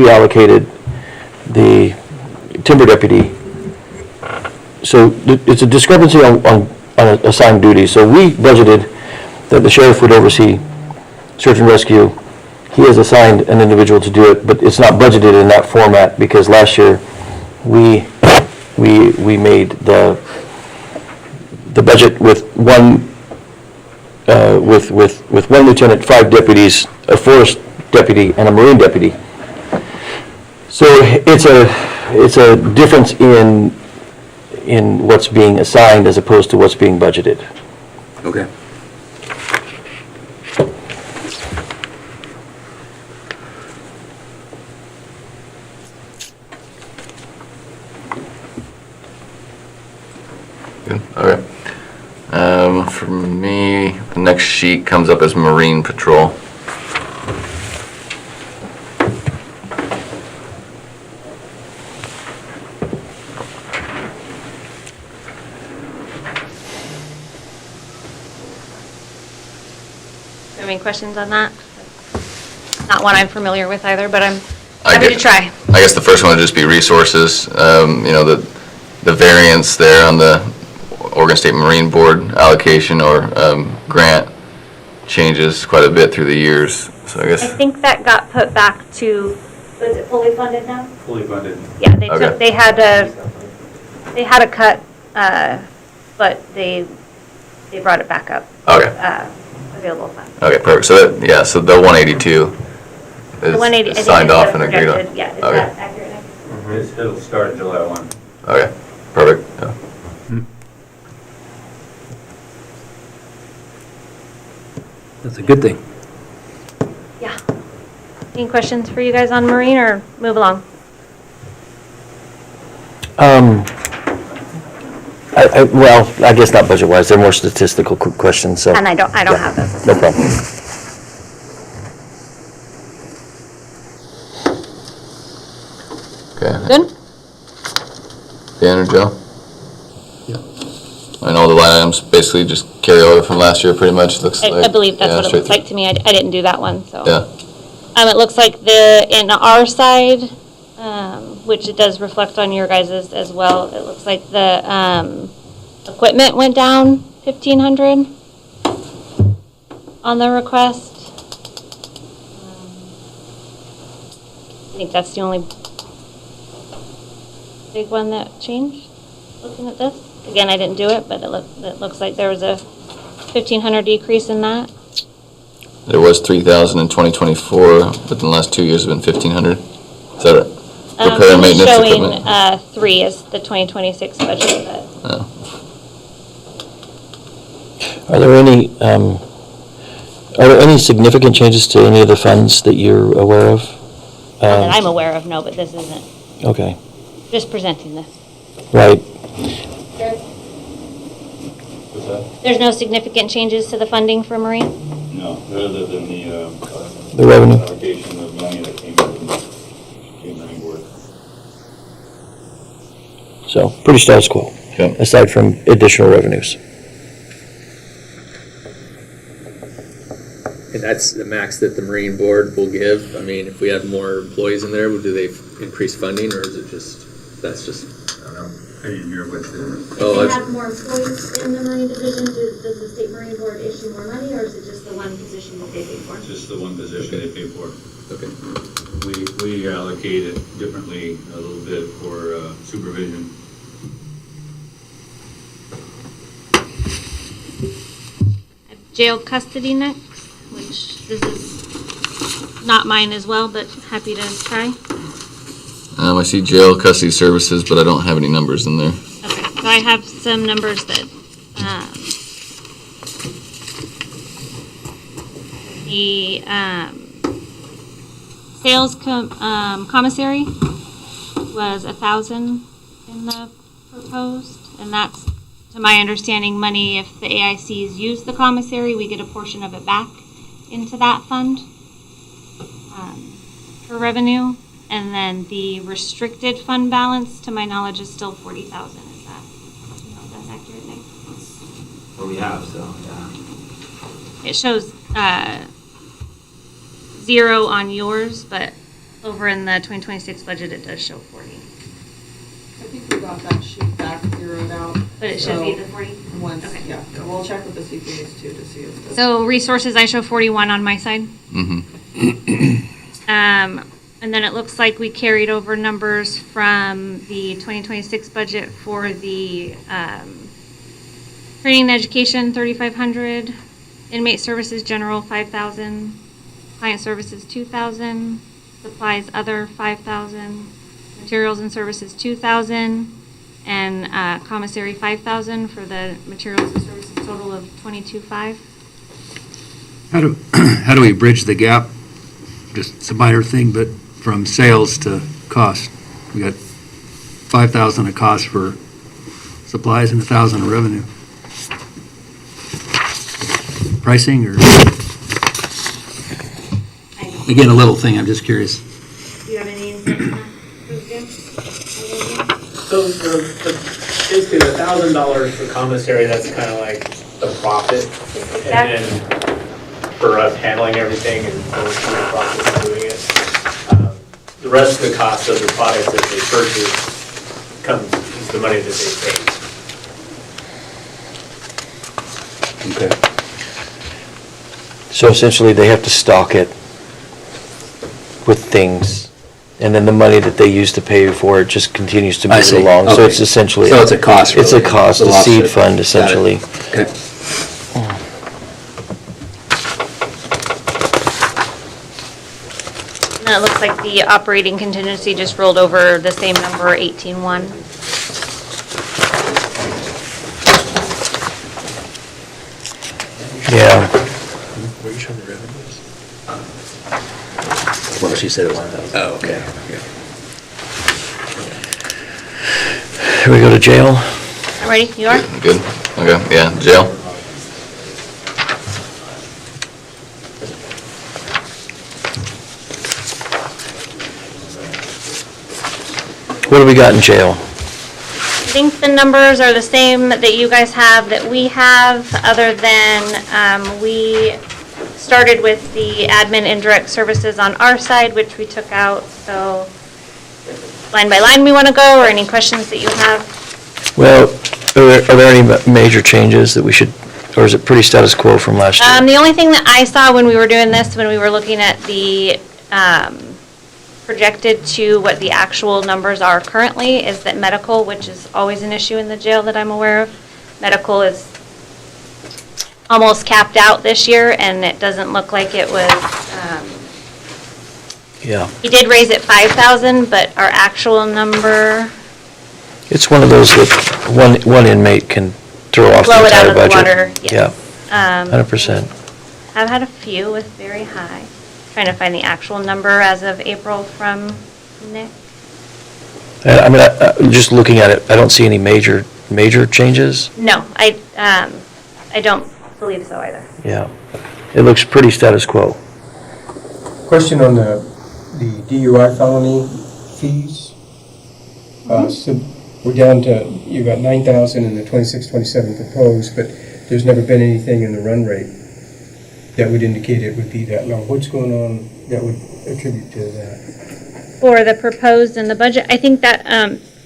allocated the timber deputy. So it's a discrepancy on assigned duties. So we budgeted that the sheriff would oversee search and rescue. He has assigned an individual to do it, but it's not budgeted in that format because last year we made the budget with one with one lieutenant, 5 deputies, a forest deputy, and a marine deputy. So it's a difference in what's being assigned as opposed to what's being budgeted. Okay. Good, okay. For me, the next sheet comes up as Marine Patrol. Any questions on that? Not one I'm familiar with either, but I'm I happy to get- try. I guess the first one would just be resources. The variance there on the Oregon State Marine Board allocation or grant changes quite a bit through the years. So I I guess, think that got put back to, was it fully funded now? Fully funded. Yeah, Okay. they had a cut, but they brought it back up. Okay. Available funds. okay, perfect. So so the 182 The 180, I is think signed is off the and agreed on. projected- Yeah, is Okay. that accurate? Nick? It'll start July 1. Okay, perfect. Yeah. That's a good thing. Yeah. Any questions for you guys on Marine or move along? Well, I guess not budget-wise, they're more statistical questions, so. And I don't Yeah, have those. No problem. Okay. Good? Dan or Joe? And all the line items basically just carry over from last year pretty much, looks like. I believe that's yeah, what it straight looks like to me. I didn't do that one, so. through. Yeah, It looks like in our side, which it does reflect on your guys's as well, it looks like the equipment went down 1,500 on the request. I think that's the only big one that changed, looking at this. Again, I didn't do it, but it looks like there was a 1,500 decrease in that. There was 3,000 in 2024, but in the last 2 years have been 1,500. Is that it? Repair and maintenance equipment? Showing 3 is the 2026 budget, but. Oh. Are there any significant changes to any of the funds that you're aware of? Not that I'm aware of, no, but this isn't. Okay, Just presenting this. right. There's no significant changes to the funding for Marine? No, other than The revenue. allocation of money that came from the Marine Board. So, pretty status quo, Okay. aside from additional revenues. And that's the max that the Marine Board will give? I mean, if we have more employees in there, do they increase funding, or is it just, that's just, I don't know. I didn't hear what the... If Oh, they that's- have more employees in the Marine Division, does the State Marine Board issue more money, or is it just the one position that they pay for? Just the one position they pay for. Okay. We allocate it differently a little bit for supervision. Jail custody next, which this is not mine as well, but happy to try. I see jail custody services, but I don't have any numbers in there. Okay, so I have some numbers that, the, sales commissary was 1,000 in the proposed, and that's, to my understanding, money, if the AICs use the commissary, we get a portion of it back into that fund, for revenue. And then the restricted fund balance, to my knowledge, is still 40,000. Is that, that's accurate, Nick? What we have, so, yeah. It shows 0 on yours, but over in the 2026 budget, it does show 40. I think we got that sheet back zeroed out. But it should be the 40? Once, Okay. yeah, we'll check with the CPAs too to see if the. So resources, I show 41 on my side. Mm-hmm. And then it looks like we carried over numbers from the 2026 budget for the training and education, 3,500, inmate services general, 5,000, client services, 2,000, supplies other, 5,000, materials and services, 2,000, and commissary, 5,000 for the materials and services total of 22,500. How do we bridge the gap? Just, it's a minor thing, but from sales to cost. We got 5,000 of cost for supplies and 1,000 of revenue. Pricing or? Again, a little thing, I'm just curious. Do you have any insight on that? So basically the $1,000 for commissary, that's kind of like the profit. And then for us handling everything and going through the process of doing it. The rest of the cost of the products that they purchase is the money that they pay. Okay. So essentially, they have to stock it with things, and then the money that they use to pay for it just continues to I move see. along. So Okay. it's essentially. So it's a cost, It's a really. cost, It's a a loss seed of- fund, got it. essentially. Okay. And then it looks like the operating contingency just rolled over the same number, 18,100. Yeah. Were you showing the revenues? Well, she said it was 1,000. Oh, okay. Here we go to jail. Ready? You are? Good. Okay, yeah, jail. What do we got in jail? I think the numbers are the same that you guys have, that we have, other than we started with the admin indirect services on our side, which we took out. So line by line we want to go, or any questions that you have? Well, are there any major changes that we should, or is it pretty status quo from last year? The only thing that I saw when we were doing this, when we were looking at the projected to what the actual numbers are currently, is that medical, which is always an issue in the jail that I'm aware of, medical is almost capped out this year, and it doesn't look like it was, Yeah. he did raise it 5,000, but our actual number, It's one of those that one inmate can throw off the blow it out entire of the budget. water, yes. Yeah, 100%. I've had a few with very high. Trying to find the actual number as of April from Nick. I mean, just looking at it, I don't see any major changes. No, I don't believe so either. Yeah. It looks pretty status quo. Question on the DUI felony fees. So we're down to, you got 9,000 in the 26-27 proposed, but there's never been anything in the run rate that would indicate it would be that low. What's going on that would attribute to that? For the proposed and the budget, I think that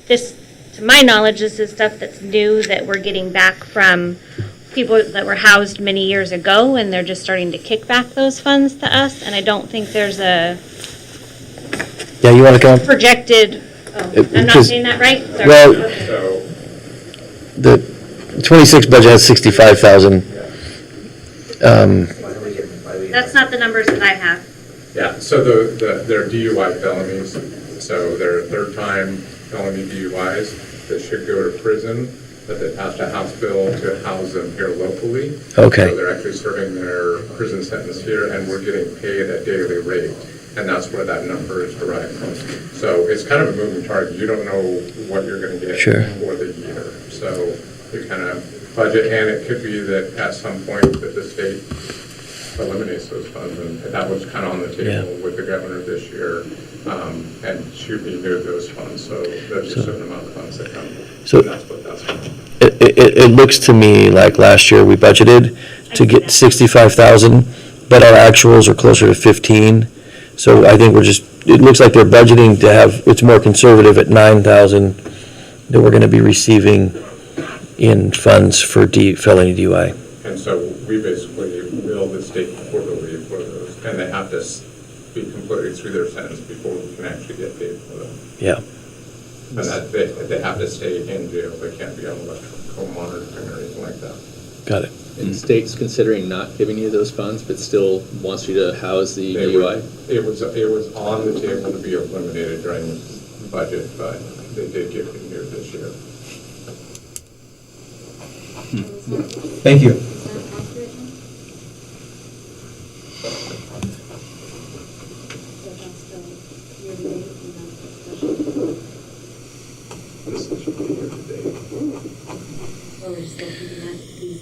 this, to my knowledge, this is stuff that's new that we're getting back from people that were housed many years ago, and they're just starting to kick back those funds to us, and I don't think there's a Yeah, you want to come? projected, I'm not saying that right? Sorry. Well, Okay. the 26 budget has 65,000. That's not the numbers that I have. Yeah, so they're DUI felonies, so they're third-time felony DUIs that should go to prison, but they passed a House bill to house them here locally. Okay. So they're actually serving their prison sentence here, and we're getting paid a daily rate, and that's where that number is derived from. So it's kind of a moving target. You don't know what you're going to get Sure. for the year. So you kind of budget, and it could be that at some point that the state eliminates those funds, and that was kind of on the table with the governor this year, and she renewed those funds, so there's a certain amount of funds that come, So- and that's what that's for. It looks to me like last year we budgeted to get 65,000, but our actuals are closer to 15. So I think it looks like they're budgeting to have, it's more conservative at 9,000 that we're going to be receiving in funds for felony DUI. And so we basically bill the state quarterly for those, and they have to be completed through their sentence before we can actually get paid for them. Yeah. And that they have to stay in jail, they can't be on electronic monitoring or anything like that. Got it. And the state's considering not giving you those funds, but still wants you to house the DUI? It was on the table to be eliminated during the budget, but they did give it here this year. Thank you.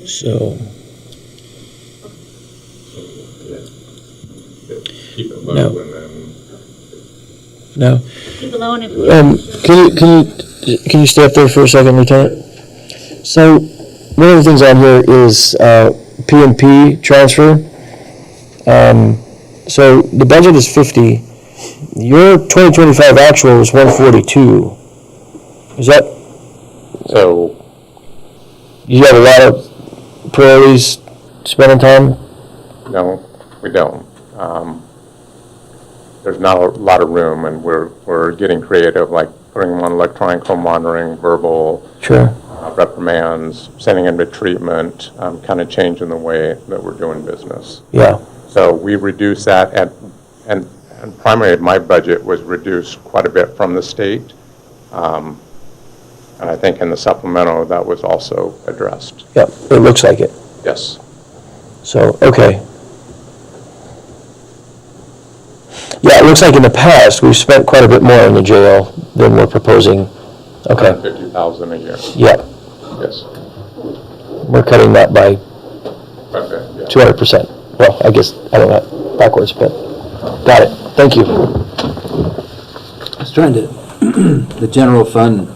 So, Keep it No. low and then. no. Keep it low and if. Can you stay up there for a second, Lieutenant? So, one of the things on here is P&P transfer. So the budget is 50. Your 2025 actual was 142. Is that? So. You have a lot of priorities spending time? No, we don't. There's not a lot of room, and we're getting creative, like putting them on electronic home monitoring, verbal Sure. reprimands, sending them to treatment, kind of changing the way that we're doing business. Yeah. So we reduced that, and primarily my budget was reduced quite a bit from the state. And I think in the supplemental, that was also addressed. Yep, it looks like it. Yes. So, okay. Yeah, it looks like in the past, we've spent quite a bit more in the jail than we're proposing. Okay. $50,000 a year. Yeah, Yes. we're cutting that by Okay, yeah. 200%. Well, I guess, I don't know, backwards, but, got it. Thank you. I was trying to, the general fund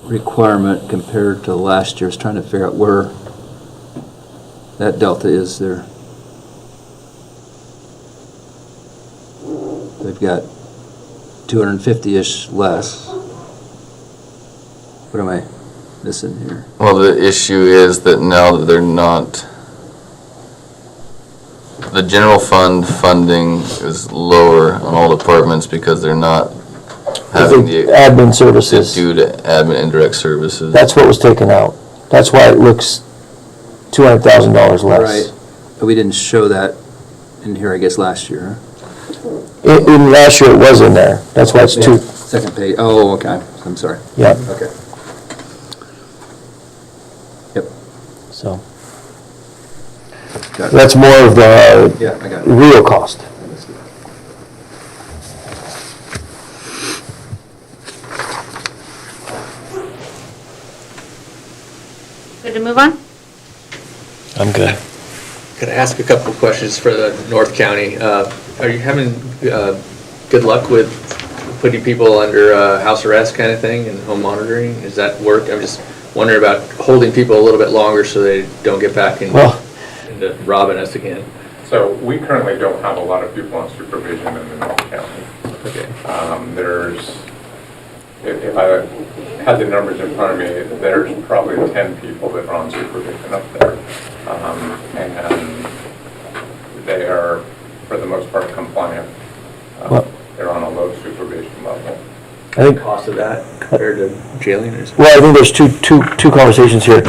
requirement compared to last year, I was trying to figure out where that delta is there. They've got 250-ish less. What am I missing here? Well, the issue is that now that they're not, the general fund funding is lower on all departments because they're not having the Admin services. due to admin indirect services. That's what was taken out. That's why it looks $200,000 less. Right, but we didn't show that in here, I guess, last year. In last year, it was in there. That's why it's Yeah, two. Second page, oh, okay, I'm sorry. Yeah. Okay. Yep. So Got it. that's more of the Yeah, I got it. real cost. Good to move on? I'm good. Could I ask a couple of questions for the North County? Are you having good luck with putting people under house arrest kind of thing and home monitoring? Does that work? I'm just wondering about holding people a little bit longer so they don't get back into robbing us again. So we currently don't have a lot of people on supervision in the North County. Okay. If I had the numbers in front of me, there's probably 10 people that are on supervision up there. And they are, for the most part, compliant. They're on a low supervision level. I think Cost of that compared to jailing or something? Well, I think there's two conversations here.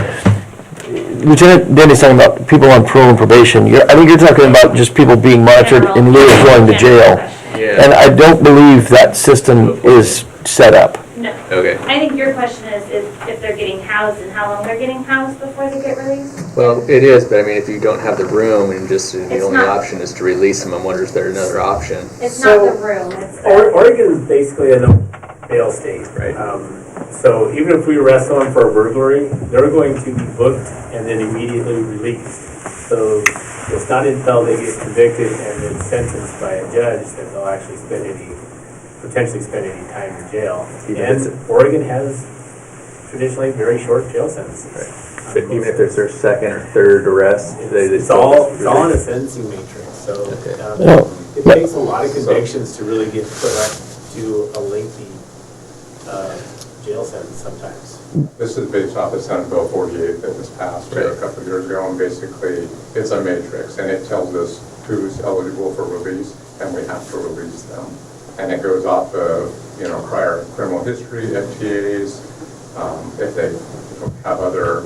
Lieutenant Denny's talking about people on parole and probation. I think you're talking about just people being monitored in lieu of going to jail. Yeah. And I don't believe that system is set up. No. Okay. I think your question is if they're getting housed and how long they're getting housed before they get released? Well, it is, but I mean, if you don't have the room and just the It's only not- option is to release them, I'm wondering if there's another option. It's not the room, it's Oregon is basically a no-bail state. Right. So even if we arrest someone for a burglary, they're going to be booked and then immediately released. So it's not until they get convicted and then sentenced by a judge that they'll actually potentially spend any time in jail. And Oregon has traditionally very short jail sentences. But even if there's their second or third arrest, It's all in a sentencing matrix, so it takes a lot of convictions to really get put up to a lengthy jail sentence sometimes. This is based off of Senate Bill 48 that was passed a couple of years ago, and basically it's a matrix, and it tells us who's eligible for release, and we have to release them. And it goes off of, prior criminal history, FTAs, if they have other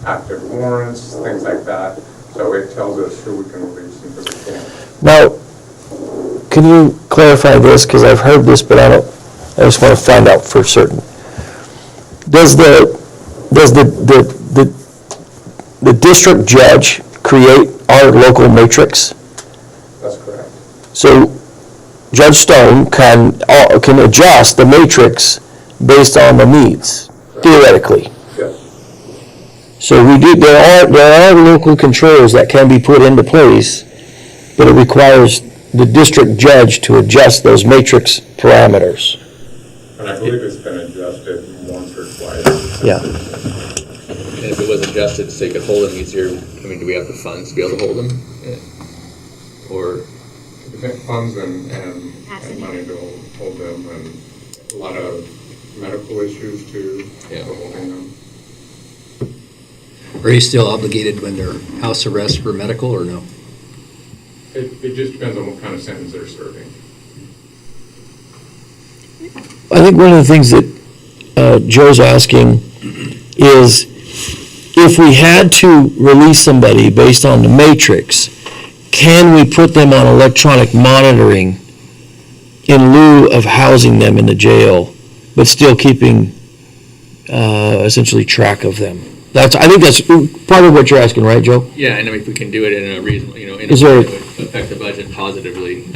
active warrants, things like that. So it tells us who we can release and who we can't. Now, can you clarify this? Because I've heard this, but I just want to find out for certain. Does the district judge create our local matrix? That's correct. So Judge Stone can adjust the matrix based on the needs, theoretically. Yes. So there are local controls that can be put into place, but it requires the district judge to adjust those matrix parameters. And I believe it's been adjusted once or twice. Yeah. And if it was adjusted so you could hold them easier, I mean, do we have the funds to be able to hold them? Or? Funds and money to hold them, and a lot of medical issues too, for holding them. Are you still obligated when they're house arrest for medical or no? It just depends on what kind of sentence they're serving. I think one of the things that Joe's asking is if we had to release somebody based on the matrix, can we put them on electronic monitoring in lieu of housing them in the jail, but still keeping essentially track of them? I think that's part of what you're asking, right, Joe? Yeah, and I mean, if we can do it in a reasonable, in a way Is there- that would affect the budget positively,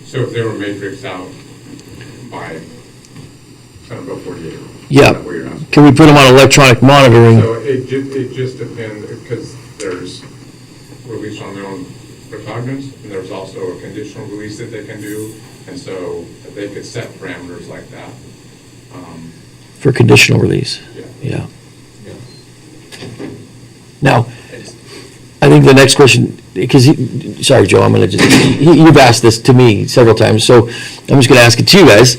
So if they were matrixed out by Senate Bill 48? Yeah. Is that what you're asking? Can we put them on electronic monitoring? So it just depends, because there's release on their own recognizance, and there's also a conditional release that they can do, and so they could set parameters like that. For conditional release? Yeah. Now, I think the next question, because, sorry, Joe, I'm going to just, you've asked this to me several times, so I'm just going to ask it to you guys.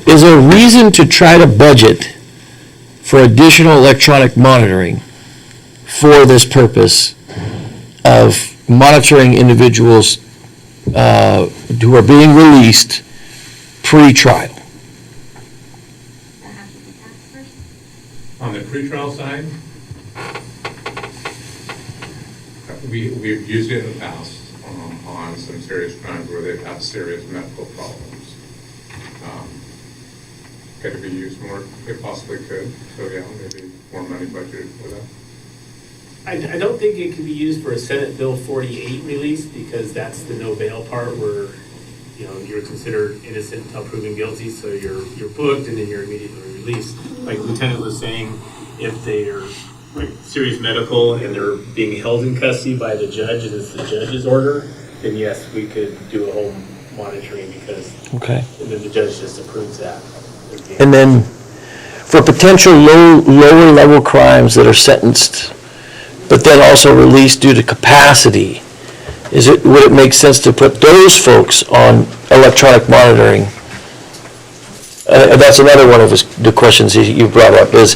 Is there a reason to try to budget for additional electronic monitoring for this purpose of monitoring individuals who are being released pre-trial? On the pretrial side, we've used it in the past on some serious crimes where they've had serious medical problems. Could it be used more? It possibly could. So yeah, maybe more money budgeted for that. I don't think it can be used for a Senate Bill 48 release, because that's the no bail part where, you know, you're considered innocent until proven guilty, so you're booked and then you're immediately released. Like Lieutenant was saying, if they're like serious medical and they're being held in custody by the judge and it's the judge's order, then yes, we could do a home monitoring, because Okay. and then the judge just approves that. And then for potential lower level crimes that are sentenced, but then also released due to capacity, would it make sense to put those folks on electronic monitoring? That's another one of the questions you brought up is,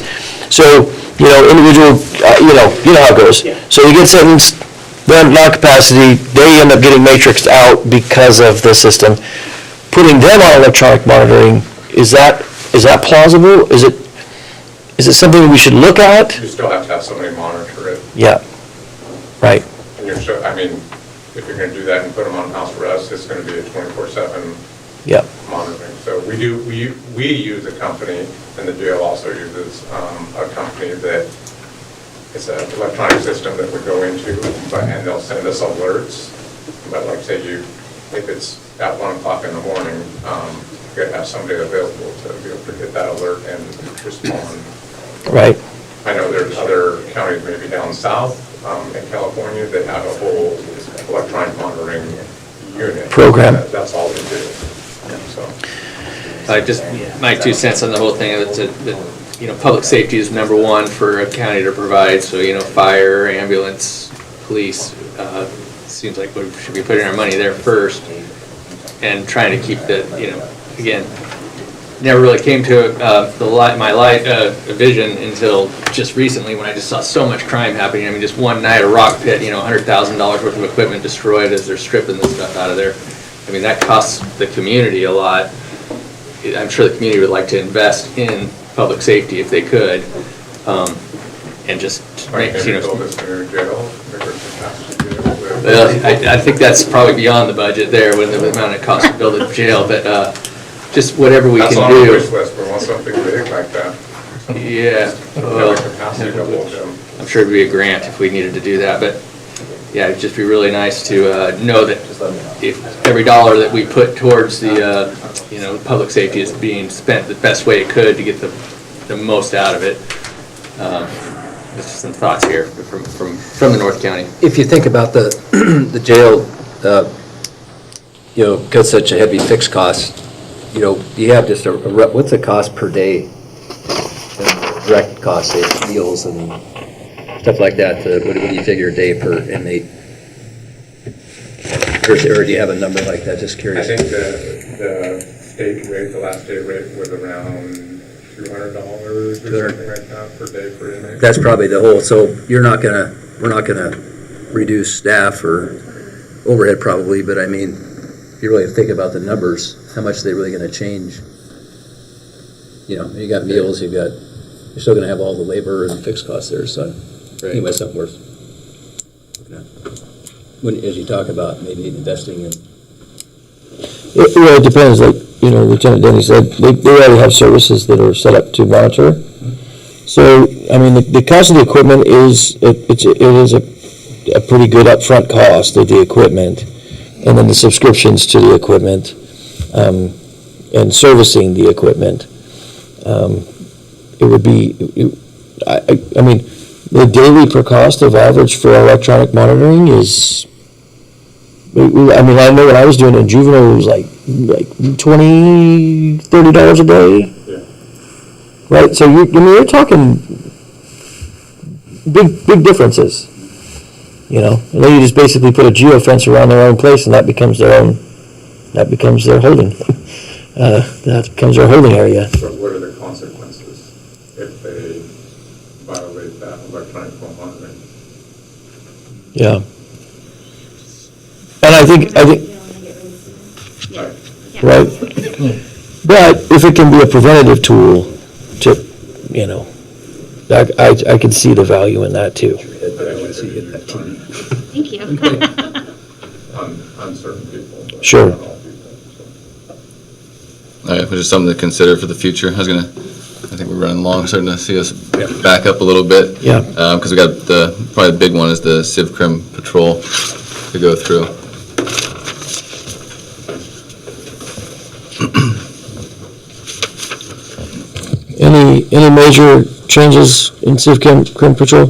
so, you know, individual, you know how it goes. So you get sentenced, they're not capacity, they end up getting matrixed out because of the system. Putting them on electronic monitoring, is that plausible? Is it something we should look at? You still have to have somebody monitor it. Yeah, right. And I mean, if you're going to do that and put them on house arrest, it's going to be a 24/7 Yep. monitoring. So we use a company, and the jail also uses a company that it's an electronic system that we go into, and they'll send us alerts. But like say if it's at 1 o'clock in the morning, you got to have somebody available to be able to get that alert and respond. Right. I know there's other counties maybe down south in California that have a whole electronic monitoring unit. Program. That's all they do. So. Just my 2 cents on the whole thing, you know, public safety is number one for a county to provide, so, you know, fire, ambulance, police, seems like we should be putting our money there first, and trying to keep the, you know, again, never really came to my vision until just recently, when I just saw so much crime happening. I mean, just one night, a rock pit, you know, $100,000 worth of equipment destroyed as they're stripping this stuff out of there. I mean, that costs the community a lot. I'm sure the community would like to invest in public safety if they could, and just make, you know. Well, I think that's probably beyond the budget there with the amount it costs to build a jail, but just whatever we can do. That's on our wish list, we want something big like that. Yeah, well, I'm sure it'd be a grant if we needed to do that, but yeah, it'd just be really nice to know that if every dollar that we put towards the, you know, public safety is being spent the best way it could to get the most out of it. Just some thoughts here from the North County. If you think about the jail, you know, because such a heavy fixed cost, you know, you have just what's the cost per day? Direct costs, say meals and stuff like that. What do you figure a day per inmate? Or do you have a number like that? Just curious. I think the state rate, the last state rate was around $200 or something like that per day per inmate. That's probably the whole. So we're not gonna reduce staff or overhead probably, but I mean, if you really think about the numbers, how much are they really going to change? You know, you got meals, you're still going to have all the labor and fixed costs there. So anyway, something worth looking at. As you talk about maybe investing in. Well, it depends. Like, you know, Lieutenant Denny said, they already have services that are set up to monitor. So, I mean, the cost of the equipment is a pretty good upfront cost of the equipment, and then the subscriptions to the equipment, and servicing the equipment. It would be, I mean, the daily per cost of average for electronic monitoring is, I mean, I know when I was doing it in juvenile, it was like $20, $30 a day. Yeah. Right, so you're talking big differences, you know. And then you just basically put a geofence around their own place, and that becomes their holding. That becomes their holding area. So what are the consequences if they violate that electronic phone monitoring? Yeah. And I think, right. But if it can be a preventative tool to, you know, I can see the value in that too. Thank you. On certain people. but Sure. not all people, so. All right, which is something to consider for the future. I think we're running long, starting to see us back up a little bit. Yeah. Because we got probably the big one is the Civ Crim patrol to go through. Any major changes in Civ Crim Patrol?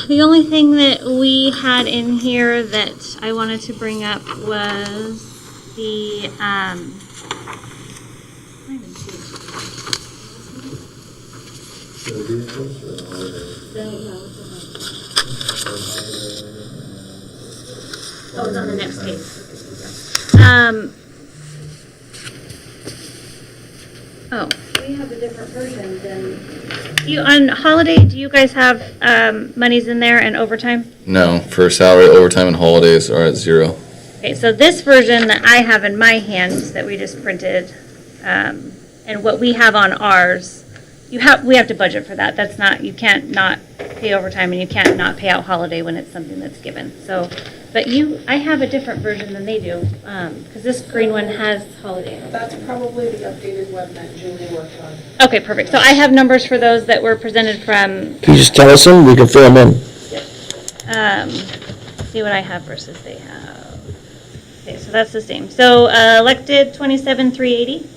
The only thing that we had in here that I wanted to bring up was the, oh, it's on the next page. Oh, we have a different version than, on holiday, do you guys have, monies in there and overtime? No, for salary, overtime, and holidays are at 0. Okay, so this version that I have in my hands that we just printed, and what we have on ours, we have to budget for that. That's not, you can't not pay overtime and you can't not pay out holiday when it's something that's given. So, but I have a different version than they do, because this green one has holiday. That's probably the updated one that Julie worked on. Okay, perfect. So I have numbers for those that were presented from, Can you just tell us them? We can fill them in. see what I have versus they have. Okay, so that's the same. So elected 27,380.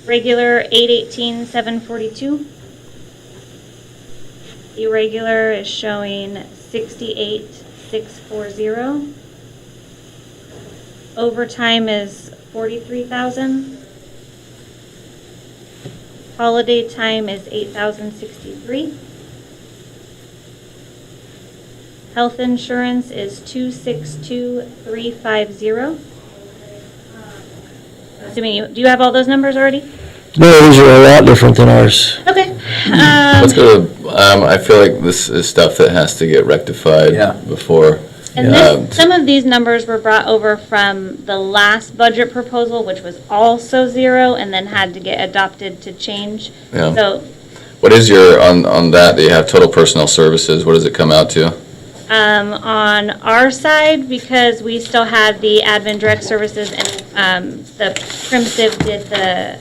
Regular 818,742. Irregular is showing 68,640. Overtime is 43,000. Holiday time is 8,063. Health insurance is 262,350. Assuming do you have all those numbers already? No, these are a lot different than ours. Okay. Let's go to, I feel like this is stuff that has to get rectified before. And some of these numbers were brought over from the last budget proposal, which was also 0, and then had to get adopted to change. Yeah. So What is your, on that you have total personnel services, what does it come out to? on our side, because we still had the admin direct services and the Crimciv did the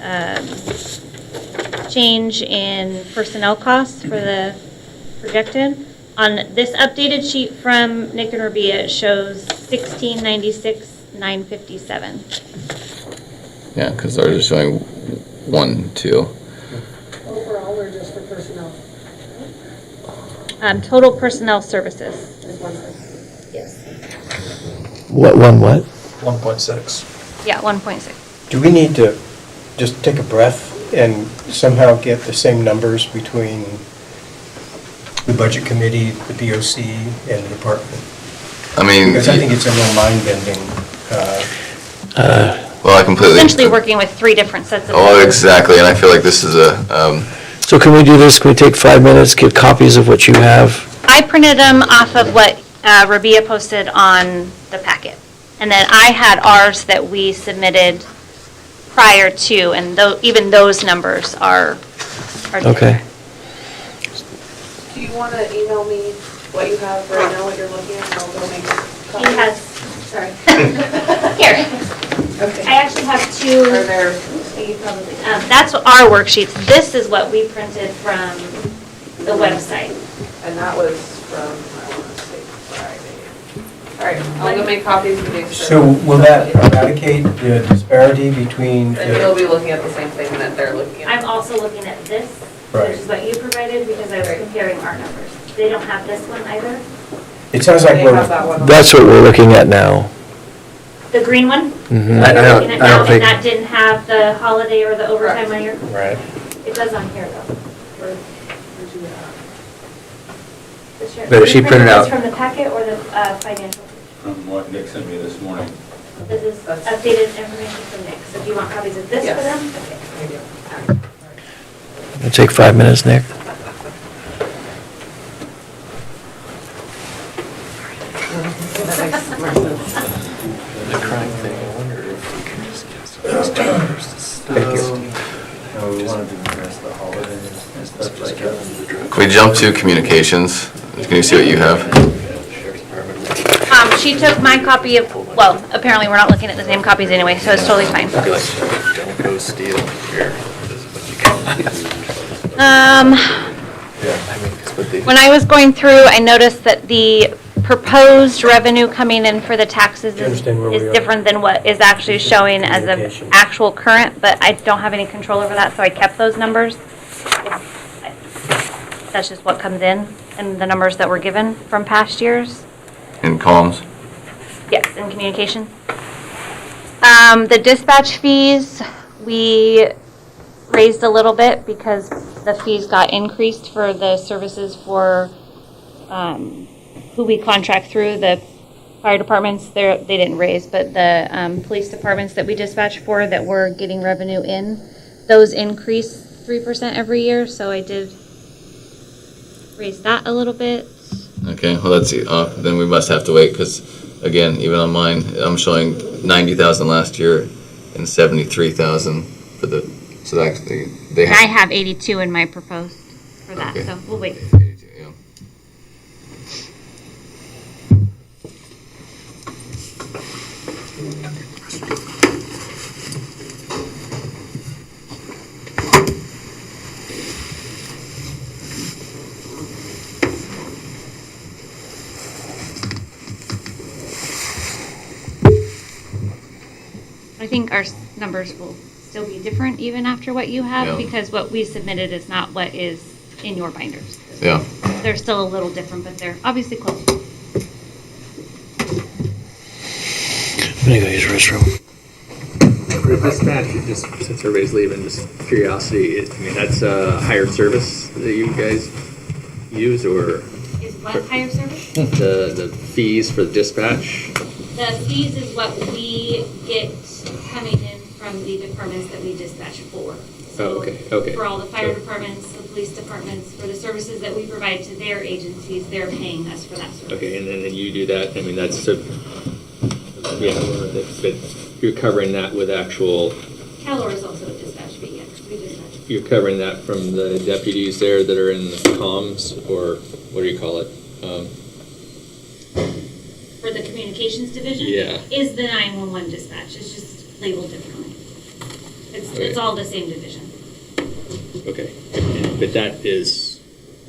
change in personnel costs for the projected. On this updated sheet from Nick and Rabia, it shows 1696,957. Yeah, because ours is showing 1, 2. Overall, or just for personnel? Total personnel services. Yes. What? 1.6. Yeah, 1.6. Do we need to just take a breath and somehow get the same numbers between the budget committee, the BOC, and the department? I mean, Because I think it's a little mind-bending. well, I completely. Essentially working with 3 different sets of. Oh, exactly, and I feel like this is a, So can we do this? Can we take 5 minutes, get copies of what you have? I printed them off of what Rabia posted on the packet. And then I had ours that we submitted prior to, and even those numbers are different. Okay. Do you want to email me what you have right now, what you're looking at, and I'll go make copies? He has, sorry. Here. Okay. I actually have 2. Are there? You probably, that's our worksheets. This is what we printed from the website. And that was from, I want to say Friday. All right, I'll go make copies and make sure. So will that eradicate the disparity between? And you'll be looking at the same thing that they're looking at. I'm also looking at this, Right. which is what you provided, because I was comparing our numbers. They don't have this one either. It sounds like They have that one. That's what we're looking at now. The green one? Mhm. That you're looking at now, and that didn't have the holiday or the overtime on your? Right. It does on here, though. The sheriff- But if she Did you printed print out- this from the packet or the financial? From what Nick sent me this morning. This is updated information from Nick, so do you want copies of this for Yes. them? Okay. It'll take 5 minutes, Nick. The crime thing, I wonder if we can just get some of those numbers to stop. No, we wanted to address the holidays and stuff like that. can we jump to communications? Can you see what you have? She took my copy of, well, apparently we're not looking at the same copies anyway, so it's totally fine. Don't go steal here. When I was going through, I noticed that the proposed revenue coming in for the taxes is different than what is actually showing as of actual current, but I don't have any control over that, so I kept those numbers. That's just what comes in, and the numbers that were given from past years. In columns? Yes, in communication. The dispatch fees, we raised a little bit because the fees got increased for the services for who we contract through, the fire departments. They didn't raise, but the police departments that we dispatch for that we're getting revenue in, those increase 3% every year, so I did raise that a little bit. Okay, well, let's see. Then we must have to wait because, again, even on mine, I'm showing 90,000 last year and 73,000 for the. So actually, they have. I have 82 in my proposed for that, Okay. so we'll wait. 82, yeah. I think our numbers will still be different even after what you have, Yeah. because what we submitted is not what is in your binders. Yeah. They're still a little different, but they're obviously close. I'm gonna go use the restroom. For dispatch, just since everybody's leaving, just curiosity, I mean, that's a higher service that you guys use, or Is what higher service? the fees for the dispatch? The fees is what we get coming in from the departments that we dispatch for. Oh, okay, okay. For all the fire So- departments, the police departments, for the services that we provide to their agencies, they're paying us for that service. Okay, and then you do that, I mean, that's, yeah, but you're covering that with actual, Calor is also a dispatch fee, yes, we dispatch. you're covering that from the deputies there that are in the comms, or what do you call it? For the communications division? Yeah. Is the 911 dispatch, it's just labeled differently. Okay. It's all the same division. Okay, but that is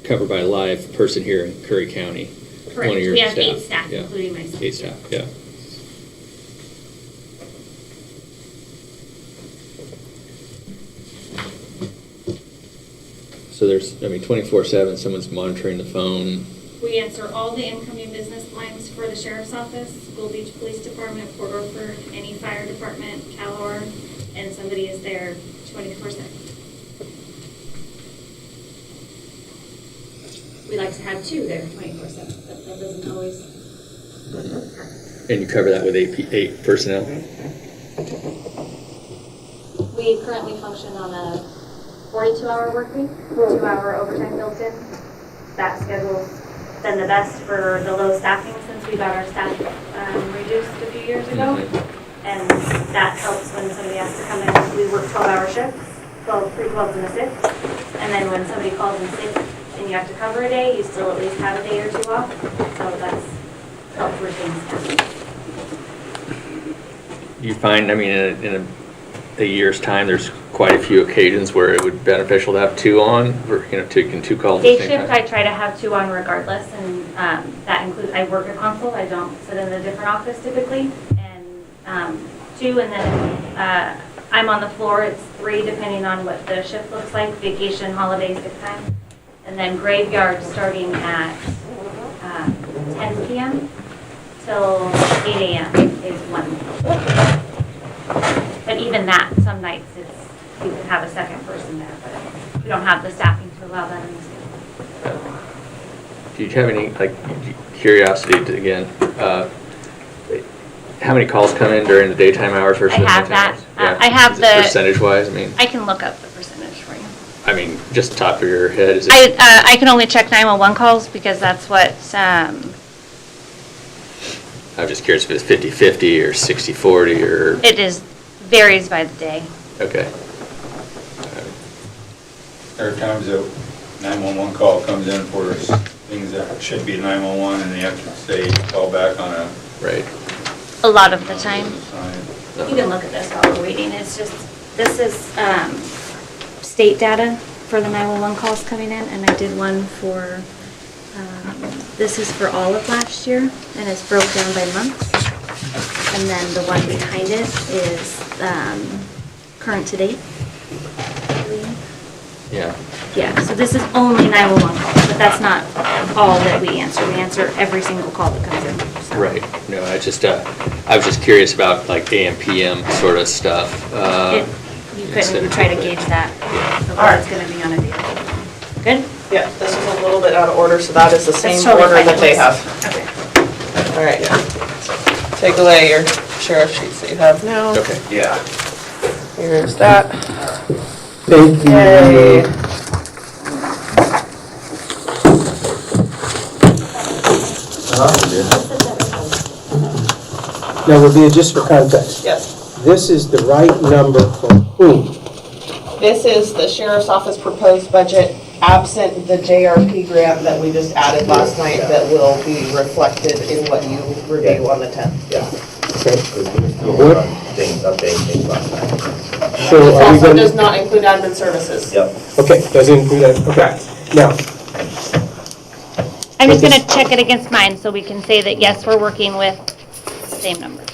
covered by a live person here in Curry County. One Correct, of your we have staff. 8 staff, Yeah. including myself. 8 staff, yeah. So there's, I mean, 24/7, someone's monitoring the phone. We answer all the incoming business lines for the sheriff's office, Gold Beach Police Department, Port Orford, any fire department, Calor, and somebody is there 24/7. We like to have 2 there 24/7, but that doesn't always. And you cover that with 8 personnel? We currently function on a 42-hour work week, 2-hour overtime built in. That schedule's been the best for the low staffing since we got our staff reduced a few years ago. And that helps when somebody has to come in. We work 12-hour shifts, 3 12s and a 6. And then when somebody calls in sick and you have to cover a day, you still at least have a day or 2 off. So that's helped retain staff. You find, I mean, in a year's time, there's quite a few occasions where it would be beneficial to have 2 on, or, you know, taking 2 calls at Day the same shift, time? I try to have 2 on regardless, and that includes, I work a console, I don't sit in a different office typically, and 2, and then I'm on the floor, it's 3 depending on what the shift looks like, vacation, holiday, sick time, and then graveyard starting at 10 p.m. till 8 a.m. is 1. But even that, some nights you could have a second person there, but we don't have the staffing to allow that in the city. Do you have any, like, curiosity to, again, how many calls come in during the daytime hours versus I the have nighttime that. hours? Yeah. I have Is it the. percentage-wise, I mean, I can look up the percentage for you. I mean, just top of your head, is it? I can only check 911 calls because that's what, I'm just curious if it's 50/50 or 60/40 or, it varies by the day. okay. Every time a 911 call comes in for things that should be 911 and they have to say, call back on a. Right. A lot of the time. Sign. You can look at this while we're waiting. It's just, this is state data for the 911 calls coming in, and I did one for, this is for all of last year, and it's broke down by months. And then the one behind it is current to date. Yeah. Yeah, so this is only 911 calls, but that's not all that we answer. We answer every single call that comes in. So. Right. No, I was just curious about like AM, PM sort of stuff. You couldn't try to gauge that. So it's going to be on a daily. Good? Yeah, this is a little bit out of order, so that is the same totally order fine. that they have. Okay. All right. Take away your sheriff sheets that you have now. Okay. Yeah. Here's that. Thank you. Yay. Now, Rabia, just for context, Yes. this is the right number for whom? This is the sheriff's office proposed budget, absent the JRP grant that we just added last night that will be reflected in what you review on the 10th. Yeah. Okay. What? Updating things last night. So This are we also going does to? not include admin services. Yep. Okay, doesn't include that, okay. Now, I'm just going to check it against mine so we can say that, yes, we're working with the same numbers.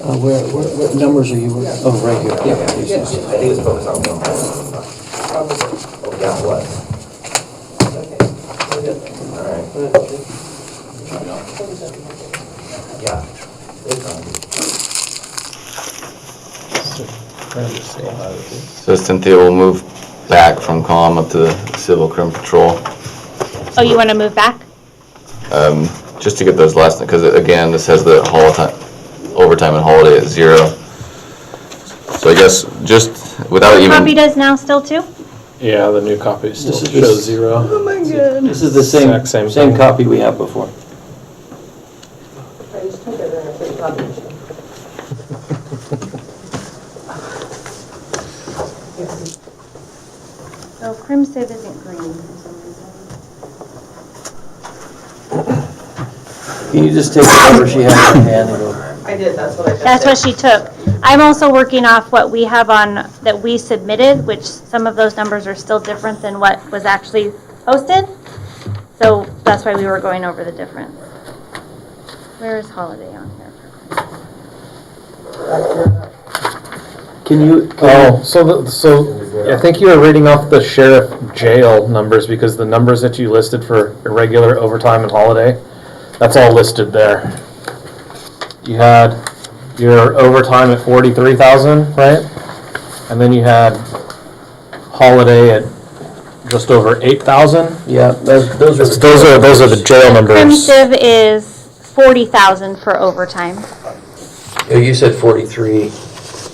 What numbers are you, oh, right here. I think it's focused on one. Oh, yeah, it was. All right. Yeah. So Cynthia will move back from column up to the civil crim patrol, Oh, you want to move back? just to get those last, because again, this has the overtime and holiday at 0. So I guess just without even. Copy does now still too? Yeah, the new copy still This is- shows 0. Oh my God. This is the Exact same thing. copy we had before. I just took it in a pretty copy. So Crimson isn't green for some reason. Can you just take the number she has in her hand and go? I did, that's what I just did. That's what she took. I'm also working off what we have on, that we submitted, which some of those numbers are still different than what was actually posted. So that's why we were going over the difference. Where is holiday on here? Can you? Oh, so I think you were reading off the sheriff jail numbers because the numbers that you listed for irregular overtime and holiday, that's all listed there. You had your overtime at 43,000, right? And then you had holiday at just over 8,000. Yeah, those are the jail numbers. Crimson is 40,000 for overtime. You said 43.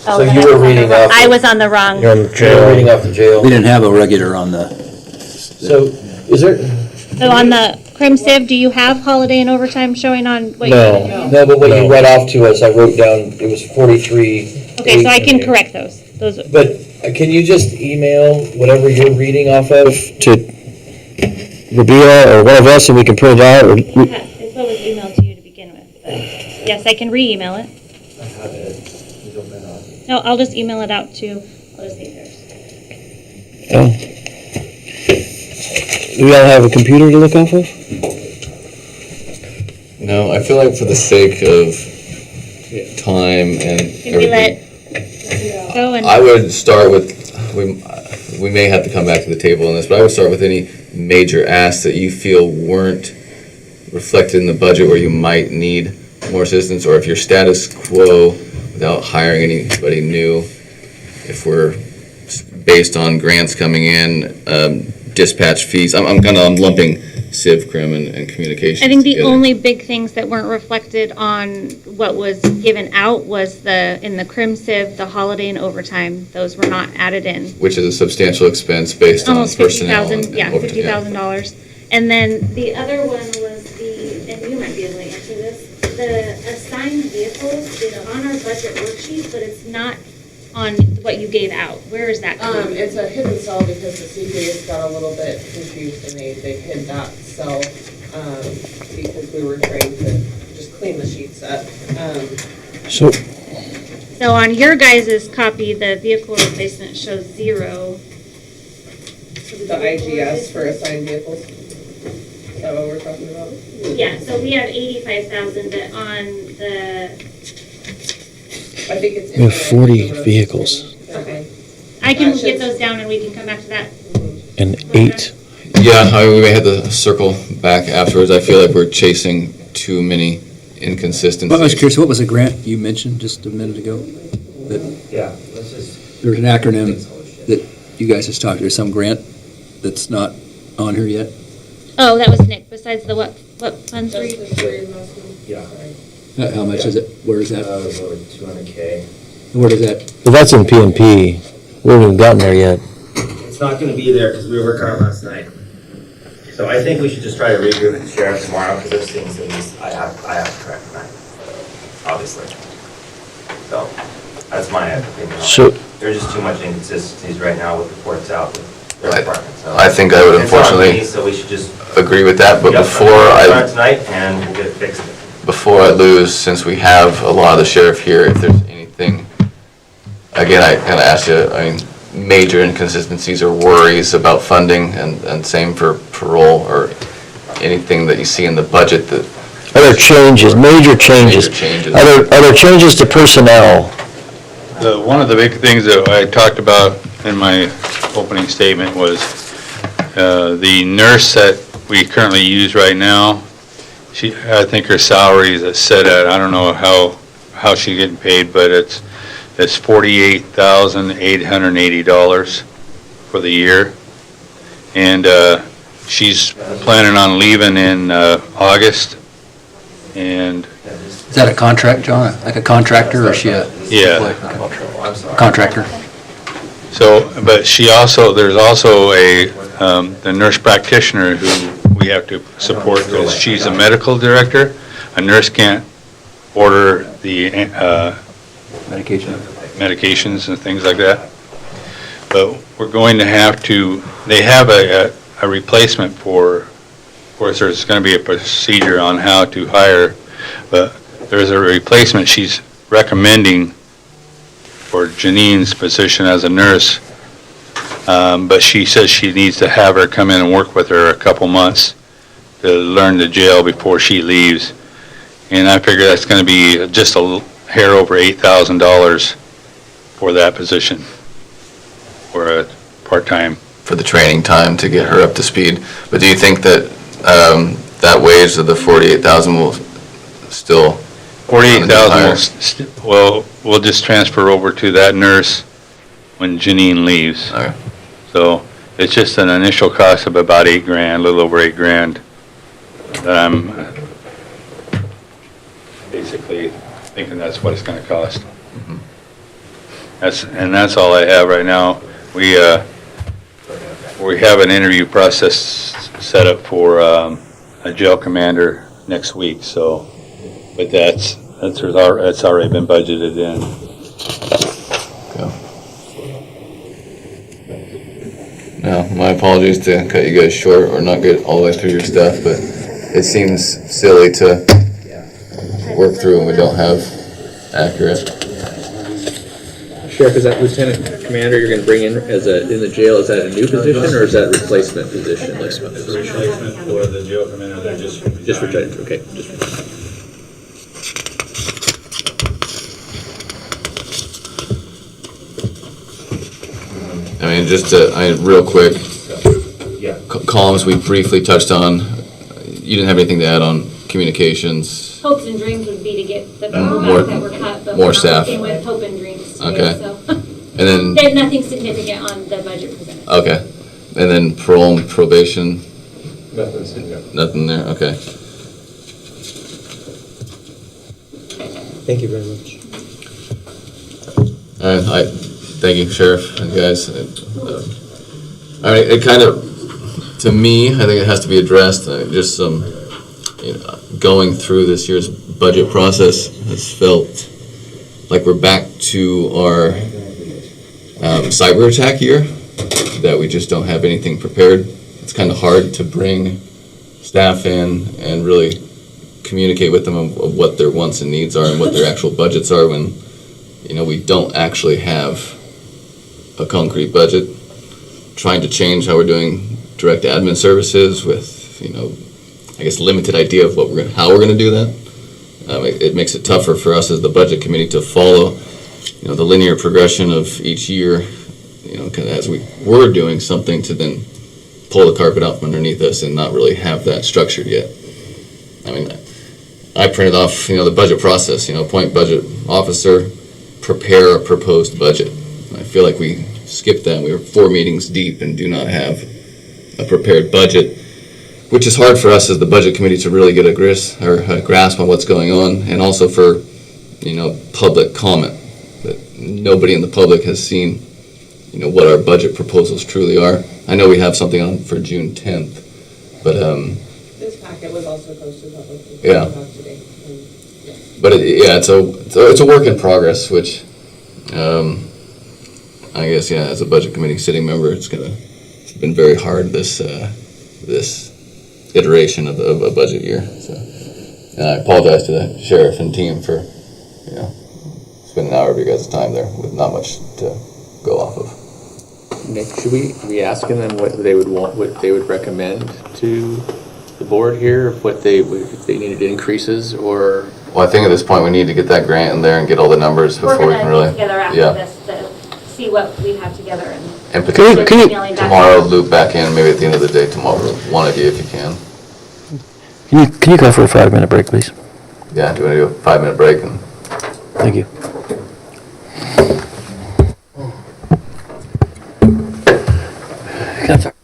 Oh, So then you I were was on the reading wrong- off. I was on the wrong. You're on the You were reading jail. off the jail. We didn't have a regular on the, So is there? So on the Crimson, do you have holiday and overtime showing on what you? No, but what you read off to us, I wrote down, it was 43. Okay, so I can correct those. Those. But can you just email whatever you're reading off of to Rabia or one of us and we can print it out? It's what was emailed to you to begin with. But yes, I can re-email it. I have it. You don't know. No, I'll just email it out to, I'll just leave theirs. Oh. Do we all have a computer to look off of? No, I feel like for the sake of time and Can we let go and? I would start with, we may have to come back to the table on this, but I would start with any major asks that you feel weren't reflected in the budget where you might need more assistance, or if you're status quo without hiring anybody new, if we're based on grants coming in, dispatch fees. I'm lumping Civ, Crim, and communications I think the together. only big things that weren't reflected on what was given out was in the Crim Civ, the holiday and overtime. Those were not added in. Which is a substantial expense based on Almost personnel. $50,000, yeah, overtime, $50,000. And then the other one was and you might be able to answer this, the assigned vehicles is on our budget worksheet, but it's not on what you gave out. Where is that coming from? It's a hidden cell because the CPA's got a little bit confused and they hid that cell, because we were trying to just clean the sheets up. So, So on your guys' copy, the vehicle replacement shows 0. The IGS for assigned vehicles. Is that what we're talking about? Yeah, so we have 85,000, but on the, I think it's. we have 40 vehicles Okay. I can get those down and we can come back to that. and 8. Yeah, we may have to circle back afterwards. I feel like we're chasing too many inconsistencies. I was curious, what was the grant you mentioned just a minute ago? Yeah, let's just. There's an acronym that you guys just talked, there's some grant that's not on here yet? Oh, that was Nick, besides the what funds were you? Yeah. How much is it? Where is that? Over 200K. Where does that? Well, that's in P&P. We haven't even gotten there yet. It's not gonna be there because we were working on it last night. So I think we should just try to regroup with the sheriff tomorrow because there's things that I have to track tonight, obviously. So that's my opinion on it. So- There's just too much inconsistencies right now with reports out with their department. So I think I would it's not unfortunately me, so we should just. agree with that, but Yep, before we'll try it I, tonight and we'll get it fixed. before I lose, since we have a lot of the sheriff here, if there's anything, again, I kind of asked you, I mean, major inconsistencies or worries about funding, and same for parole, or anything that you see in the budget that. Are there changes, major changes? Major changes. Are there changes to personnel? One of the big things that I talked about in my opening statement was the nurse that we currently use right now. I think her salary is set at, I don't know how she's getting paid, but it's $48,880 for the year. And she's planning on leaving in August. And Is that a contract, John? Like a contractor or is she a? yeah. Contractor? So, but there's also the nurse practitioner who we have to support because she's a medical director. A nurse can't order the medications and things like that. But we're going to have to, they have a replacement of course, there's going to be a procedure on how to hire, but there's a replacement she's recommending for Janine's position as a nurse, but she says she needs to have her come in and work with her a couple months to learn the jail before she leaves. And I figure that's going to be just a hair over $8,000 for that position, for a part-time. For the training time to get her up to speed. But do you think that that wage of the 48,000 will still? 48,000 we'll just transfer over to that nurse when Janine leaves. Okay. So it's just an initial cost of about $8,000, a little over $8,000. That I'm basically thinking that's what it's going to cost. That's all I have right now. We have an interview process set up for a jail commander next week. So, but that's already been budgeted in. No, my apologies to cut you guys short or not get all the way through your stuff, but it seems silly to work through and we don't have accurate. Sheriff, is that lieutenant commander you're going to bring in in the jail, is that a new position or is that a replacement position? It's a replacement for the jail commander that just retired. Okay. I mean, real quick, columns we briefly touched on. You didn't have anything to add on communications? Hopes and dreams would be to get the people More- back that were cut, but more we're not staff. working with hope and dreams today, Okay. so. And then, There's nothing significant on the budget presented. okay. And then parole and probation? Nothing's in there. Nothing there, okay. Thank you very much. All right, thank you, Sheriff and guys. I mean, it kind of, to me, I think it has to be addressed, just some going through this year's budget process has felt like we're back to our cyber attack year, that we just don't have anything prepared. It's kind of hard to bring staff in and really communicate with them of what their wants and needs are and what their actual budgets are when, we don't actually have a concrete budget. Trying to change how we're doing direct admin services with, I guess, limited idea of how we're going to do that. It makes it tougher for us as the budget committee to follow, the linear progression of each year, kind of as we were doing something to then pull the carpet out from underneath us and not really have that structured yet. I mean, I printed off, the budget process, appoint budget officer, prepare a proposed budget. I feel like we skipped that. We were 4 meetings deep and do not have a prepared budget, which is hard for us as the budget committee to really get a grasp on what's going on, and also for, public comment. That nobody in the public has seen, what our budget proposals truly are. I know we have something on for June 10th, but This packet was also posted publicly. Yeah. Today. But it's a work in progress, which I guess as a budget committee sitting member, it's been very hard this iteration of a budget year. So, and I apologize to the sheriff and team for spending an hour of your guys' time there with not much to go off of. Nick, should we be asking them what they would want, what they would recommend to the board here, if if they needed increases or? Well, I think at this point we need to get that grant in there and get all the numbers before we can really. We're gonna get together after this to see what we have together And potentially Can you- tomorrow loop back in, maybe at the end of the day tomorrow, one of you if you can. Can you go for a 5-minute break, please? Yeah, do you want to do a 5-minute break? Thank you. Can I talk?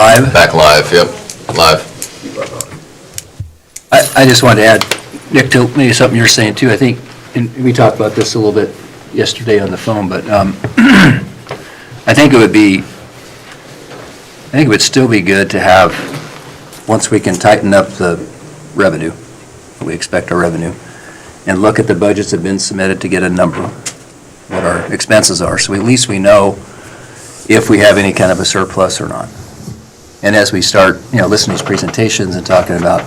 live? Back live, yep, live. I just wanted to add, Nick, to maybe something you're saying too. I think, and we talked about this a little bit yesterday on the phone, but I think it would still be good to have, once we can tighten up the revenue, we expect our revenue, and look at the budgets that have been submitted to get a number, what our expenses are, so at least we know if we have any kind of a surplus or not. And as we start, listening to these presentations and talking about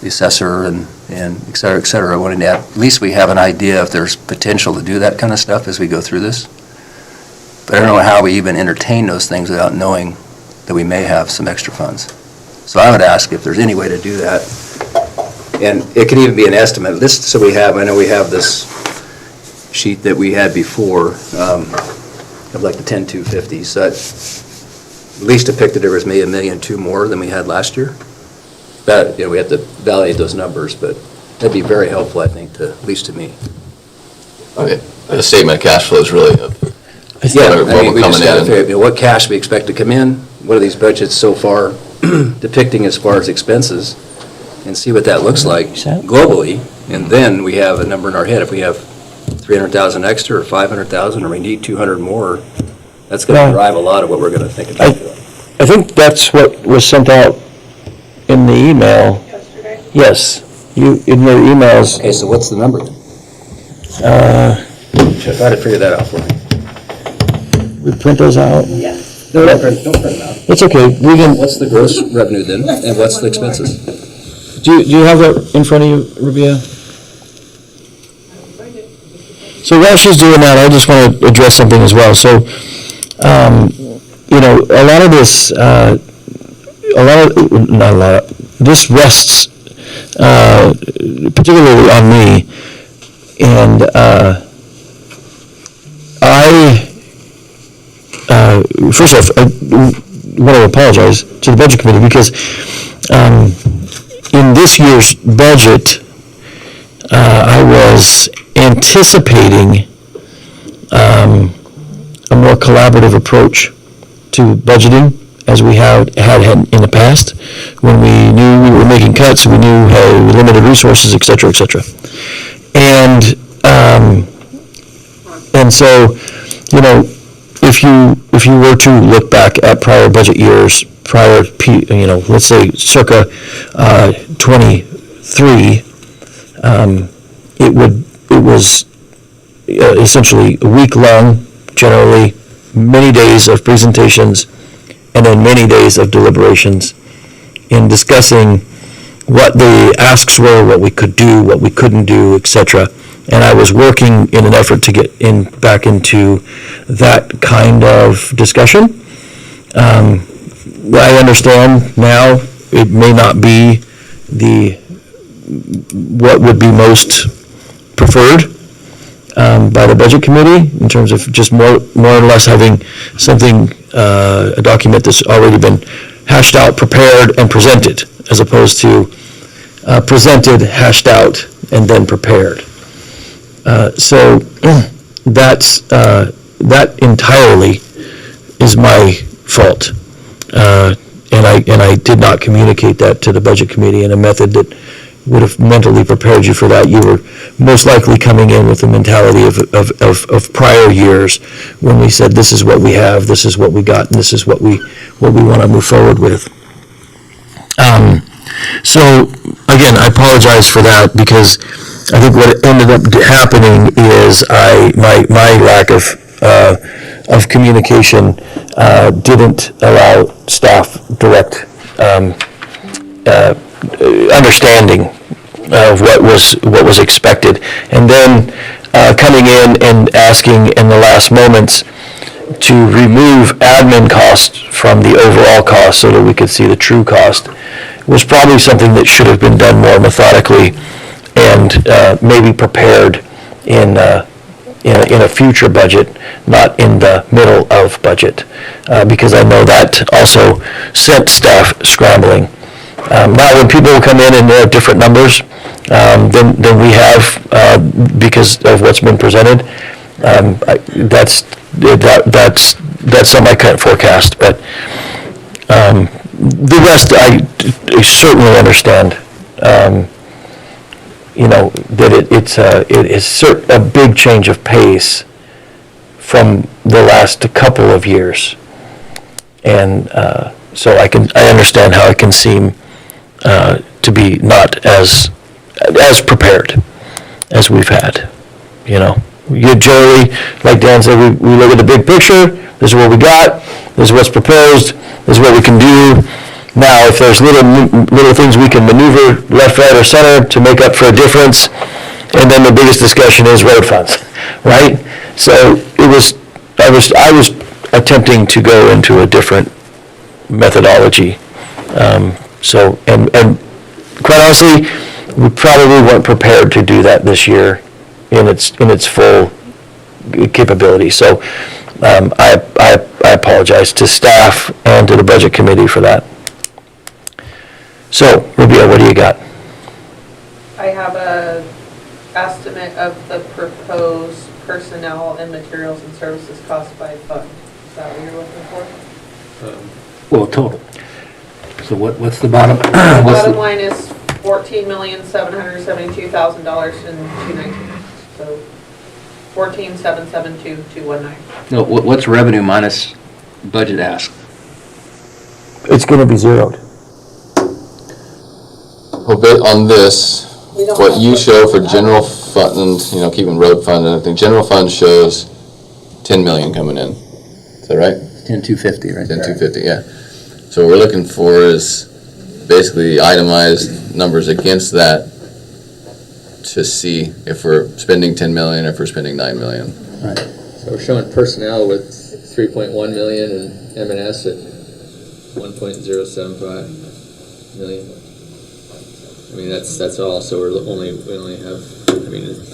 the assessor and et cetera, wanting to at least we have an idea if there's potential to do that kind of stuff as we go through this. But I don't know how we even entertain those things without knowing that we may have some extra funds. So I would ask if there's any way to do that. And it could even be an estimate. I know we have this sheet that we had before, of like the 10,250. So that, at least depicted there was maybe $1.2 million more than we had last year. That, we have to validate those numbers, but that'd be very helpful, I think, at least to me. Okay, the statement of cash flow is really Yeah, what we we're just coming got to in. figure, what cash we expect to come in, what are these budgets so far depicting as far as expenses, and see what that looks like globally, and then we have a number in our head. If we have 300,000 extra or 500,000, or we need 200 more, that's going to drive a lot of what we're going to think about. I think that's what was sent out in the email. Yes, in your emails. Okay, so what's the number then? Try to figure that out for me. We print those out? Yes. No, don't print them out. It's okay, we can. What's the gross revenue then, and what's the expenses? Do you have that in front of you, Rubia? So while she's doing that, I just want to address something as well. So, a lot of this, this rests particularly on me, and first off, I want to apologize to the Budget Committee because in this year's budget, I was anticipating a more collaborative approach to budgeting as we had in the past, when we knew we were making cuts, we knew we limited resources, et cetera, et cetera. And so, if you were to look back at prior budget years, let's say circa 23, it was essentially a week long, generally many days of presentations, and then many days of deliberations in discussing what the asks were, what we could do, what we couldn't do, etc. And I was working in an effort to get back into that kind of discussion. I understand now it may not be what would be most preferred by the Budget Committee in terms of just more or less having something, a document that's already been hashed out, prepared, and presented, as opposed to presented, hashed out, and then prepared. So that entirely is my fault, and I did not communicate that to the Budget Committee in a method that would have mentally prepared you for that. You were most likely coming in with the mentality of prior years when we said, this is what we have, this is what we got, and this is what we want to move forward with. So again, I apologize for that, because I think what ended up happening is my lack of communication didn't allow staff direct understanding of what was expected, and then coming in and asking in the last moments to remove admin costs from the overall cost so that we could see the true cost was probably something that should have been done more methodically and maybe prepared in a future budget, not in the middle of budget, because I know that also sent staff scrambling. Now, when people come in and they have different numbers than we have because of what's been presented, that's something I couldn't forecast. But The rest, I certainly understand. That it is a big change of pace from the last couple of years. And so I understand how it can seem to be not as prepared as we've had, You generally, like Dan said, we look at the big picture, this is what we got, this is what's proposed, this is what we can do. Now, if there's little things we can maneuver left, right, or center to make up for a difference, and then the biggest discussion is road funds, right? So I was attempting to go into a different methodology. And quite honestly, we probably weren't prepared to do that this year in its full capability. So I apologize to staff and to the budget committee for that. So, Rabia, what do you got? I have a estimate of the proposed personnel and materials and services cost by fund. Is that what you're looking for? Well, total. So what's the bottom? The bottom line is $14,772,000 in 219. So 14,772,219. No, what's revenue minus budget ask? It's going to be zeroed. On this, what you show for general fund, keeping road fund and everything, general fund shows 10 million coming in. Is that right? 10,250, right? 10,250, yeah. So what we're looking for is basically itemized numbers against that to see if we're spending 10 million or if we're spending 9 million. Right. So we're showing personnel with 3.1 million and M&S at 1.075 million. I mean, that's all, so we only have,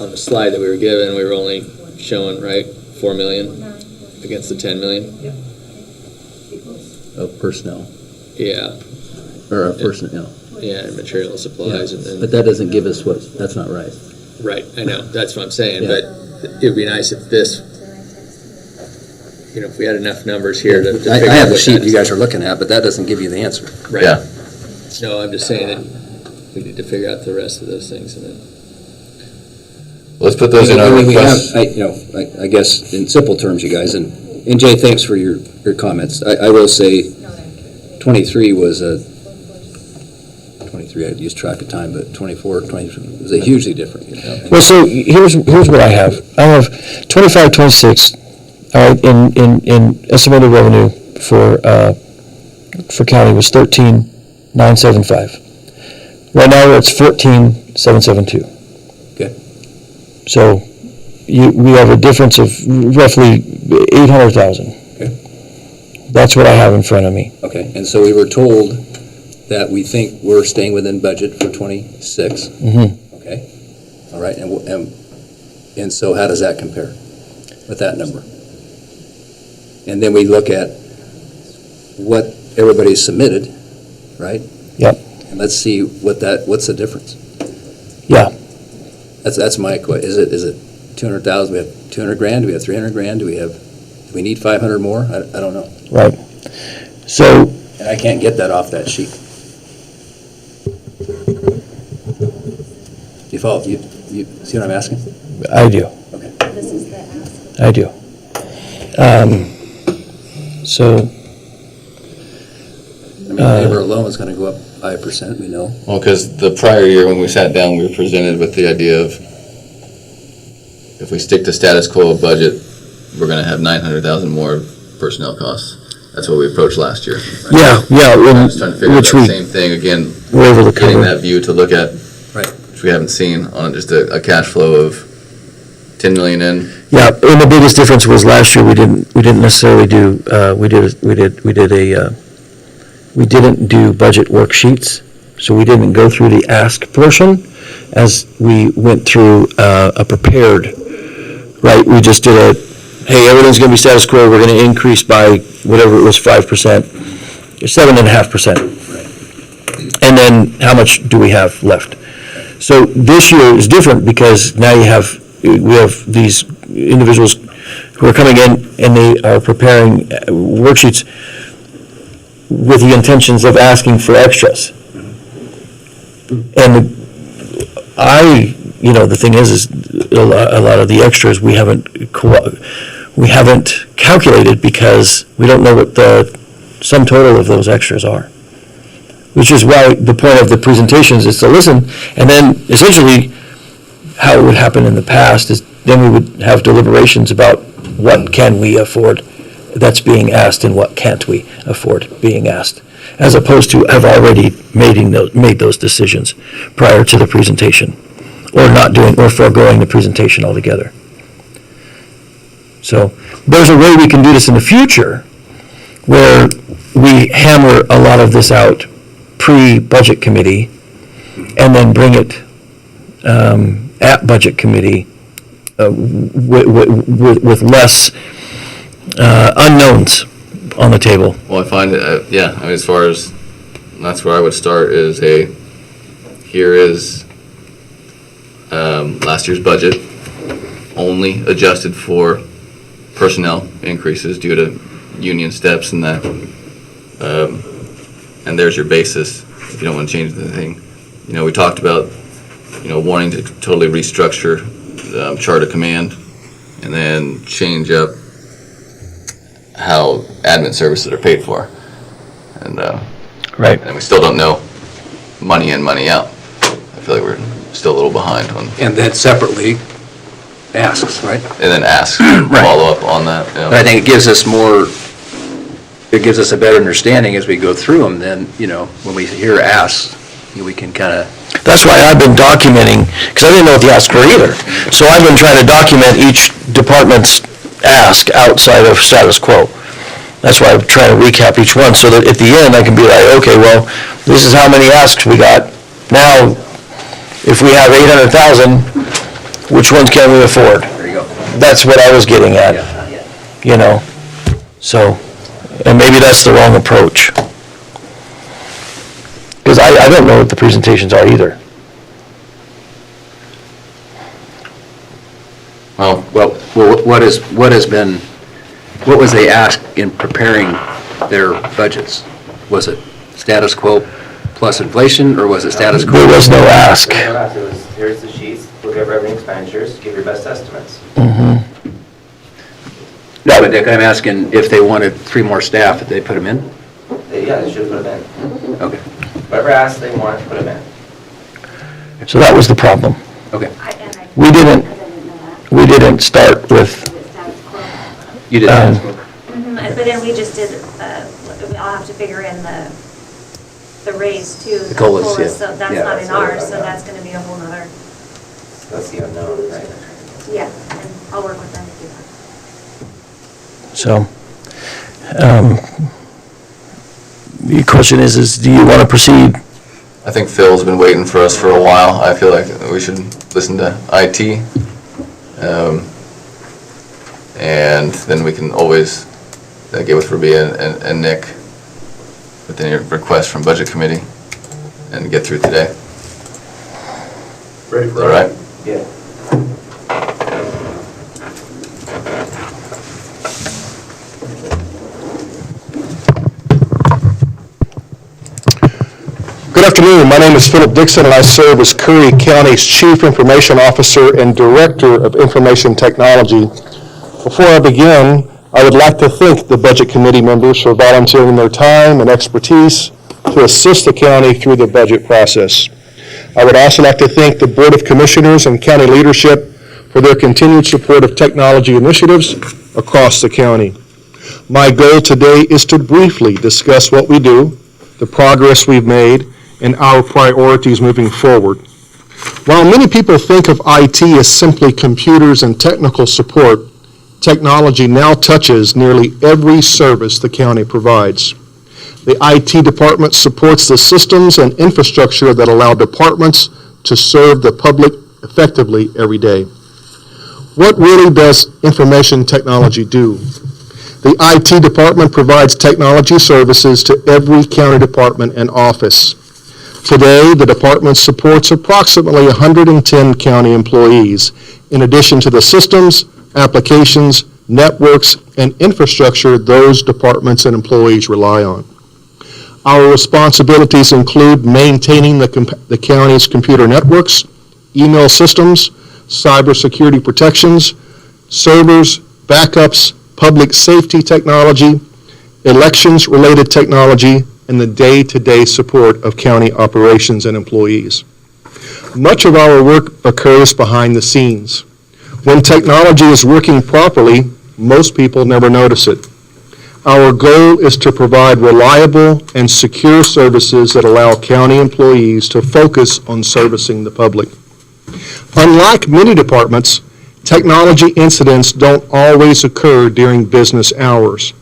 on the slide that we were given, we were only showing, right, 4 million against the 10 million? Yep. Of personnel. Yeah. Or personnel. Yeah, and material supplies. Yeah. But that doesn't give us that's not right. Right, I know, that's what I'm saying, Yeah. but it'd be nice if this, if we had enough numbers here to figure out I have the what sheet that you guys are looking at, but that doesn't give you the answer. Right. Yeah. No, I'm just saying that we need to figure out the rest of those things and then. Let's put those in our requests. I guess in simple terms, you guys, and Jay, thanks for your comments. I will say 23 was 23, I used track of time, but 24, 23 was a hugely different. Well, so here's what I have. I have 25, 26, all right, in estimated revenue for county was 13,975. Right now, we're at 14,772. Okay. So we have a difference of roughly 800,000. Okay. That's what I have in front of me. Okay, and so we were told that we think we're staying within budget for 26. Mm-hmm. Okay. All right, and so how does that compare with that number? And then we look at what everybody submitted, right? Yep. And let's see what's the difference. Yeah. That's my question. Is it 200,000? We have 200 grand? Do we have 300 grand? Do we need 500 more? I don't know. Right. So. And I can't get that off that sheet. You follow? You see what I'm asking? I do. Okay. This is the ask. I do. So. Labor alone is going to go up 5%, we know. Well, because the prior year when we sat down, we were presented with the idea of if we stick to status quo budget, we're going to have 900,000 more personnel costs. That's what we approached last year. Yeah. I was trying to figure out the same thing again. We're able to getting cover that view to look at, right, which we haven't seen on just a cash flow of 10 million in. Yeah, and the biggest difference was last year we didn't necessarily do we didn't do budget worksheets, so we didn't go through the ask portion as we went through a prepared. Right, we just did hey, everything's going to be status quo. We're going to increase by whatever it was, 5%, 7.5%, and then how much do we have left? So this year is different because now we have these individuals who are coming in and they are preparing worksheets. with the intentions of asking for extras. And the thing is a lot of the extras we haven't calculated because we don't know what the sum total of those extras are. Which is why the point of the presentations is to listen, and then essentially how it would happen in the past is then we would have deliberations about what can we afford that's being asked and what can't we afford being asked, as opposed to have already made those decisions prior to the presentation, or not doing, or foregoing the presentation altogether. So there's a way we can do this in the future where we hammer a lot of this out pre-budget committee and then bring it at budget committee with less unknowns on the table. Well, I find it, as far as, that's where I would start is here is last year's budget, only adjusted for personnel increases due to union steps and that. And there's your basis if you don't want to change anything. We talked about, wanting to totally restructure chart of command and then change up how admin services are paid for. And right. And we still don't know money in, money out. I feel like we're still a little behind on. And then separately, asks, right? And then ask, follow up on that. But I think it gives us a better understanding as we go through them than, when we hear asks, we can kind of. That's why I've been documenting, because I didn't know what the asks were either. So I've been trying to document each department's ask outside of status quo. That's why I'm trying to recap each one, so that at the end I can be like, okay, well, this is how many asks we got. Now, if we have 800,000, which ones can we afford? There you go. That's what I was getting at, So, and maybe that's the wrong approach. Because I don't know what the presentations are either. Well, what was they asked in preparing their budgets? Was it status quo plus inflation, or was it status quo? There was no ask. It was, here's the sheets, look at revenue expenditures, give your best estimates. Mm-hmm. No, but I'm asking if they wanted 3 more staff, did they put them in? They should put them in. Okay. Whatever ask they want, put them in. So that was the problem. Okay. We didn't start with. You didn't. But then we just did, we all have to figure in the raise too. The COLAs, yeah. So that's Yeah. not in ours, so that's gonna be a whole nother. That's the unknown, right? Yeah, and I'll work with them to do that. So, the question is do you want to proceed? I think Phil's been waiting for us for a while. I feel like we should listen to IT. And then we can always get with Ruby and Nick with any requests from Budget Committee and get through today. Ready for all right? Yeah. Good afternoon. My name is Philip Dixon, and I serve as Curry County's Chief Information Officer and Director of Information Technology. Before I begin, I would like to thank the Budget Committee members for volunteering their time and expertise to assist the county through the budget process. I would also like to thank the Board of Commissioners and county leadership for their continued support of technology initiatives across the county. My goal today is to briefly discuss what we do, the progress we've made, and our priorities moving forward. While many people think of IT as simply computers and technical support, technology now touches nearly every service the county provides. The IT department supports the systems and infrastructure that allow departments to serve the public effectively every day. What really does information technology do? The IT department provides technology services to every county department and office. Today, the department supports approximately 110 county employees, in addition to the systems, applications, networks, and infrastructure those departments and employees rely on. Our responsibilities include maintaining the county's computer networks, email systems, cybersecurity protections, servers, backups, public safety technology, elections-related technology, and the day-to-day support of county operations and employees. Much of our work occurs behind the scenes. When technology is working properly, most people never notice it. Our goal is to provide reliable and secure services that allow county employees to focus on servicing the public. Unlike many departments, technology incidents don't always occur during business hours.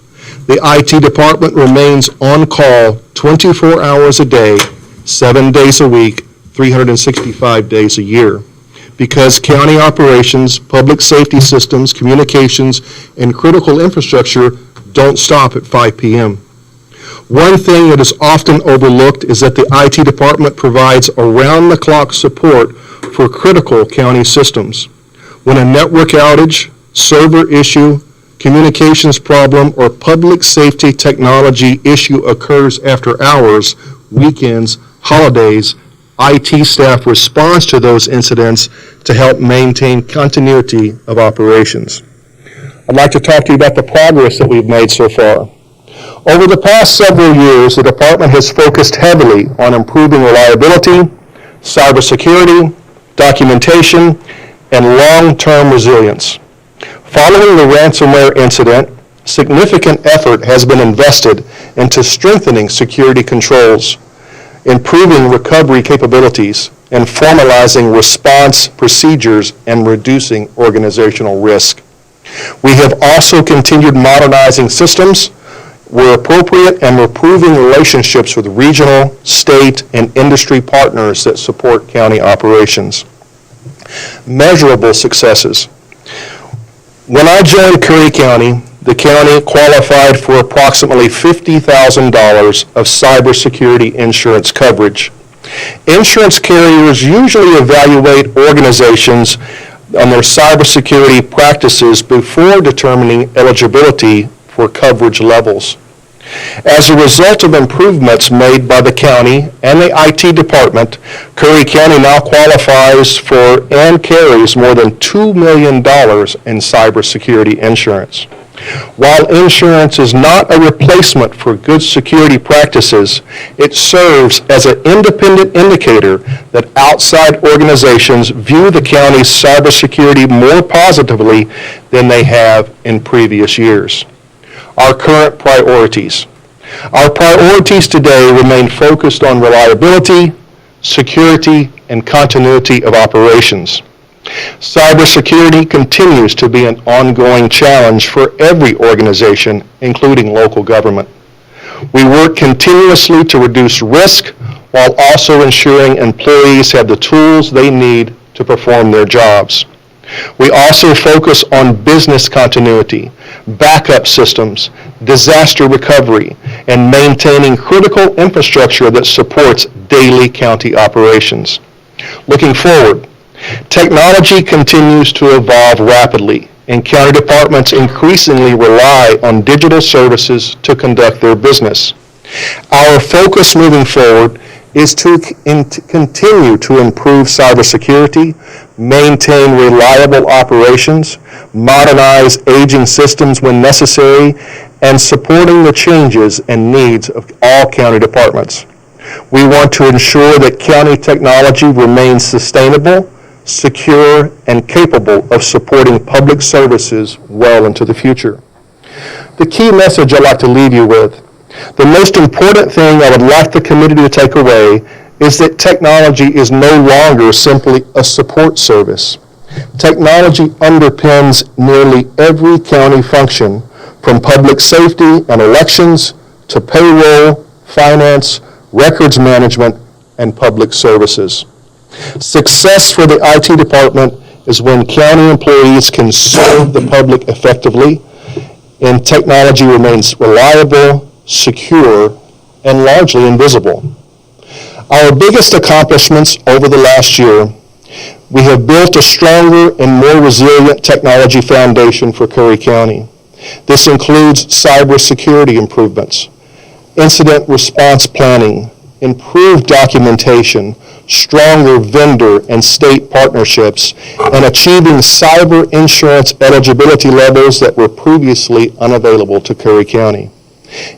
The IT department remains on call 24 hours a day, 7 days a week, 365 days a year, because county operations, public safety systems, communications, and critical infrastructure don't stop at 5 p.m. One thing that is often overlooked is that the IT department provides around-the-clock support for critical county systems. When a network outage, server issue, communications problem, or public safety technology issue occurs after hours, weekends, holidays, IT staff responds to those incidents to help maintain continuity of operations. I'd like to talk to you about the progress that we've made so far. Over the past several years, the department has focused heavily on improving reliability, cybersecurity, documentation, and long-term resilience. Following the ransomware incident, significant effort has been invested into strengthening security controls, improving recovery capabilities, and formalizing response procedures and reducing organizational risk. We have also continued modernizing systems where appropriate and improving relationships with regional, state, and industry partners that support county operations. Measurable successes. When I joined Curry County, the county qualified for approximately $50,000 of cybersecurity insurance coverage. Insurance carriers usually evaluate organizations on their cybersecurity practices before determining eligibility for coverage levels. As a result of improvements made by the county and the IT department, Curry County now qualifies for and carries more than $2 million in cybersecurity insurance. While insurance is not a replacement for good security practices, it serves as an independent indicator that outside organizations view the county's cybersecurity more positively than they have in previous years. Our current priorities. Our priorities today remain focused on reliability, security, and continuity of operations. Cybersecurity continues to be an ongoing challenge for every organization, including local government. We work continuously to reduce risk while also ensuring employees have the tools they need to perform their jobs. We also focus on business continuity, backup systems, disaster recovery, and maintaining critical infrastructure that supports daily county operations. Looking forward, technology continues to evolve rapidly, and county departments increasingly rely on digital services to conduct their business. Our focus moving forward is to continue to improve cybersecurity, maintain reliable operations, modernize aging systems when necessary, and supporting the changes and needs of all county departments. We want to ensure that county technology remains sustainable, secure, and capable of supporting public services well into the future. The key message I'd like to leave you with: the most important thing I would like the committee to take away is that technology is no longer simply a support service. Technology underpins nearly every county function, from public safety and elections to payroll, finance, records management, and public services. Success for the IT department is when county employees can serve the public effectively and technology remains reliable, secure, and largely invisible. Our biggest accomplishments over the last year: we have built a stronger and more resilient technology foundation for Curry County. This includes cybersecurity improvements, incident response planning, improved documentation, stronger vendor and state partnerships, and achieving cyber insurance eligibility levels that were previously unavailable to Curry County.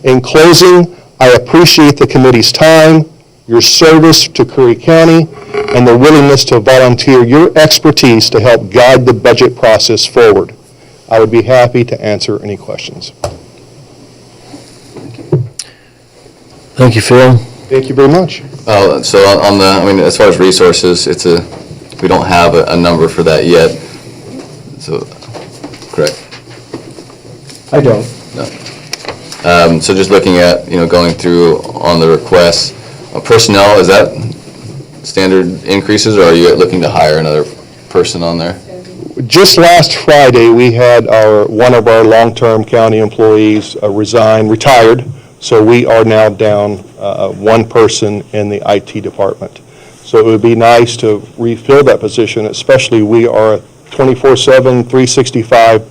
In closing, I appreciate the committee's time, your service to Curry County, and the willingness to volunteer your expertise to help guide the budget process forward. I would be happy to answer any questions. Thank you, Phil. Thank you very much. So on the, I mean, as far as resources, we don't have a number for that yet. So, correct? I don't. No. So just looking at, going through on the requests, personnel, is that standard increases, or are you looking to hire another person on there? Just last Friday, we had one of our long-term county employees retired, so we are now down one person in the IT department. So it would be nice to refill that position, especially we are a 24/7, 365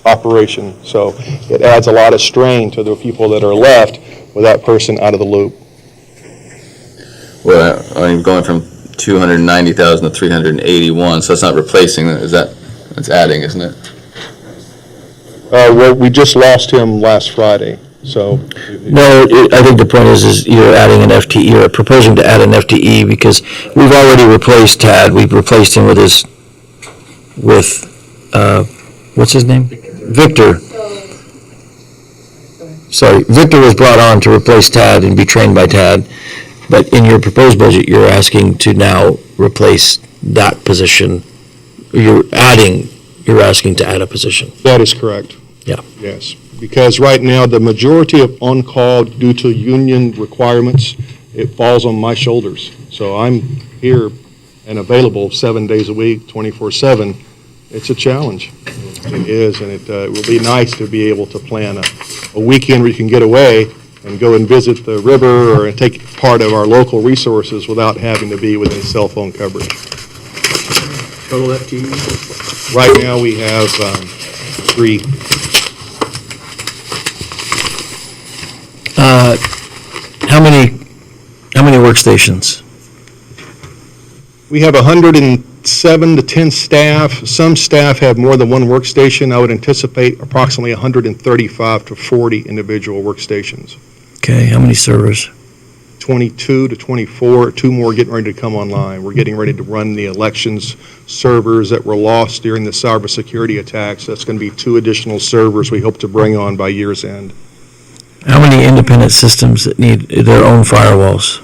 operation. So it adds a lot of strain to the people that are left with that person out of the loop. Well, I mean, going from 290,000 to 381, so that's not replacing, that's adding, isn't it? Well, we just lost him last Friday, so. No, I think the point is you're adding an FTE, you're proposing to add an FTE because we've already replaced Tad. We've replaced him with what's his name? Victor. Sorry, Victor was brought on to replace Tad and be trained by Tad. But in your proposed budget, you're asking to now replace that position. You're asking to add a position. That is correct. Yeah. Yes, because right now, the majority of on-call due to union requirements, it falls on my shoulders. So I'm here and available 7 days a week, 24/7. It's a challenge. It is, and it will be nice to be able to plan a weekend where you can get away and go and visit the river or take part of our local resources without having to be within cell phone coverage. Total FTE? Right now, we have 3. How many workstations? We have 107 to 10 staff. Some staff have more than one workstation. I would anticipate approximately 135 to 40 individual workstations. Okay, how many servers? 22 to 24, 2 more getting ready to come online. We're getting ready to run the elections servers that were lost during the cybersecurity attacks. That's going to be 2 additional servers we hope to bring on by year's end. How many independent systems that need their own firewalls?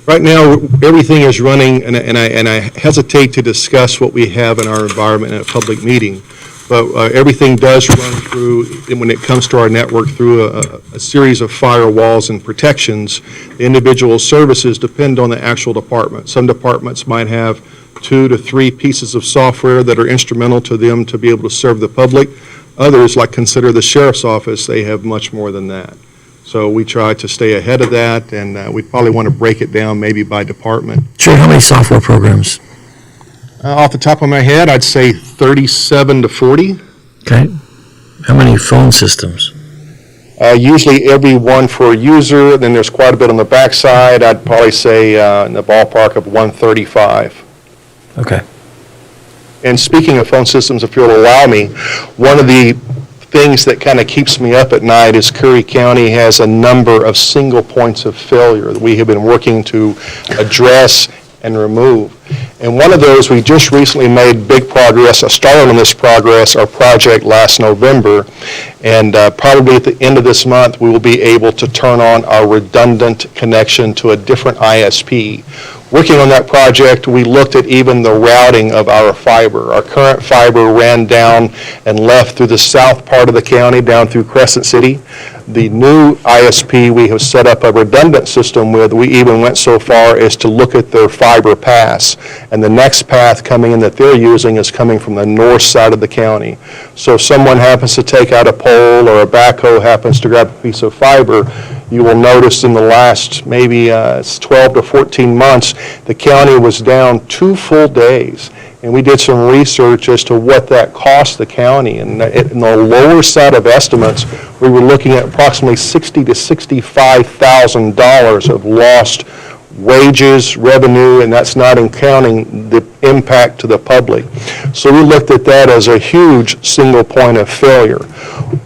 Right now, everything is running, and I hesitate to discuss what we have in our environment in a public meeting, but everything does run through, when it comes to our network, through a series of firewalls and protections. The individual services depend on the actual department. Some departments might have 2 to 3 pieces of software that are instrumental to them to be able to serve the public. Others, like consider the sheriff's office, they have much more than that. So we try to stay ahead of that, and we probably want to break it down maybe by department. Sure, how many software programs? Off the top of my head, I'd say 37 to 40. Okay. How many phone systems? Usually every one for a user, then there's quite a bit on the backside. I'd probably say in the ballpark of 135. Okay. And speaking of phone systems, if you'll allow me, one of the things that kind of keeps me up at night is Curry County has a number of single points of failure that we have been working to address and remove. And one of those, we just recently made big progress, started on this progress, our project last November, and probably at the end of this month, we will be able to turn on our redundant connection to a different ISP. Working on that project, we looked at even the routing of our fiber. Our current fiber ran down and left through the south part of the county, down through Crescent City. The new ISP we have set up a redundant system with, we even went so far as to look at their fiber pass. And the next path coming in that they're using is coming from the north side of the county. So if someone happens to take out a pole or a backhoe happens to grab a piece of fiber, you will notice in the last maybe 12 to 14 months, the county was down 2 full days and we did some research as to what that cost the county. And in the lower side of estimates, we were looking at approximately $60,000 to $65,000 of lost wages, revenue, and that's not in counting the impact to the public. So we looked at that as a huge single point of failure.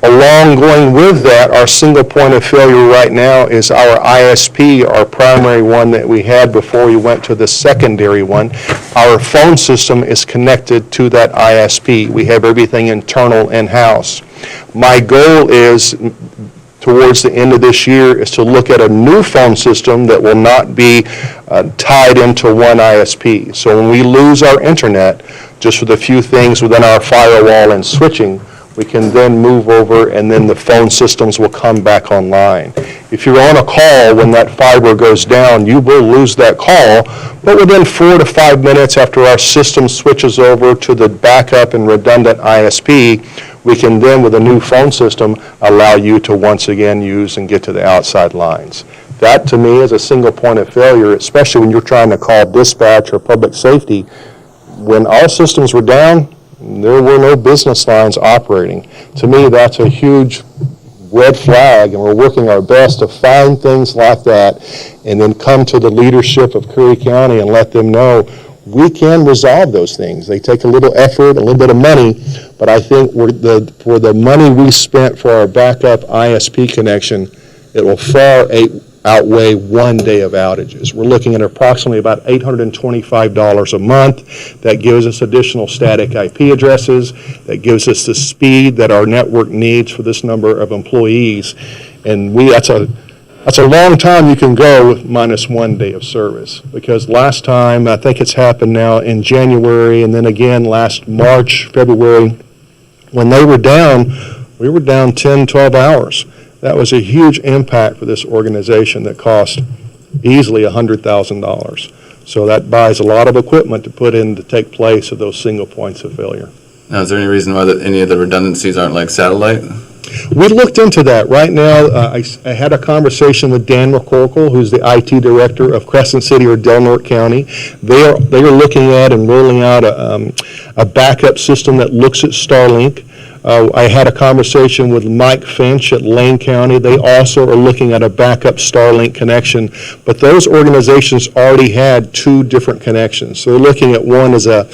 Along going with that, our single point of failure right now is our ISP, our primary one that we had before we went to the secondary one. Our phone system is connected to that ISP. We have everything internal in-house. My goal is, towards the end of this year, is to look at a new phone system that will not be tied into one ISP. So when we lose our internet, just with a few things within our firewall and switching, we can then move over and then the phone systems will come back online. If you're on a call when that fiber goes down, you will lose that call, but within 4 to 5 minutes after our system switches over to the backup and redundant ISP, we can then, with a new phone system, allow you to once again use and get to the outside lines. That, to me, is a single point of failure, especially when you're trying to call dispatch or public safety. When our systems were down, there were no business lines operating. To me, that's a huge red flag, and we're working our best to find things like that and then come to the leadership of Curry County and let them know we can resolve those things. They take a little effort, a little bit of money, but I think for the money we spent for our backup ISP connection, it will far outweigh 1 day of outages. We're looking at approximately about $825 a month. That gives us additional static IP addresses. That gives us the speed that our network needs for this number of employees. And that's a long time you can go with minus 1 day of service, because last time, I think it's happened now in January, and then again last March, February, when they were down, we were down 10, 12 hours. That was a huge impact for this organization that cost easily $100,000. So that buys a lot of equipment to put in to take place of those single points of failure. Now, is there any reason why any of the redundancies aren't like satellite? We looked into that. Right now, I had a conversation with Dan McCorkle, who's the IT director of Crescent City or Del Norte County. They are looking at and rolling out a backup system that looks at Starlink. I had a conversation with Mike Finch at Lane County. They also are looking at a backup Starlink connection, but those organizations already had 2 different connections. So they're looking at one as a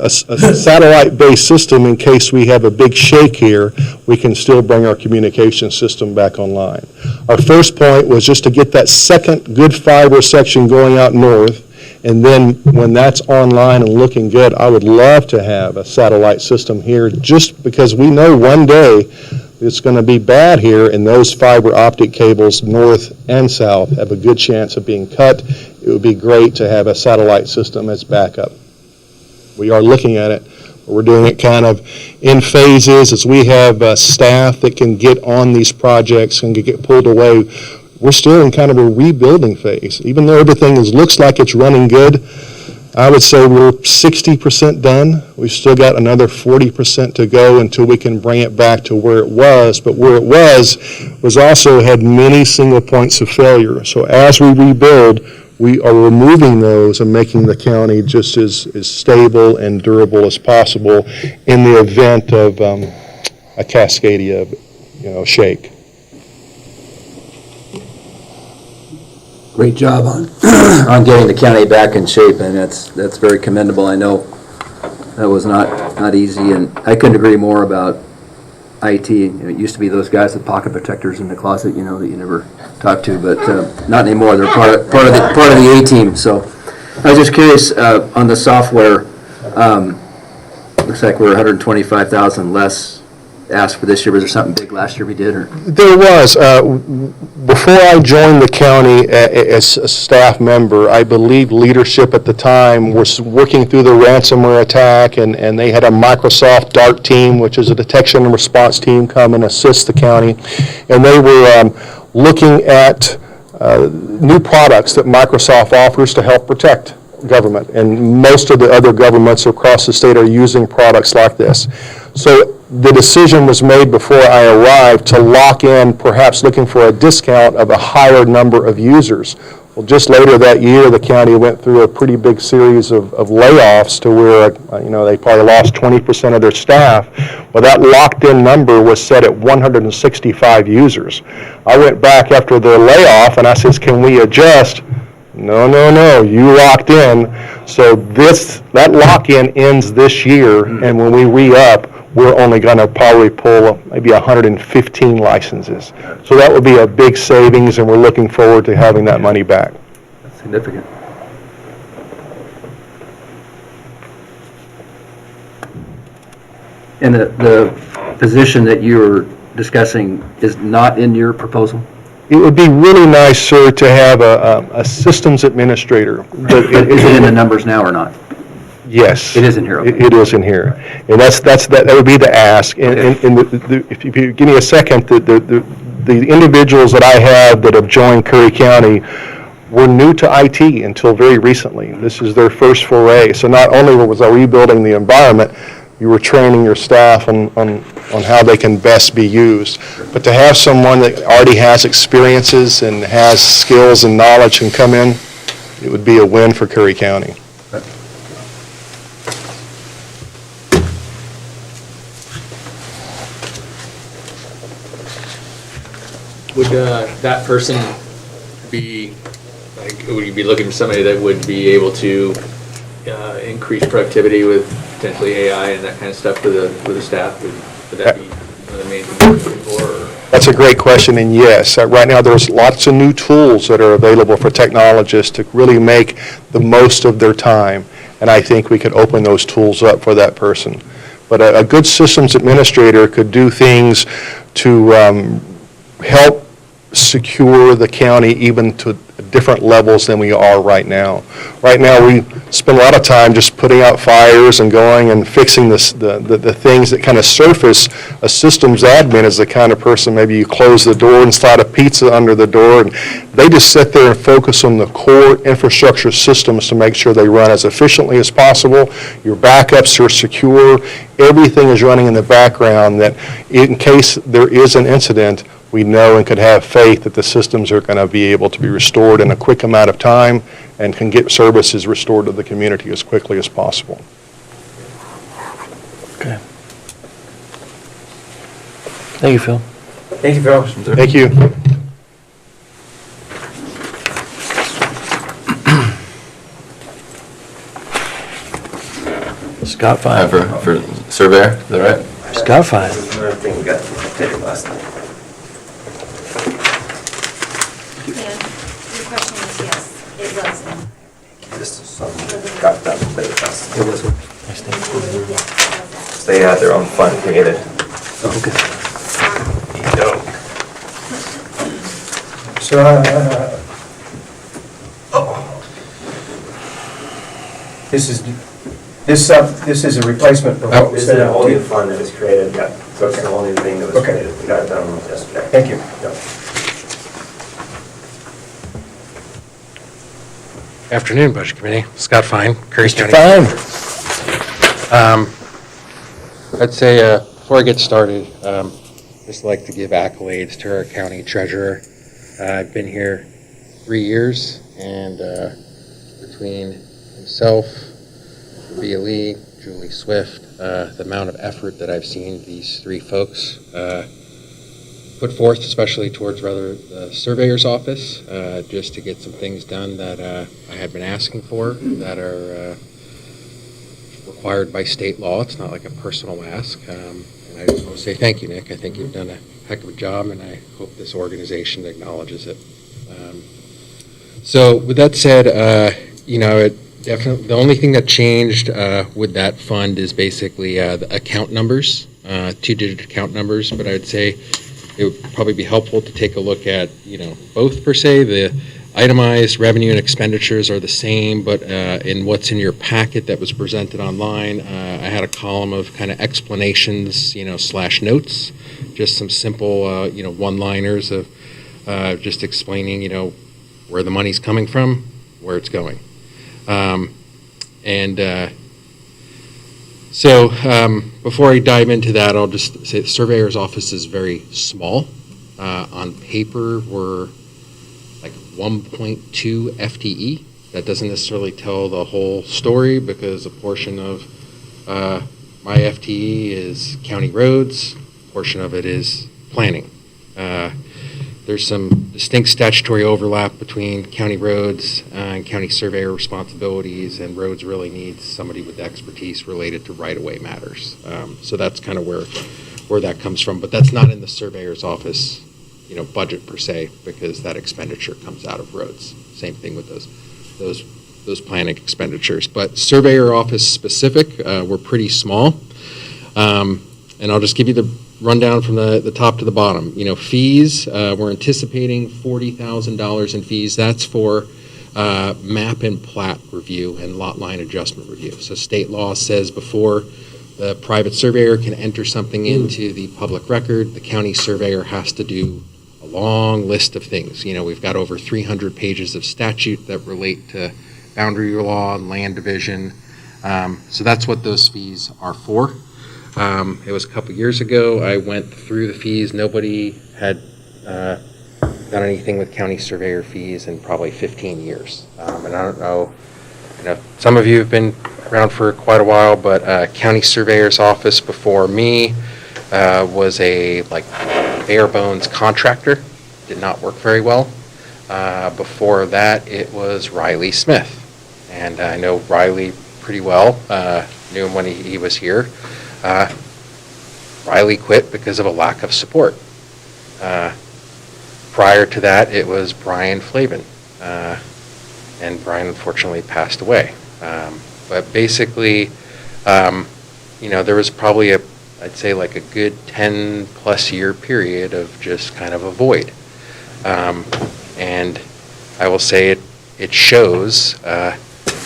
satellite-based system in case we have a big shake here, we can still bring our communication system back online. Our first point was just to get that second good fiber section going out north. And then when that's online and looking good, I would love to have a satellite system here, just because we know one day it's going to be bad here, and those fiber optic cables north and south have a good chance of being cut. It would be great to have a satellite system as backup. We are looking at it. We're doing it kind of in phases as we have staff that can get on these projects and get pulled away. We're still in kind of a rebuilding phase. Even though everything looks like it's running good, I would say we're 60% done. We've still got another 40% to go until we can bring it back to where it was. But where it was also had many single points of failure. So as we rebuild, we are removing those and making the county just as stable and durable as possible in the event of a Cascadia, shake. Great job on getting the county back in shape, and that's very commendable. I know that was not easy, and I couldn't agree more about IT. It used to be those guys with pocket protectors in the closet, that you never talked to, but not anymore. They're part of the A team. So I was just curious on the software. Looks like we're 125,000 less asked for this year. Was there something big last year we did? Or? There was. Before I joined the county as a staff member, I believe leadership at the time was working through the ransomware attack, and they had a Microsoft DART team, which is a detection and response team, come and assist the county. And they were looking at new products that Microsoft offers to help protect government. And most of the other governments across the state are using products like this. So the decision was made before I arrived to lock in, perhaps looking for a discount of a higher number of users. Well, just later that year, the county went through a pretty big series of layoffs to where, they probably lost 20% of their staff. Well, that locked-in number was set at 165 users. I went back after the layoff and I says, can we adjust? No, you locked in. So that lock-in ends this year, and when we re-up, we're only going to probably pull maybe 115 licenses. So that would be a big savings, and we're looking forward to having that money back. That's significant. And the position that you're discussing is not in your proposal? It would be really nice, sir, to have a systems administrator. Is it in the numbers now or not? Yes. It is in here, okay. It is in here. And that would be the ask. And if you give me a second, the individuals that I have that have joined Curry County were new to IT until very recently. This is their first foray. So not only was I rebuilding the environment, you were training your staff on how they can best be used. But to have someone that already has experiences and has skills and knowledge and come in, it would be a win for Curry County. Would that person be, would you be looking for somebody that would be able to increase productivity with potentially AI and that kind of stuff for the staff? Would that be one of the main things you're looking for? Or? That's a great question, and yes, right now there's lots of new tools that are available for technologists to really make the most of their time, and I think we could open those tools up for that person. But a good systems administrator could do things to help secure the county even to different levels than we are right now. Right now, we spend a lot of time just putting out fires and going and fixing the things that kind of surface. A systems admin is the kind of person, maybe you close the door and slide a pizza under the door, and they just sit there and focus on the core infrastructure systems to make sure they run as efficiently as possible. Your backups are secure. Everything is running in the background that in case there is an incident, we know and could have faith that the systems are going to be able to be restored in a quick amount of time and can get services restored to the community as quickly as possible. Okay. Thank you, Phil. Thank you, Phil. Thank you. Scott, fine. For surveyor, is that right? Scott, fine. This is another thing we got updated last night. Yeah, your question is yes, it was. This is something got done late last night. It was. They had their own fund created. Oh, okay. So, this is a replacement for what was This is set a out. whole new fund that was created, yeah. So it's a whole new thing that was Okay. created. We got it done yesterday. Thank you. Yep. Afternoon, Budget Committee. Scott Fine, Curry Mr. County. Fine. I'd say, before I get started, just like to give accolades to our county treasurer. I've been here 3 years, and between himself, Via Lee, Julie Swift, the amount of effort that I've seen these three folks put forth, especially towards the surveyor's office, just to get some things done that I had been asking for that are required by state law. It's not like a personal ask. And I just want to say thank you, Nick. I think you've done a heck of a job, and I hope this organization acknowledges it. So with that said, definitely the only thing that changed with that fund is basically the account numbers, 2-digit account numbers, but I would say it would probably be helpful to take a look at, both per se. The itemized revenue and expenditures are the same, but in what's in your packet that was presented online, I had a column of kind of explanations, / notes, just some simple, one-liners of just explaining, where the money's coming from, where it's going. So before I dive into that, I'll just say the surveyor's office is very small. On paper, we're like 1.2 FTE. That doesn't necessarily tell the whole story because a portion of my FTE is county roads, a portion of it is planning. There's some distinct statutory overlap between county roads and county surveyor responsibilities, and roads really needs somebody with expertise related to right-of-way matters. So that's kind of where that comes from, but that's not in the surveyor's office, budget per se, because that expenditure comes out of roads. Same thing with those planning expenditures. But surveyor office specific, we're pretty small. And I'll just give you the rundown from the top to the bottom. Fees, we're anticipating $40,000 in fees. That's for map and plat review and lot line adjustment review. So state law says before the private surveyor can enter something into the public record, the county surveyor has to do a long list of things. We've got over 300 pages of statute that relate to boundary law and land division. So that's what those fees are for. It was a couple years ago. I went through the fees. Nobody had done anything with county surveyor fees in probably 15 years. And I don't know, some of you have been around for quite a while, but county surveyor's office before me was a bare bones contractor. Did not work very well. Before that, it was Riley Smith. And I know Riley pretty well, knew him when he was here. Riley quit because of a lack of support. Prior to that, it was Brian Flavin, and Brian unfortunately passed away. But basically, there was probably I'd say like a good 10 plus year period of just kind of a void. And I will say it shows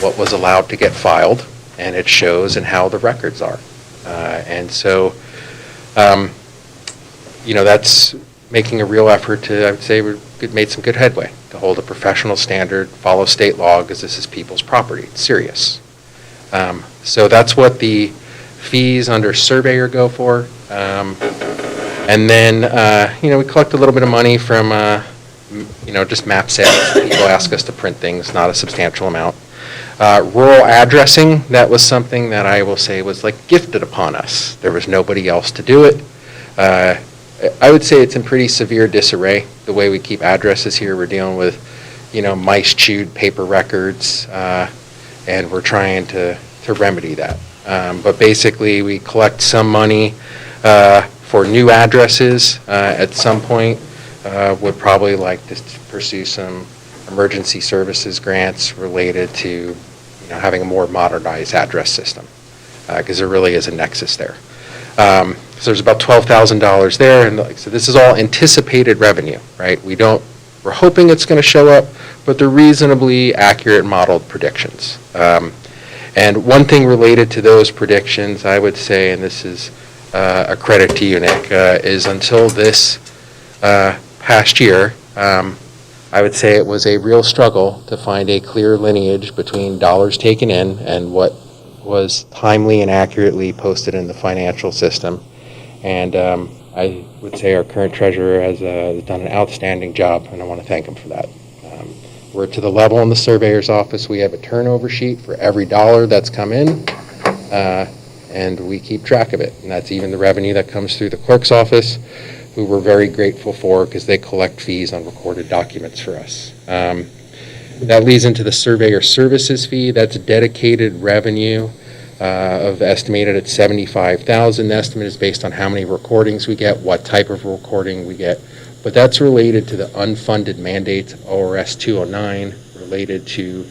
what was allowed to get filed, and it shows in how the records are. And so, that's making a real effort to, I would say, we've made some good headway to hold a professional standard, follow state law, because this is people's property. It's serious. So that's what the fees under surveyor go for. And then, we collect a little bit of money from, just map sales. People ask us to print things, not a substantial amount. Rural addressing, that was something that I will say was gifted upon us. There was nobody else to do it. I would say it's in pretty severe disarray, the way we keep addresses here. We're dealing with, mice-chewed paper records, and we're trying to remedy that. But basically, we collect some money for new addresses at some point. Would probably like to pursue some emergency services grants related to having a more modernized address system, because there really is a nexus there. So there's about $12,000 there, and so this is all anticipated revenue, right? We're hoping it's going to show up, but they're reasonably accurate modeled predictions. And one thing related to those predictions, I would say, and this is a credit to you, Nick, is until this past year, I would say it was a real struggle to find a clear lineage between dollars taken in and what was timely and accurately posted in the financial system. And I would say our current treasurer has done an outstanding job, and I want to thank him for that. We're to the level in the surveyor's office. We have a turnover sheet for every dollar that's come in, and we keep track of it. And that's even the revenue that comes through the clerk's office, who we're very grateful for because they collect fees on recorded documents for us. That leads into the surveyor services fee. That's dedicated revenue of estimated at $75,000. The estimate is based on how many recordings we get, what type of recording we get. But that's related to the unfunded mandates of ORS 209 related to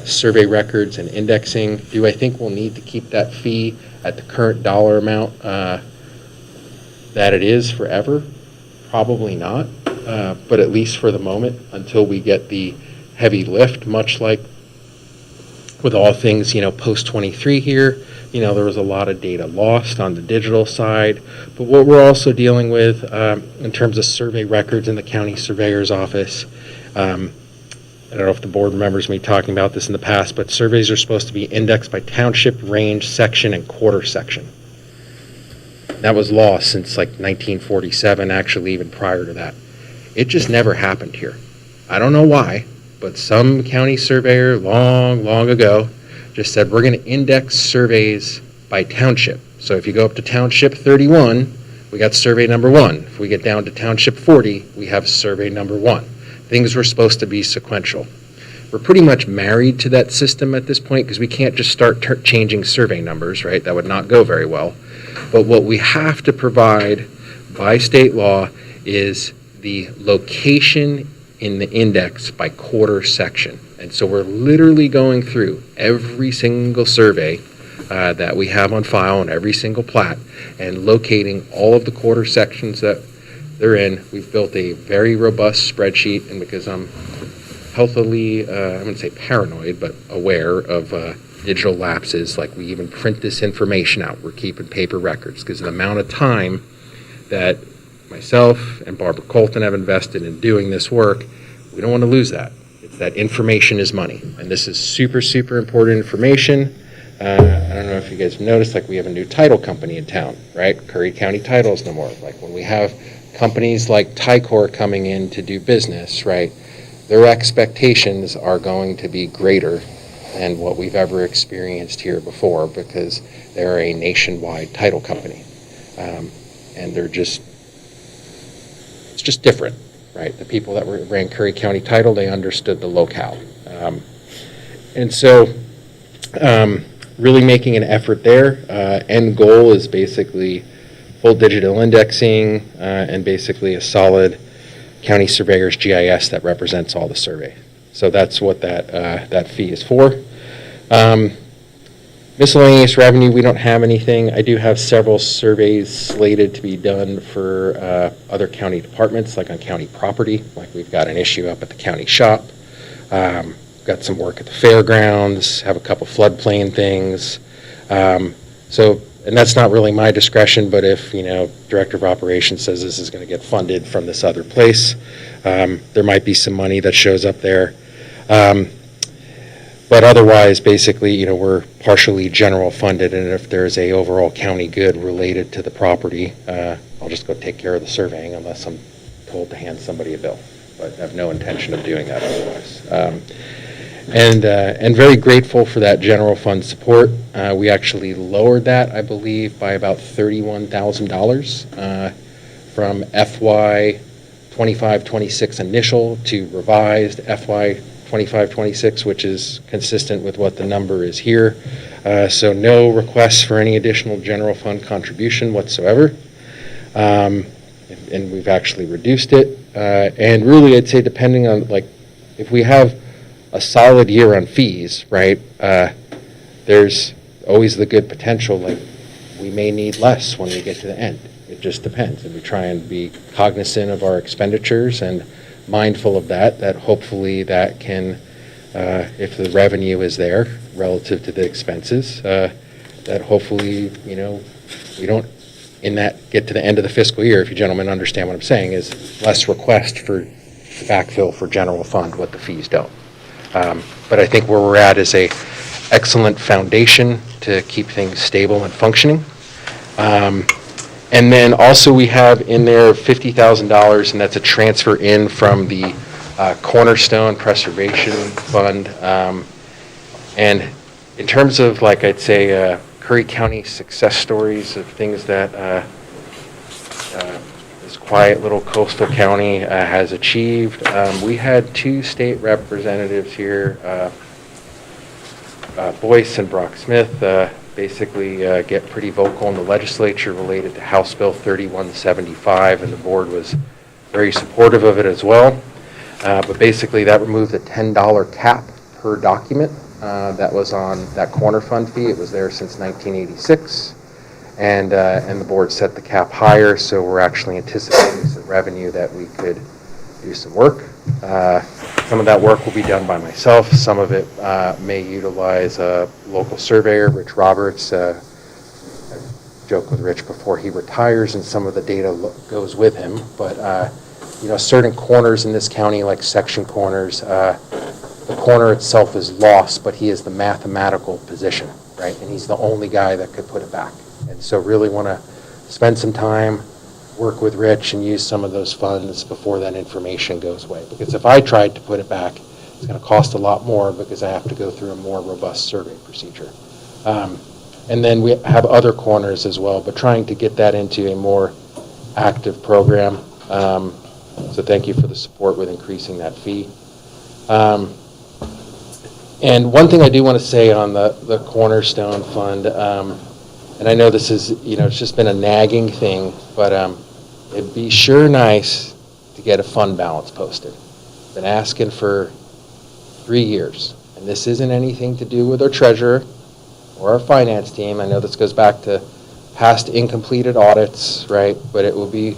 survey records and indexing. Do I think we'll need to keep that fee at the current dollar amount that it is forever? Probably not, but at least for the moment, until we get the heavy lift, much like with all things, post 23 here, there was a lot of data lost on the digital side. But what we're also dealing with in terms of survey records in the county surveyor's office, I don't know if the board remembers me talking about this in the past, but surveys are supposed to be indexed by township, range, section, and quarter section. That was lost since 1947, actually even prior to that. It just never happened here. I don't know why, but some county surveyor long, long ago just said, we're going to index surveys by township. So if you go up to township 31, we got survey number 1. If we get down to township 40, we have survey number 1. Things were supposed to be sequential. We're pretty much married to that system at this point because we can't just start changing survey numbers, right? That would not go very well. But what we have to provide by state law is the location in the index by quarter section. And so we're literally going through every single survey that we have on file and every single plat and locating all of the quarter sections that they're in. We've built a very robust spreadsheet, and because I'm healthily, I wouldn't say paranoid, but aware of digital lapses, like we even print this information out. We're keeping paper records because the amount of time that myself and Barbara Colton have invested in doing this work, we don't want to lose that. It's that information is money, and this is super, super important information. I don't know if you guys have noticed, like we have a new title company in town, right? Curry County Titles no more. Like when we have companies like Tycor coming in to do business, right? Their expectations are going to be greater than what we've ever experienced here before because they're a nationwide title company. And they're just, it's just different, right? The people that ran Curry County Title, they understood the locale. And so really making an effort there. End goal is basically full digital indexing and basically a solid county surveyor's GIS that represents all the survey. So that's what that fee is for. Miscellaneous revenue, we don't have anything. I do have several surveys slated to be done for other county departments, like on county property. Like we've got an issue up at the county shop. Got some work at the fairgrounds, have a couple floodplain things. And that's not really my discretion, but if, Director of Operations says this is going to get funded from this other place, there might be some money that shows up there. But otherwise, basically, we're partially general funded, and if there's a overall county good related to the property, I'll just go take care of the surveying unless I'm told to hand somebody a bill. But I have no intention of doing that otherwise. And very grateful for that general fund support. We actually lowered that, I believe, by about $31,000 from FY 25-26 initial to revised FY 25-26, which is consistent with what the number is here. So no requests for any additional general fund contribution whatsoever. And we've actually reduced it. And really, I'd say depending on, if we have a solid year on fees, right, there's always the good potential, we may need less when we get to the end. It just depends. And we try and be cognizant of our expenditures and mindful of that hopefully that can, if the revenue is there relative to the expenses, that hopefully, we don't, get to the end of the fiscal year, if you gentlemen understand what I'm saying, is less request for backfill for general fund what the fees don't. But I think where we're at is a excellent foundation to keep things stable and functioning. And then also we have in there $50,000, and that's a transfer in from the Cornerstone Preservation Fund. And in terms of, I'd say, Curry County success stories of things that this quiet little coastal county has achieved, we had 2 state representatives here, Boyce and Brock Smith, basically get pretty vocal in the legislature related to House Bill 3175, and the board was very supportive of it as well. But basically that removed a $10 cap per document that was on that corner fund fee. It was there since 1986, and the board set the cap higher, so we're actually anticipating some revenue that we could do some work. Some of that work will be done by myself. Some of it may utilize a local surveyor, Rich Roberts. I joked with Rich before he retires, and some of the data goes with him. But certain corners in this county, like section corners, the corner itself is lost, but he is the mathematical position, right? And he's the only guy that could put it back. And so really want to spend some time work with Rich and use some of those funds before that information goes away. Because if I tried to put it back, it's going to cost a lot more because I have to go through a more robust survey procedure. And then we have other corners as well, but trying to get that into a more active program. So thank you for the support with increasing that fee. And one thing I do want to say on the Cornerstone Fund, and I know this is, it's just been a nagging thing, but it'd be sure nice to get a fund balance posted. Been asking for 3 years, and this isn't anything to do with our treasurer or our finance team. I know this goes back to past incompleted audits, right? But it will be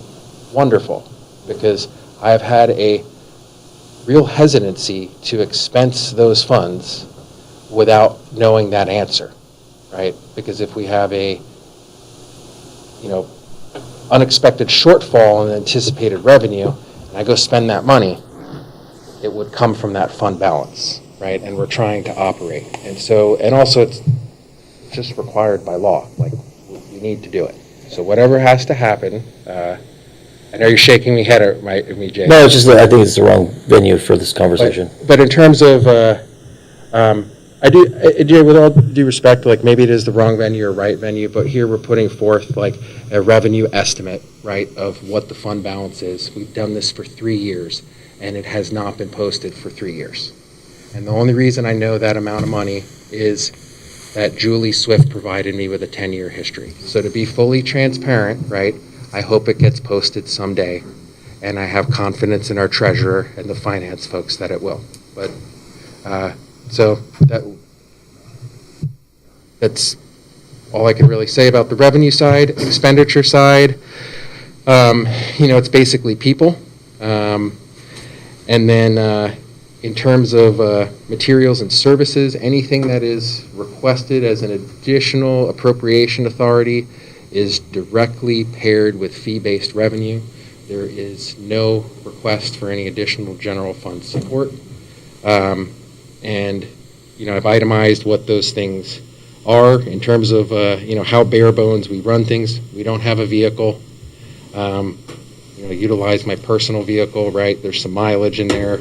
wonderful because I have had a real hesitancy to expense those funds without knowing that answer, right? Because if we have a, unexpected shortfall in anticipated revenue, and I go spend that money, it would come from that fund balance, right? And we're trying to operate. And so, and also it's just required by law, like you need to do it. So whatever has to happen, I know you're shaking me head at me, Jay. No, it's just that I think it's the wrong venue for this conversation. But in terms of, I do, Jay, with all due respect, like maybe it is the wrong venue or right venue, but here we're putting forth like a revenue estimate, right, of what the fund balance is. We've done this for 3 years, and it has not been posted for 3 years. And the only reason I know that amount of money is that Julie Swift provided me with a 10-year history. So to be fully transparent, right, I hope it gets posted someday, and I have confidence in our treasurer and the finance folks that it will. But so that's all I can really say about the revenue side. Expenditure side, it's basically people. And then in terms of materials and services, anything that is requested as an additional appropriation authority is directly paired with fee-based revenue. There is no request for any additional general fund support. And, I've itemized what those things are in terms of, how bare bones we run things. We don't have a vehicle. Utilize my personal vehicle, right? There's some mileage in there.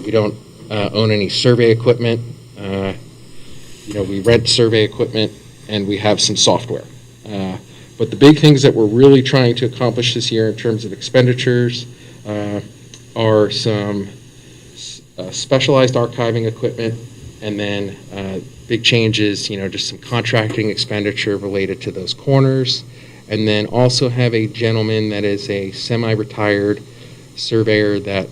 We don't own any survey equipment. We rent survey equipment, and we have some software. But the big things that we're really trying to accomplish this year in terms of expenditures are some specialized archiving equipment, and then big changes, just some contracting expenditure related to those corners, and then also have a gentleman that is a semi-retired surveyor that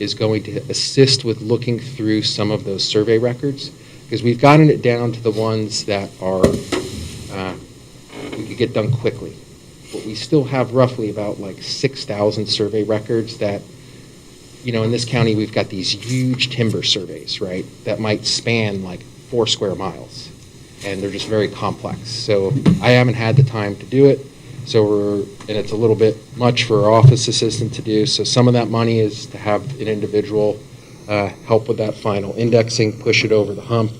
is going to assist with looking through some of those survey records, because we've gotten it down to the ones that are we could get done quickly. But we still have roughly about 6,000 survey records that, in this county we've got these huge timber surveys, right, that might span 4 square miles, and they're just very complex. So I haven't had the time to do it, and it's a little bit much for our office assistant to do, so some of that money is to have an individual help with that final indexing, push it over the hump,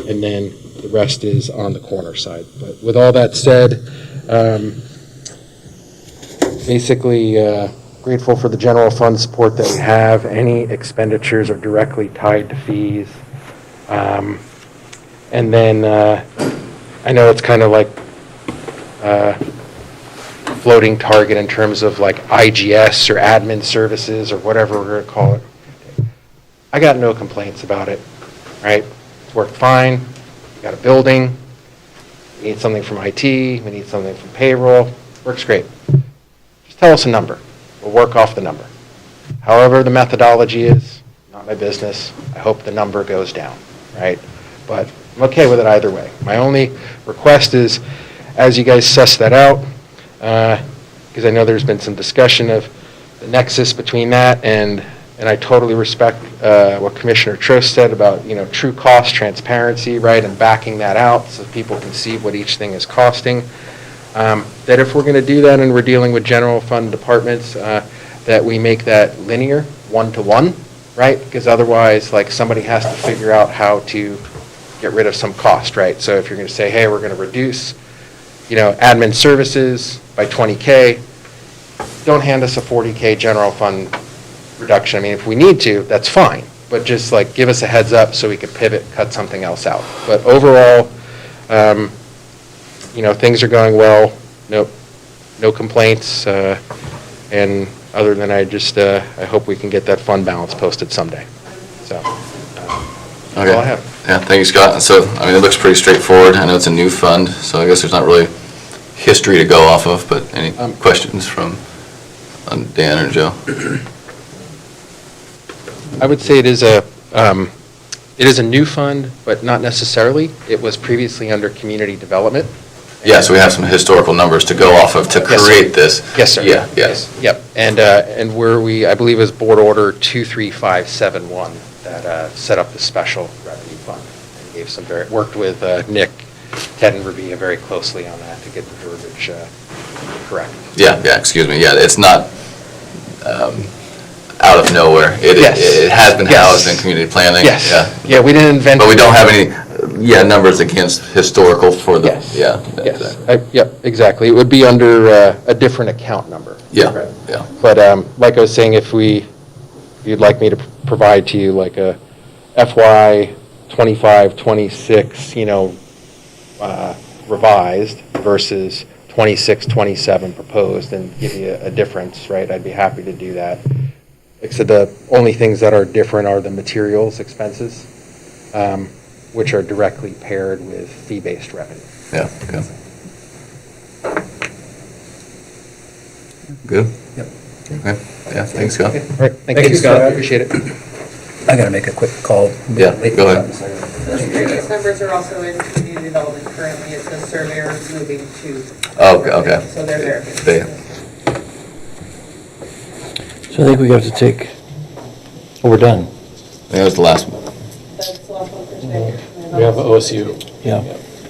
and then the rest is on the corner side. But with all that said, basically grateful for the general fund support that we have. Any expenditures are directly tied to fees. And then I know it's kind of like floating target in terms of IGS or admin services or whatever we're going to call it. I got no complaints about it, right? It's worked fine. We got a building. We need something from IT. We need something from payroll. Works great. Just tell us a number. We'll work off the number. However the methodology is, not my business. I hope the number goes down, right? But I'm okay with it either way. My only request is, as you guys suss that out, because I know there's been some discussion of the nexus between that and I totally respect what Commissioner Trost said about, true cost transparency, right, and backing that out so people can see what each thing is costing. That if we're going to do that and we're dealing with general fund departments, that we make that linear, 1-to-1, right? Because otherwise, somebody has to figure out how to get rid of some cost, right? So if you're going to say, hey, we're going to reduce, admin services by $20K, don't hand us a 40K general fund reduction. I mean, if we need to, that's fine, but just like give us a heads up so we could pivot, cut something else out. But overall, things are going well, no complaints, and other than I hope we can get that fund balance posted someday. So, that's Okay. all I have. Yeah, thank you, Scott. And so, I mean, it looks pretty straightforward. I know it's a new fund, so I guess there's not really history to go off of, but any questions from Dan or Joe? I would say it is a new fund, but not necessarily. It was previously under community development. Yeah, so we have some historical numbers to go off of to Yes, sir. create this. Yes, sir. Yeah, yes. Yep, and where I believe it was Board Order 23571 that set up the special revenue fund. And gave worked with Nick, Ted, and Rabia very closely on that to get the verbiage correct. Yeah, excuse me. Yeah, it's not out of nowhere. Yes. It has been Yes. housed in community planning. Yes. Yeah. Yeah, we didn't invent. But we don't have any, numbers against historical for the, Yes. yeah. Yes, yep, exactly. It would be under a different account number. Yeah, yeah. But like I was saying, if you'd like me to provide to you like a FY 25, 26, revised versus 26, 27 proposed and give you a difference, right? I'd be happy to do that. Except the only things that are different are the materials expenses, which are directly paired with fee-based revenue. Yeah, okay. Good? Yep. Okay, yeah, thanks, Scott. All right, thank you, Scott. Appreciate it. I gotta make a quick call. Yeah, go ahead. These numbers are also in community development currently. It says surveyors moving to. Oh, okay. So they're there. So I think we have to take, we're done. I think that was the last one. That's the last one for today. We have OSU. Yeah.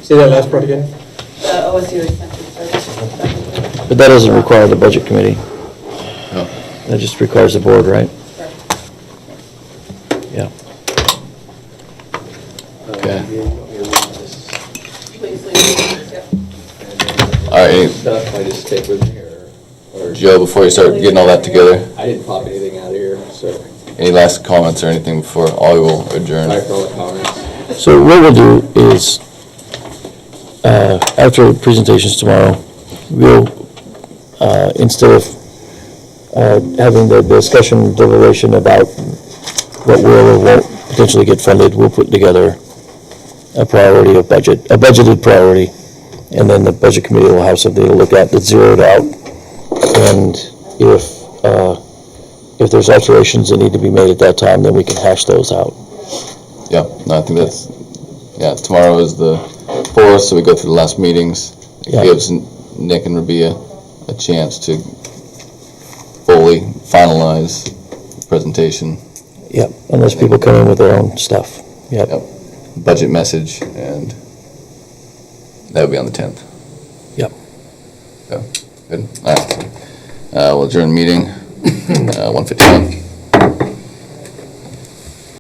Say that last part again? The OSU extension service. But that doesn't require the budget committee. No. That just requires the board, right? Yeah. Okay. Please leave. Yep. All right, Stuff I just take with me or Joe, before you start getting all that together, I didn't pop anything out of here, so any last comments or anything before I will adjourn? I call it comments. So what we'll do is, after presentations tomorrow, we'll, instead of having the discussion deliberation about what will or won't potentially get funded, we'll put together a priority of budget, a budgeted priority, and then the budget committee will have something to look at that's zeroed out. And if there's alterations that need to be made at that time, then we can hash those out. Yeah, no, I think tomorrow is the 4th, so we go through the last meetings. It Yeah. gives Nick and Rabia a chance to fully finalize the presentation. Yep, unless people come in with their own stuff. Yep. Budget message, and that would be on the 10th. Yep. So, good. All right. We'll adjourn meeting, 1:51.